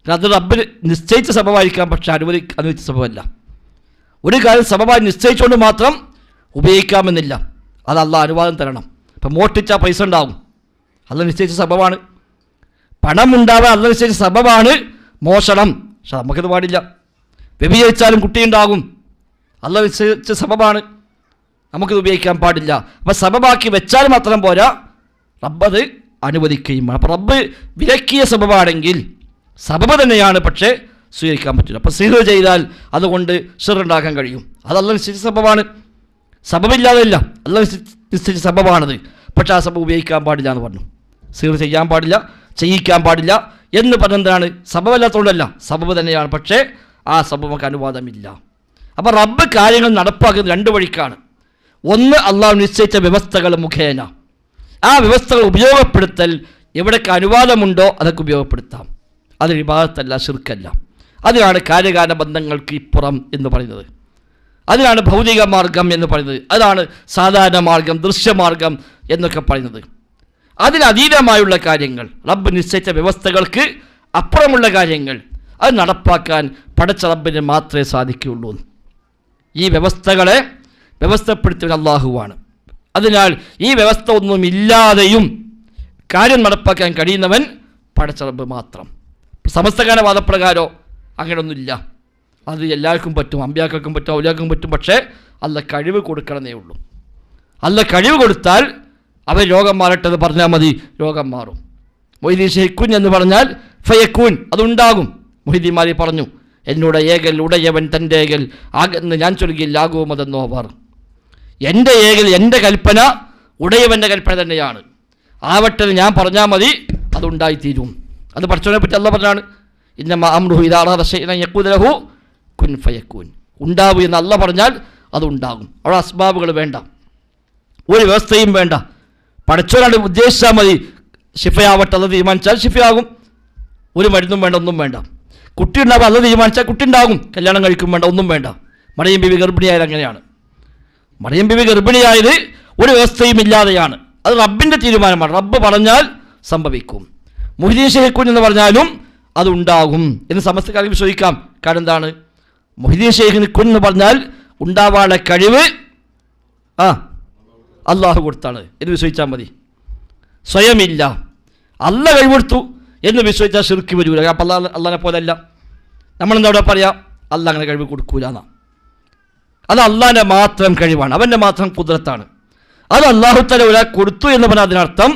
അത് റബ്ബിന് നിശ്ചയിച്ച സബബായിരിക്കാം, പക്ഷെ അനുവദിച്ച സബബല്ല. ഒരു കാര്യം സബബായി നിശ്ചയിച്ചുകൊണ്ട് മാത്രം ഉപയോഗിക്കാമെന്നില്ല, അത് അല്ലാഹ് അനുവാദം തരണം. ഇപ്പം മോഷ്ടിച്ചാൽ പൈസ ഉണ്ടാവും, അല്ലാഹ് നിശ്ചയിച്ച സബബാണ്. പണം ഉണ്ടാവാൻ അല്ലാഹ് നിശ്ചയിച്ച സബബാണ് മോഷണം, പക്ഷെ നമുക്കത് പാടില്ല. വ്യഭിചരിച്ചാലും കുട്ടിയുണ്ടാകും, അല്ലാഹ് നിശ്ചയിച്ച സബബാണ്, നമുക്കിത് ഉപയോഗിക്കാൻ പാടില്ല. അപ്പം സബബാക്കി വെച്ചാൽ മാത്രം പോരാ, റബ്ബത് അനുവദിക്കുകയും വേണം. അപ്പം റബ്ബ് വിലക്കിയ സബബാണെങ്കിൽ സബബ് തന്നെയാണ്, പക്ഷേ സ്വീകരിക്കാൻ പറ്റില്ല. അപ്പോൾ സിഹ്ർ ചെയ്താൽ അതുകൊണ്ട് സിഹ്റുണ്ടാക്കാൻ കഴിയും, അത് അല്ലാഹ് നിശ്ചയിച്ച സബബാണ്. സബബില്ലാതെയില്ല, അല്ലാഹ് നിശ്ചയിച്ച സബബാണത്, പക്ഷേ ആ സബബ് ഉപയോഗിക്കാൻ പാടില്ല എന്ന് പറഞ്ഞു. സിഹ്ർ ചെയ്യാൻ പാടില്ല, ചെയ്യിക്കാൻ പാടില്ല എന്ന് പറഞ്ഞെന്താണ്? സബബല്ലാത്തതുകൊണ്ടല്ല, സബബ് തന്നെയാണ്, പക്ഷേ ആ സബബ് നമുക്ക് അനുവാദമില്ല. അപ്പോൾ റബ്ബ് കാര്യങ്ങൾ നടപ്പാക്കുന്നത് 2 വഴിക്കാണ്. ഒന്ന്, അള്ളാഹു നിശ്ചയിച്ച വ്യവസ്ഥകൾ മുഖേന. ആ വ്യവസ്ഥകൾ ഉപയോഗപ്പെടുത്തൽ എവിടേക്ക് അനുവാദമുണ്ടോ അതൊക്കെ ഉപയോഗപ്പെടുത്താം. അത് ഇബാദത്തല്ല, ശിർക്കല്ല. അതിനാണ് കാര്യകാരണ ബന്ധങ്ങൾക്ക് ഇപ്പുറം എന്ന് പറയുന്നത്. അതിനാണ് ഭൗതിക മാർഗം എന്ന് പറയുന്നത്. അതാണ് സാധാരണ മാർഗം, ദൃശ്യമാർഗം എന്നൊക്കെ പറയുന്നത്. അതിനതീതമായുള്ള കാര്യങ്ങൾ, റബ്ബ് നിശ്ചയിച്ച വ്യവസ്ഥകൾക്ക് അപ്പുറമുള്ള കാര്യങ്ങൾ, അത് നടപ്പാക്കാൻ പടച്ച റബ്ബിന് മാത്രമേ സാധിക്കുകയുള്ളൂ. ഈ വ്യവസ്ഥകളെ വ്യവസ്ഥപ്പെടുത്തിയ അല്ലാഹുവാണ്. അതിനാൽ ഈ വ്യവസ്ഥ ഒന്നുമില്ലാതെയും കാര്യം നടപ്പാക്കാൻ കഴിയുന്നവൻ പടച്ച റബ്ബ് മാത്രം. സമസ്തകാല വാദപ്രകാരോ അങ്ങനെയൊന്നുമില്ല. അത് എല്ലാവർക്കും പറ്റും, അമ്പിയാക്കൾക്കും പറ്റും, ഔലിയാക്കും പറ്റും. പക്ഷേ അല്ലാഹ് കഴിവ് കൊടുക്കണമെന്നേ ഉള്ളൂ. അല്ലാഹ് കഴിവ് കൊടുത്താൽ അവർ രോഗം മാറട്ടെന്ന് പറഞ്ഞാൽ മതി, രോഗം മാറും. മൊയ്തീൻ ഷെയ്ഖുൻ എന്ന് പറഞ്ഞാൽ ഫയക്കൂൻ, അതുണ്ടാകും. മൊയ്തീന്മാരി പറഞ്ഞു, എന്നോട് ഏകൽ ഉടയവൻ തൻ്റെ ഏകൽ ആകെന്ന് ഞാൻ ചൊല്ലുകയില്ലാകുമതെന്നോ അവർ. എൻ്റെ ഏകൽ, എൻ്റെ കൽപ്പന ഉടയവൻ്റെ കൽപ്പന തന്നെയാണ്. ആവട്ടെ ഞാൻ പറഞ്ഞാൽ മതി, അതുണ്ടായിത്തീരും. അത് പഠിച്ചവനെ പറ്റി അല്ലാഹ് പറഞ്ഞാണ്, ഇന്നമാ അംറുഹു ഇദാ അറാദ ശൈഅൻ യഖൂല ലഹു കുൻ ഫയക്കൂൻ. ഉണ്ടാവും എന്ന് അല്ലാഹ് പറഞ്ഞാൽ അതുണ്ടാകും. അവിടെ അസ്ബാബുകൾ വേണ്ട, ഒരു വ്യവസ്ഥയും വേണ്ട. പഠിച്ചവനാണ് ഉദ്ദേശിച്ചാൽ മതി, ശിഫയാവട്ടെ അല്ലാഹ് തീരുമാനിച്ചാൽ ശിഫയാകും. ഒരു മരുന്നും വേണ്ട, ഒന്നും വേണ്ട. കുട്ടി ഉണ്ടാകും, അല്ലാഹ് തീരുമാനിച്ചാൽ കുട്ടി ഉണ്ടാകും. കല്യാണം കഴിക്കും വേണ്ട, ഒന്നും വേണ്ട. മറിയം ബീവി ഗർഭിണിയായത് അങ്ങനെയാണ്. മറിയം ബീവി ഗർഭിണിയായത് ഒരു വ്യവസ്ഥയും ഇല്ലാതെയാണ്. അത് റബ്ബിൻ്റെ തീരുമാനമാണ്. റബ്ബ് പറഞ്ഞാൽ സംഭവിക്കും. മുഹ്യിദ്ദീൻ ഷെയ്ഖുൻ എന്ന് പറഞ്ഞാലും അതുണ്ടാകും എന്ന് സമസ്തക്കാർക്ക് വിശ്വസിക്കാം. കാരണം എന്താണ്? മുഹ്യിദ്ദീൻ ഷെയ്ഖിന് കുൻ എന്ന് പറഞ്ഞാൽ ഉണ്ടാവാനുള്ള കഴിവ് അള്ളാഹു കൊടുത്താണ് എന്ന് വിശ്വസിച്ചാൽ മതി. സ്വയമില്ല, അല്ലാഹ് കഴിവെടുത്തു എന്ന് വിശ്വസിച്ചാൽ ശിർക്ക് വരൂല. അപ്പം അള്ളാഹിനെ പോലെയല്ല. നമ്മളെന്താ അവിടെ പറയാം? അള്ളാഹ് അങ്ങനെ കഴിവ് കൊടുക്കൂല എന്നാ. അത് അള്ളാഹിൻ്റെ മാത്രം കഴിവാണ്, അവൻ്റെ മാത്രം കുദ്റത്താണ്. അത് അള്ളാഹു തആല ഒരാൾ കൊടുത്തു എന്ന് പറഞ്ഞാൽ അതിനർത്ഥം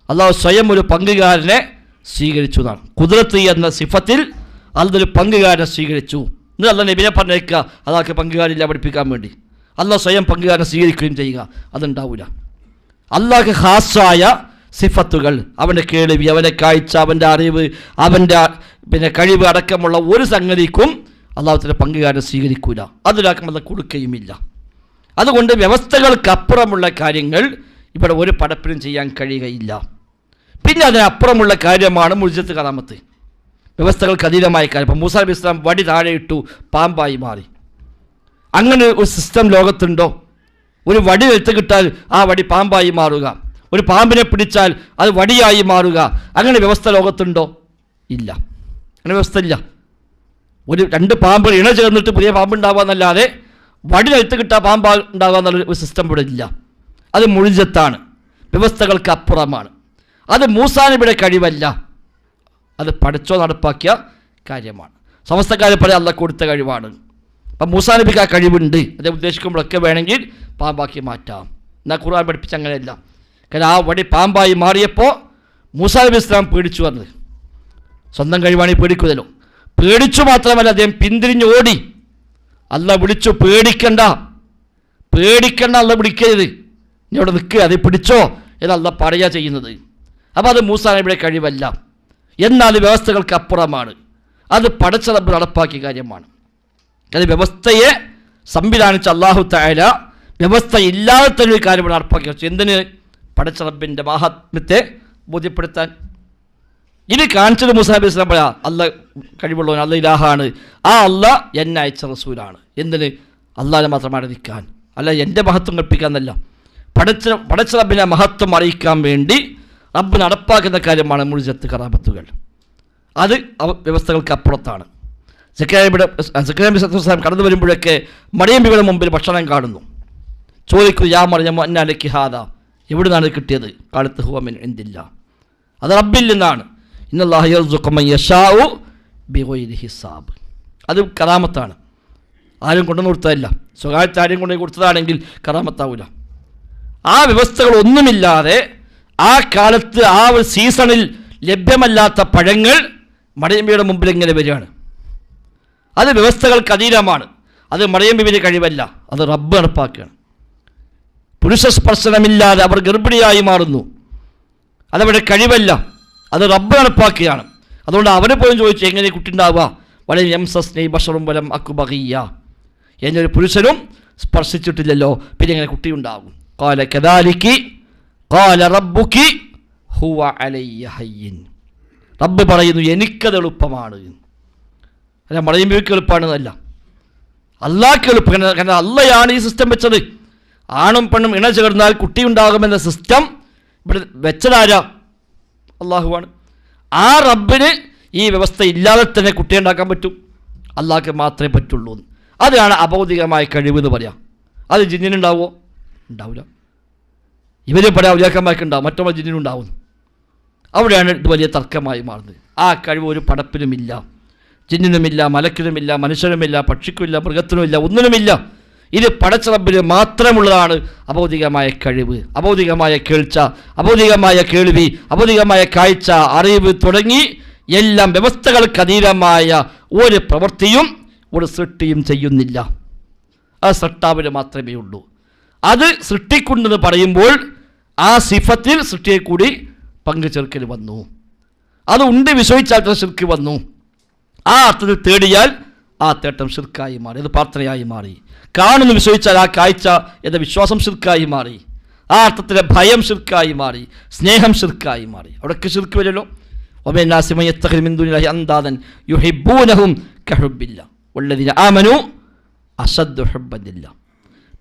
അള്ളാഹു സ്വയം ഒരു പങ്കുകാരനെ സ്വീകരിച്ചു എന്നാണ്. കുദ്റത്ത് എന്ന സിഫത്തിൽ അള്ളൊരു പങ്കുകാരനെ സ്വീകരിച്ചു. എന്നിട്ട് അള്ളാഹ് നബിനെ പറഞ്ഞേക്കുക അതാൾക്ക് പങ്കുകാരില്ല പഠിപ്പിക്കാൻ വേണ്ടി. അള്ളാഹ് സ്വയം പങ്കുകാരനെ സ്വീകരിക്കുകയും ചെയ്യുക, അതുണ്ടാവില്ല. അള്ളാഹ്ക്ക് ഖാസായ സിഫത്തുകൾ, അവൻ്റെ കേൾവി, അവൻ്റെ കാഴ്ച, അവൻ്റെ അറിവ്, അവൻ്റെ കഴിവ് അടക്കമുള്ള ഒരു സംഗതിക്കും അള്ളാഹുവിൻ്റെ പങ്കുകാരനെ സ്വീകരിക്കൂല, അതിലാക്കും അത് കൊടുക്കുകയുമില്ല. അതുകൊണ്ട് വ്യവസ്ഥകൾക്കപ്പുറമുള്ള കാര്യങ്ങൾ ഇവിടെ ഒരു പടപ്പിനും ചെയ്യാൻ കഴിയുകയില്ല. പിന്നെ അതിനപ്പുറമുള്ള കാര്യമാണ് മുഅ്ജിസത്ത് കറാമത്ത്, വ്യവസ്ഥകൾക്ക് അതീതമായ കാര്യം. ഇപ്പം മൂസാ നബി ഇസ്ലാം വടി താഴെ ഇട്ടു, പാമ്പായി മാറി. അങ്ങനെ ഒരു സിസ്റ്റം ലോകത്തുണ്ടോ? ഒരു വടി എടുത്ത് കിട്ടാൽ ആ വടി പാമ്പായി മാറുക, ഒരു പാമ്പിനെ പിടിച്ചാൽ അത് വടിയായി മാറുക, അങ്ങനെ വ്യവസ്ഥ ലോകത്തുണ്ടോ? ഇല്ല, അങ്ങനെ വ്യവസ്ഥ ഇല്ല. ഒരു രണ്ട് പാമ്പ് ഇണ ചേർന്നിട്ട് പുതിയ പാമ്പുണ്ടാവുക എന്നല്ലാതെ വടി എടുത്ത് കിട്ടാൻ പാമ്പ് ഉണ്ടാകുക എന്നുള്ളൊരു സിസ്റ്റം ഇവിടെ ഇല്ല. അത് മുഅ്ജിസത്താണ്, വ്യവസ്ഥകൾക്ക് അപ്പുറമാണ്. അത് മൂസാ നബിയുടെ കഴിവല്ല, അത് പഠിച്ചോ നടപ്പാക്കിയ കാര്യമാണ്. സമസ്തക്കാരെ പറയാൻ അള്ളാഹ് കൊടുത്ത കഴിവാണ്. അപ്പം മൂസാ നബിക്ക് ആ കഴിവുണ്ട്, അതേ ഉദ്ദേശിക്കുമ്പോഴൊക്കെ വേണമെങ്കിൽ പാമ്പാക്കി മാറ്റാം. എന്നാൽ ഖുർആൻ പഠിപ്പിച്ച അങ്ങനെയല്ല. കാരണം ആ വടി പാമ്പായി മാറിയപ്പോൾ മൂസാ നബി ഇസ്ലാം പേടിച്ചു വന്നത്. സ്വന്തം കഴിവാണെങ്കിൽ പേടിക്കുന്നല്ലോ. പേടിച്ചു മാത്രമല്ല, അദ്ദേഹം പിന്തിരിഞ്ഞ് ഓടി. അള്ളാഹ് വിളിച്ചു, പേടിക്കണ്ട, പേടിക്കണ്ട, അള്ളാഹ് വിളിക്കരുത്, നീ അവിടെ നിൽക്കുക, അത് പിടിച്ചോ എന്ന് അള്ളാഹ് പറയുക ചെയ്യുന്നത്. അപ്പോൾ അത് മൂസാ നബിയുടെ കഴിവല്ല, എന്നാൽ വ്യവസ്ഥകൾക്ക് അപ്പുറമാണ്. അത് പടച്ച റബ്ബ് നടപ്പാക്കിയ കാര്യമാണ്. അത് വ്യവസ്ഥയെ സംവിധാനിച്ച അല്ലാഹു തആല വ്യവസ്ഥ ഇല്ലാതെ തന്നെ ഒരു കാര്യം നടപ്പാക്കി വെച്ചു. എന്തിന്? പടച്ച റബ്ബിൻ്റെ മഹാത്മ്യത്തെ ബോധ്യപ്പെടുത്താൻ. ഇത് കാണിച്ചത് മൂസാ നബി ഇസ്ലാം പറയാ, അള്ളാഹ് കഴിവുള്ളവൻ, അള്ളാഹ് ഇലാഹാണ്, ആ അള്ളാഹ് എന്നെ അയച്ച റസൂലാണ്. എന്തിന്? അള്ളാഹിനെ മാത്രം അറിയിക്കാൻ, അല്ല എൻ്റെ മഹത്വം കൽപ്പിക്കാൻ എന്നല്ല, പടച്ച റബ്ബിനെ മഹത്വം അറിയിക്കാൻ വേണ്ടി റബ്ബ് നടപ്പാക്കുന്ന കാര്യമാണ് മുഅ്ജിസത്ത് കറാമത്തുകൾ. അത് വ്യവസ്ഥകൾക്ക് അപ്പുറത്താണ്. സക്കറിയ നബി സല്ലല്ലാഹു കടന്നു വരുമ്പോഴൊക്കെ മറിയം ബിബിയുടെ മുമ്പിൽ ഭക്ഷണം കാണുന്നു. ചോദിക്കുന്നു, യാ മറിയം അന്നാ ലക്കി ഹാദാ, എവിടെ നിന്നാണ് കിട്ടിയത്? ഖാലത്ത് ഹുവ മിൻ ഇൻദില്ലാഹ്, അത് റബ്ബിൽ നിന്നാണ്. ഇന്നല്ലാഹ യർസുഖു മൻ യശാഉ ബിഗൈരി ഹിസാബ്. അത് കറാമത്താണ്, ആരും കൊണ്ടുവന്ന് കൊടുത്തതല്ല. സ്വകാര്യത്തെ ആരും കൊണ്ടുപോയി കൊടുത്തതാണെങ്കിൽ കറാമത്താവില്ല. ആ വ്യവസ്ഥകളൊന്നുമില്ലാതെ ആ കാലത്ത് ആ ഒരു സീസണിൽ ലഭ്യമല്ലാത്ത പഴങ്ങൾ മറിയം ബിബിയുടെ മുമ്പിൽ ഇങ്ങനെ വരികയാണ്. അത് വ്യവസ്ഥകൾക്ക് അതീതമാണ്. അത് മറിയം ബിബിയുടെ കഴിവല്ല, അത് റബ്ബ് നടപ്പാക്കുകയാണ്. പുരുഷ സ്പർശനമില്ലാതെ അവർ ഗർഭിണിയായി മാറുന്നു, അതവരുടെ കഴിവല്ല, അത് റബ്ബ് നടപ്പാക്കുകയാണ്. അതുകൊണ്ട് അവരെ പോലും ചോദിച്ചു, എങ്ങനെ കുട്ടി ഉണ്ടാവുക? വളരെ യംസസ്നൈ ബശറും വലം അക്കു ബഗിയ്യ, എന്നൊരു പുരുഷനും സ്പർശിച്ചിട്ടില്ലല്ലോ, പിന്നെ എങ്ങനെ കുട്ടി ഉണ്ടാകും? ഖാല കദാലികി ഖാല റബ്ബുകി ഹുവ അലയ്യ ഹയ്യിൻ. റബ്ബ് പറയുന്നു, എനിക്കത് എളുപ്പമാണ്. അല്ല, മറിയം ബിബിക്ക് എളുപ്പമാണെന്നല്ല, അള്ളാഹ്ക്ക് എളുപ്പം. കാരണം അള്ളയാണ് ഈ സിസ്റ്റം വെച്ചത്. ആണും പെണ്ണും ഇണ ചേർന്നാൽ കുട്ടി ഉണ്ടാകുമെന്ന സിസ്റ്റം ഇവിടെ വെച്ചതാരാ? അള്ളാഹുവാണ്. ആ റബ്ബിന് ഈ വ്യവസ്ഥ ഇല്ലാതെ തന്നെ കുട്ടിയെ ഉണ്ടാക്കാൻ പറ്റും, അള്ളാഹ്ക്ക് മാത്രമേ പറ്റുള്ളൂ. അതാണ് അഭൗതികമായ കഴിവ് എന്ന് പറയാം. അത് ജിന്നിനുണ്ടാവുമോ? ഉണ്ടാവില്ല. ഇവരെ പറയാം ഔലിയാക്കന്മാർക്കുണ്ടാവും, മറ്റുള്ള ജിന്നിനുണ്ടാവുന്നു. അവിടെയാണ് ഇത് വലിയ തർക്കമായി മാറുന്നത്. ആ കഴിവ് ഒരു പടപ്പിനുമില്ല, ജിന്നിനുമില്ല, മലക്കിനുമില്ല, മനുഷ്യനുമില്ല, പക്ഷിക്കുമില്ല, മൃഗത്തിനുമില്ല, ഒന്നിനുമില്ല. ഇത് പടച്ച റബ്ബിന് മാത്രമുള്ളതാണ് അഭൗതികമായ കഴിവ്, അഭൗതികമായ കേൾച്ച, അഭൗതികമായ കേൾവി, അഭൗതികമായ കാഴ്ച, അറിവ് തുടങ്ങി എല്ലാം വ്യവസ്ഥകൾക്ക് അതീതമായ ഒരു പ്രവൃത്തിയും ഒരു സൃഷ്ടിയും ചെയ്യുന്നില്ല. ആ സൃഷ്ടാവിന് മാത്രമേ ഉള്ളൂ. അത് സൃഷ്ടിക്കുണ്ടെന്ന് പറയുമ്പോൾ ആ സിഫത്തിൽ സൃഷ്ടിയെ കൂടി പങ്കു ചേർക്കൽ വന്നു. അത് ഉണ്ട് വിശ്വസിച്ചാൽ ശിർക്ക് വന്നു. ആ അർത്ഥത്തിൽ തേടിയാൽ ആ തേട്ടം ശിർക്കായി മാറി, അത് പ്രാർത്ഥനയായി മാറി. കാണുന്നു വിശ്വസിച്ചാൽ ആ കാഴ്ച എന്ന വിശ്വാസം ശിർക്കായി മാറി. ആ അർത്ഥത്തിലെ ഭയം ശിർക്കായി മാറി, സ്നേഹം ശിർക്കായി മാറി. അവിടേക്ക് ശിർക്ക് വരല്ലോ.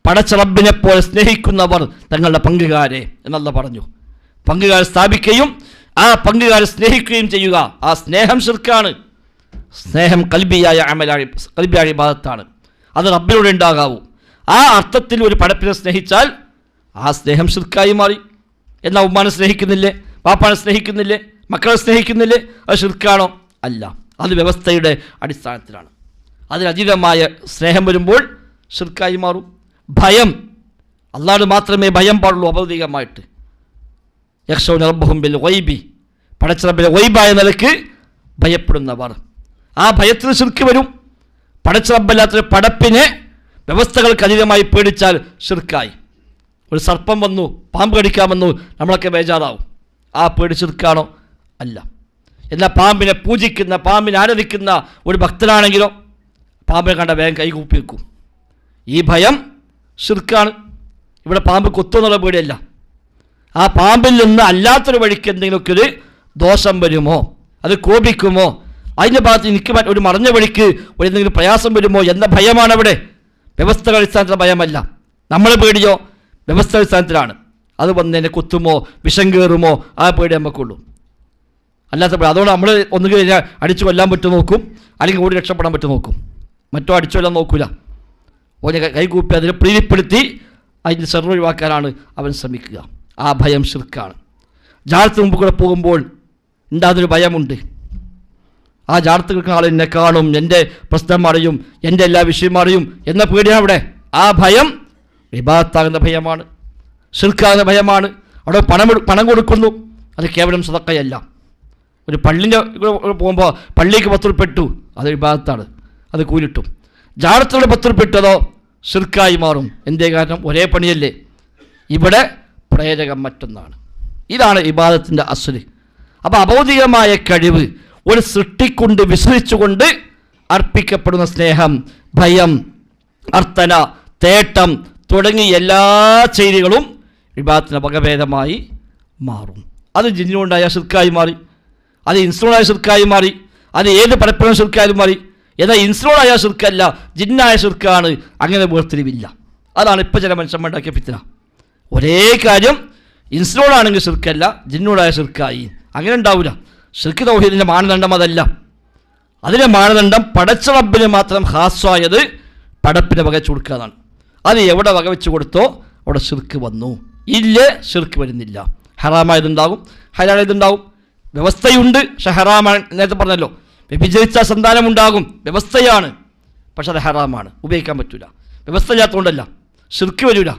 പടച്ച റബ്ബിനെ പോലെ സ്നേഹിക്കുന്നവർ തങ്ങളുടെ പങ്കുകാരെ എന്നല്ല പറഞ്ഞു. പങ്കുകാരെ സ്ഥാപിക്കുകയും ആ പങ്കുകാരെ സ്നേഹിക്കുകയും ചെയ്യുക, ആ സ്നേഹം ശിർക്കാണ്. സ്നേഹം കൽബിയായ അമലായി, കൽബിയായ ഇബാദത്താണ്. അത് റബ്ബിലൂടെ ഉണ്ടാകാവൂ. ആ അർത്ഥത്തിൽ ഒരു പടപ്പിനെ സ്നേഹിച്ചാൽ ആ സ്നേഹം ശിർക്കായി മാറി. എന്നാൽ ഉമ്മാനെ സ്നേഹിക്കുന്നില്ലേ, പാപ്പാനെ സ്നേഹിക്കുന്നില്ലേ, മക്കളെ സ്നേഹിക്കുന്നില്ലേ, അത് ശിർക്കാണോ? അല്ല, അത് വ്യവസ്ഥയുടെ അടിസ്ഥാനത്തിലാണ്. അതിനതീതമായ സ്നേഹം വരുമ്പോൾ ശിർക്കായി മാറും. ഭയം, അല്ലാഹുവിനെ മാത്രമേ ഭയം പാടുള്ളൂ അഭൗതികമായിട്ട്. യഖ്ശൗന റബ്ബഹും ബിൽ ഗൈബി, പടച്ച റബ്ബിനെ ഗൈബായ നിലയ്ക്ക് ഭയപ്പെടുന്നവർ. ആ ഭയത്തിന് ശിർക്ക് വരും. പടച്ച റബ്ബല്ലാത്തൊരു പടപ്പിനെ വ്യവസ്ഥകൾക്ക് അധികമായി പേടിച്ചാൽ ശിർക്കായി. ഒരു സർപ്പം വന്നു, പാമ്പ് കടിക്കാമെന്നു, നമ്മളൊക്കെ ബേജാറാവും. ആ പേടി ശിർക്കാണോ? അല്ല. എന്നാൽ പാമ്പിനെ പൂജിക്കുന്ന, പാമ്പിനെ ആരാധിക്കുന്ന ഒരു ഭക്തനാണെങ്കിലോ പാമ്പിനെ കണ്ട വേഗം കൈകൂപ്പി വെക്കും. ഈ ഭയം ശിർക്കാണ്. ഇവിടെ പാമ്പ് കൊത്തുന്നുള്ള പേടിയല്ല. ആ പാമ്പിൽ നിന്ന് അല്ലാത്തൊരു വഴിക്ക് എന്തെങ്കിലുമൊക്കെ ഒരു ദോഷം വരുമോ, അത് കോപിക്കുമോ, അതിൻ്റെ ഭാഗത്ത് എനിക്ക് ഒരു മറഞ്ഞ വഴിക്ക് ഒരു എന്തെങ്കിലും പ്രയാസം വരുമോ എന്ന ഭയമാണ് അവിടെ. വ്യവസ്ഥ അടിസ്ഥാനത്തിലുള്ള ഭയമല്ല. നമ്മളെ പേടിയോ വ്യവസ്ഥ അടിസ്ഥാനത്തിലാണ്. അത് വന്ന് എന്നെ കൊത്തുമോ, വിഷം കയറുമോ, ആ പേടി നമുക്കുള്ളൂ. അല്ലാത്ത അതുകൊണ്ട് നമ്മൾ ഒന്നുകിൽ അടിച്ചു കൊല്ലാൻ പറ്റും നോക്കും, അല്ലെങ്കിൽ ഓടി രക്ഷപ്പെടാൻ പറ്റും നോക്കും. മറ്റോ അടിച്ചു കൊല്ലാൻ നോക്കൂല. ഓനെ കൈകൂപ്പി അതിനെ പ്രീതിപ്പെടുത്തി അതിൻ്റെ സെർവ് ഒഴിവാക്കാനാണ് അവൻ ശ്രമിക്കുക. ആ ഭയം ശിർക്കാണ്. ജാറത്തിന് മുമ്പ് കൂടെ പോകുമ്പോൾ ഉണ്ടാകുന്നൊരു ഭയമുണ്ട്. ആ ജാറത്ത് നിൽക്കുന്ന ആൾ എന്നെ കാണും, എൻ്റെ പ്രശ്നം അറിയും, എൻ്റെ എല്ലാ വിഷയം അറിയും എന്ന പേടിയാണ് അവിടെ. ആ ഭയം ഇബാദത്താകുന്ന ഭയമാണ്, ശിർക്കാകുന്ന ഭയമാണ്. അവിടെ പണം കൊടുക്കുന്നു, അത് കേവലം സദഖയല്ല. ഒരു പള്ളിൻ്റെ പോകുമ്പോൾ പള്ളിക്ക് പത്തുൾപ്പെട്ടു, അത് ഇബാദത്താണ്, അത് കൂലിട്ടും. ജാറത്തോടെ പത്തുൾപ്പെട്ടതോ ശിർക്കായി മാറും. എന്തേ കാരണം? ഒരേ പണിയല്ലേ. ഇവിടെ പ്രേരകം മറ്റൊന്നാണ്. ഇതാണ് ഇബാദത്തിൻ്റെ അസ്ല്. അപ്പോൾ അഭൗതികമായ കഴിവ് ഒരു സൃഷ്ടിക്കൊണ്ട് വിശ്വസിച്ചുകൊണ്ട് അർപ്പിക്കപ്പെടുന്ന സ്നേഹം, ഭയം, അർത്ഥന, തേട്ടം തുടങ്ങിയ എല്ലാ ചെയ്തികളും ഇബാദത്തിന് വകഭേദമായി മാറും. അത് ജിന്നുണ്ടായ ശിർക്കായി മാറി, അത് ഇൻസ്ട്രോണായ ശിർക്കായി മാറി, അത് ഏത് പരപ്പുറം ശിർക്കായും മാറി. എന്നാൽ ഇൻസ്ട്രോണായ ശിർക്കല്ല, ജിന്നായ ശിർക്കാണ്. അങ്ങനെ വേർതിരിവില്ല. അതാണ് ഇപ്പോൾ ചില മനുഷ്യന്മാരുണ്ടാക്കിയ ഫിത്ന. ഒരേ കാര്യം ഇൻസ്ട്രോണാണെങ്കിൽ ശിർക്കല്ല, ജിന്നോടായ ശിർക്കായി. അങ്ങനെ ഉണ്ടാവില്ല. ശിർക്ക് തൗഹീദിൻ്റെ മാനദണ്ഡം അതല്ല. അതിൻ്റെ മാനദണ്ഡം പടച്ച റബ്ബിന് മാത്രം ഖാസ്സായത് പടപ്പിനെ വകവെച്ച് കൊടുക്കുക. അത് എവിടെ വകവെച്ച് കൊടുത്തോ അവിടെ ശിർക്ക് വന്നു. ഇല്ലേ ശിർക്ക് വരുന്നില്ല. ഹറാമായതുണ്ടാകും, ഹലാലായതുണ്ടാകും. വ്യവസ്ഥയുണ്ട്, പക്ഷെ ഹറാമാണ്. നേരത്തെ പറഞ്ഞല്ലോ, വ്യഭിചരിച്ച സന്താനമുണ്ടാകും, വ്യവസ്ഥയാണ്, പക്ഷെ അത് ഹറാമാണ്, ഉപയോഗിക്കാൻ പറ്റില്ല. വ്യവസ്ഥയില്ലാത്തതുകൊണ്ടല്ല ശിർക്ക് വരില്ല.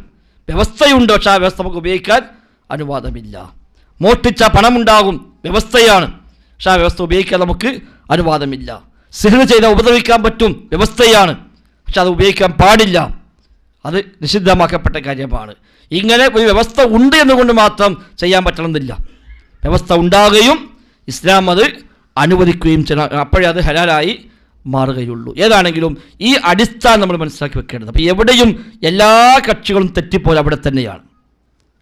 വ്യവസ്ഥയുണ്ട്, പക്ഷെ ആ വ്യവസ്ഥ നമുക്ക് ഉപയോഗിക്കാൻ അനുവാദമില്ല. മോഷ്ടിച്ച പണമുണ്ടാകും, വ്യവസ്ഥയാണ്, പക്ഷെ ആ വ്യവസ്ഥ ഉപയോഗിക്കാൻ നമുക്ക് അനുവാദമില്ല. സിഹ്ർ ചെയ്താൽ ഉപദ്രവിക്കാൻ പറ്റും, വ്യവസ്ഥയാണ്, പക്ഷെ അത് ഉപയോഗിക്കാൻ പാടില്ല, അത് നിഷിദ്ധമാക്കപ്പെട്ട കാര്യമാണ്. ഇങ്ങനെ ഒരു വ്യവസ്ഥ ഉണ്ട് എന്നുകൊണ്ട് മാത്രം ചെയ്യാൻ പറ്റണമെന്നില്ല. വ്യവസ്ഥ ഉണ്ടാകുകയും ഇസ്ലാം അത് അനുവദിക്കുകയും ചെയ്യണം, അപ്പോഴേ അത് ഹലാലായി മാറുകയുള്ളൂ. ഏതാണെങ്കിലും ഈ അടിസ്ഥാനം നമ്മൾ മനസ്സിലാക്കി വെക്കേണ്ടത്. അപ്പോൾ എവിടെയും എല്ലാ കക്ഷികളും തെറ്റിപ്പോലെ അവിടെ തന്നെയാണ്.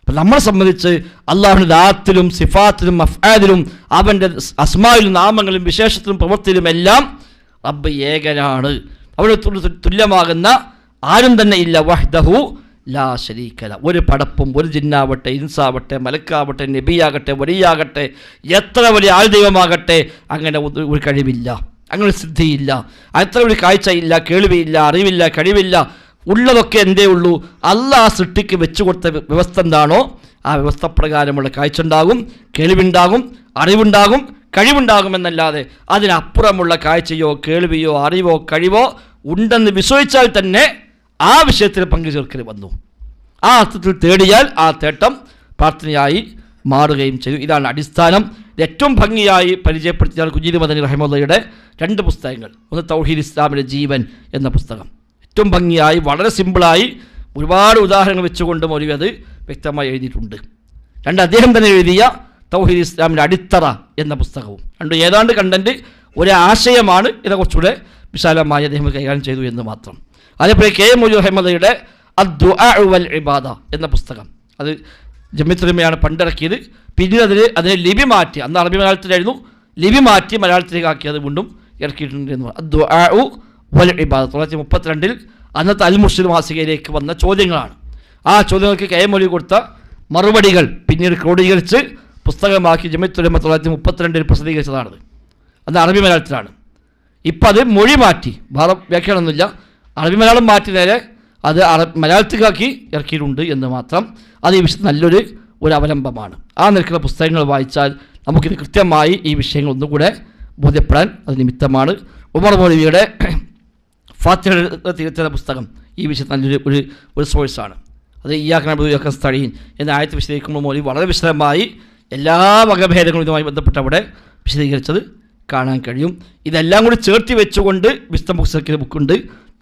അപ്പം നമ്മളെ സംബന്ധിച്ച് അള്ളാഹുവിൻ്റെ ദാത്തിലും സിഫാത്തിലും അഫ്ആലിലും അവൻ്റെ അസ്മായിലും നാമങ്ങളിലും വിശേഷത്തിലും പ്രവൃത്തിയിലും എല്ലാം റബ്ബ് ഏകനാണ്. അവിടെ തുല്യമാകുന്ന ആരും തന്നെ ഇല്ല. വഹ്ദഹു ലാ ശരീക ലഹു. ഒരു പടപ്പും, ഒരു ജിന്നാവട്ടെ, ഇൻസാവട്ടെ, മലക്കാവട്ടെ, നബിയാകട്ടെ, വലിയാകട്ടെ, എത്ര വലിയ ആൾ ദൈവമാകട്ടെ, അങ്ങനെ ഒരു കഴിവില്ല, അങ്ങനെ സിദ്ധിയില്ല, അത്ര ഒരു കാഴ്ചയില്ല, കേൾവിയില്ല, അറിവില്ല, കഴിവില്ല. ഉള്ളതൊക്കെ എന്തേ ഉള്ളൂ? അള്ളാഹ് സൃഷ്ടിക്ക് വെച്ചു കൊടുത്ത വ്യവസ്ഥ എന്താണോ ആ വ്യവസ്ഥ പ്രകാരമുള്ള കാഴ്ച ഉണ്ടാകും, കേൾവിയുണ്ടാകും, അറിവുണ്ടാകും, കഴിവുണ്ടാകുമെന്നല്ലാതെ അതിനപ്പുറമുള്ള കാഴ്ചയോ കേൾവിയോ അറിവോ കഴിവോ ഉണ്ടെന്ന് വിശ്വസിച്ചാൽ തന്നെ ആ വിഷയത്തിൽ പങ്കു ചേർക്കൽ വന്നു. ആ അർത്ഥത്തിൽ തേടിയാൽ ആ തേട്ടം പ്രാർത്ഥനയായി മാറുകയും ചെയ്തു. ഇതാണ് അടിസ്ഥാനം. ഏറ്റവും ഭംഗിയായി പരിചയപ്പെടുത്തിയ കുഞ്ഞീദ് മദനി റഹിമത്തുള്ളയുടെ 2 പുസ്തകങ്ങൾ. ഒന്ന് തൗഹീദ് ഇസ്ലാമിലെ ജീവൻ എന്ന പുസ്തകം. ഏറ്റവും ഭംഗിയായി വളരെ സിമ്പിളായി ഒരുപാട് ഉദാഹരണങ്ങൾ വെച്ചുകൊണ്ട് മൗലവി അത് വ്യക്തമായി എഴുതിയിട്ടുണ്ട്. 2 അദ്ദേഹം തന്നെ എഴുതിയ തൗഹീദ് ഇസ്ലാമിൻ്റെ അടിത്തറ എന്ന പുസ്തകവും. 2 ഏതാണ്ട് കണ്ടന്റ് ഒരു ആശയമാണ്. ഇതിനെക്കുറിച്ചുകൂടെ വിശാലമായി അദ്ദേഹം കൈകാര്യം ചെയ്തു എന്ന് മാത്രം. അതേപോലെ കെ എം മൗലവി റഹിമത്തുള്ളയുടെ അദ്ദുആ വൽ ഇബാദ എന്ന പുസ്തകം, അത് ജമിയത്തുലമയാണ് പണ്ടിറക്കിയത്. പിന്നീട് അതിനെ ലിപി മാറ്റി, അന്ന് അറബി മലയാളത്തിലായിരുന്നു, ലിപി മാറ്റി മലയാളത്തിലേക്ക് ആക്കിയത് വീണ്ടും ഇറക്കിയിട്ടുണ്ട് എന്ന് പറഞ്ഞു. അദ്ദുആ വൽ ഇബാദ 1932 അന്നത്തെ അൽ മുർഷിദ് മാസികയിലേക്ക് വന്ന ചോദ്യങ്ങളാണ്. ആ ചോദ്യങ്ങൾക്ക് കെ എം മൗലവി കൊടുത്ത മറുപടികൾ പിന്നീട് ക്രോഡീകരിച്ച് പുസ്തകമാക്കി ജമിയത്തുലമ 1932 പ്രസിദ്ധീകരിച്ചതാണത്. അന്ന് അറബി മലയാളത്തിലാണ്. ഇപ്പം അത് മൊഴി മാറ്റി, വേറെ വ്യാഖ്യാനമൊന്നുമില്ല, അറബി മലയാളം മാറ്റി നേരെ അത് മലയാളത്തിലാക്കി ഇറക്കിയിട്ടുണ്ട് എന്ന് മാത്രം. അത് ഈ വിഷയത്തിൽ നല്ലൊരു അവലംബമാണ്. ആ നിൽക്കുന്ന പുസ്തകങ്ങൾ വായിച്ചാൽ നമുക്കിത് കൃത്യമായി ഈ വിഷയങ്ങൾ ഒന്നുകൂടെ ബോധ്യപ്പെടാൻ അത് നിമിത്തമാണ്. ഉമർ മൗലവിയുടെ ഫാത്തിഹ തിരുത്തുന്ന പുസ്തകം ഈ വിഷയത്തിൽ നല്ലൊരു സോഴ്സാണ്. അത് ഇയ്യാക നഅ്ബുദു വഇയ്യാക നസ്തഈൻ എന്ന ആയത്ത് വിശദീകരിക്കുമ്പോൾ മൗലവി വളരെ വിശദമായി എല്ലാ വകഭേദങ്ങളും ഇതുമായി ബന്ധപ്പെട്ട് അവിടെ വിശദീകരിച്ചത് കാണാൻ കഴിയും. ഇതെല്ലാം കൂടി ചേർത്തി വെച്ചുകൊണ്ട് വിസ്ഡം ബുക്സിൽ ബുക്കുണ്ട്,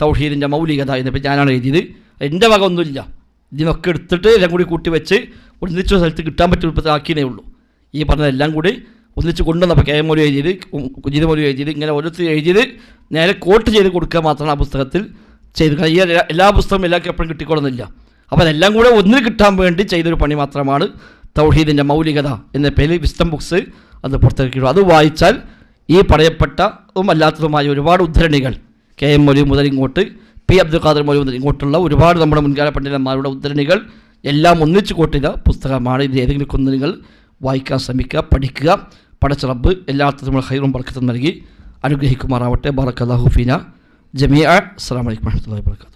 തൗഹീദിൻ്റെ മൗലികത എന്നിപ്പോൾ ഞാനാണ് എഴുതിയത്. എൻ്റെ വക ഒന്നുമില്ല, ഇതിനൊക്കെ എടുത്തിട്ട് എല്ലാം കൂടി കൂട്ടി വെച്ച് ഒന്നിച്ചു സ്ഥലത്ത് കിട്ടാൻ പറ്റിയ രൂപത്തിലാക്കിയേ ഉള്ളൂ. ഈ പറഞ്ഞതെല്ലാം കൂടി ഒന്നിച്ച് കൊണ്ടുവന്നപ്പോൾ KM മൗലവി എഴുതിയത്, കുഞ്ഞിത് മൗലവി എഴുതിയത്, ഇങ്ങനെ ഓരോരുത്തർ എഴുതിയത് നേരെ കോട്ട് ചെയ്ത് കൊടുക്കുക മാത്രമാണ് ആ പുസ്തകത്തിൽ ചെയ്ത്. ഈ എല്ലാ പുസ്തകവും എല്ലാവർക്കും എപ്പോഴും കിട്ടിക്കൊള്ളുന്നില്ല. അപ്പോൾ അതെല്ലാം കൂടെ ഒന്നിന് കിട്ടാൻ വേണ്ടി ചെയ്തൊരു പണി മാത്രമാണ് തൗഹീദിൻ്റെ മൗലികത എന്ന പേരിൽ വിസ്ഡം ബുക്സ് അത് പുറത്തിറക്കിയിട്ടു. അത് വായിച്ചാൽ ഈ പറയപ്പെട്ടതും അല്ലാത്തതുമായ ഒരുപാട് ഉദ്ധരണികൾ KM മൗലവി മുതൽ ഇങ്ങോട്ട്, P അബ്ദുൽ ഖാദർ മൗലവി മുതൽ ഇങ്ങോട്ടുള്ള ഒരുപാട് നമ്മുടെ മുൻകാല പണ്ഡിതന്മാരുടെ ഉദ്ധരണികൾ എല്ലാം ഒന്നിച്ചു കൂട്ടിയ പുസ്തകമാണ്. ഇത് ഏതെങ്കിലും ഒന്ന് നിങ്ങൾ വായിക്കാൻ ശ്രമിക്കുക, പഠിക്കുക. പടച്ച റബ്ബ് എല്ലാത്തിനും നമ്മൾ ഖൈറും ബർക്കത്തും നൽകി അനുഗ്രഹിക്കുമാറാവട്ടെ. ബറക്കല്ലാഹു ഫീന ജമീഅ. അസ്സലാമു അലൈക്കും വറഹ്മത്തുള്ളാഹി വബറകാതുഹു.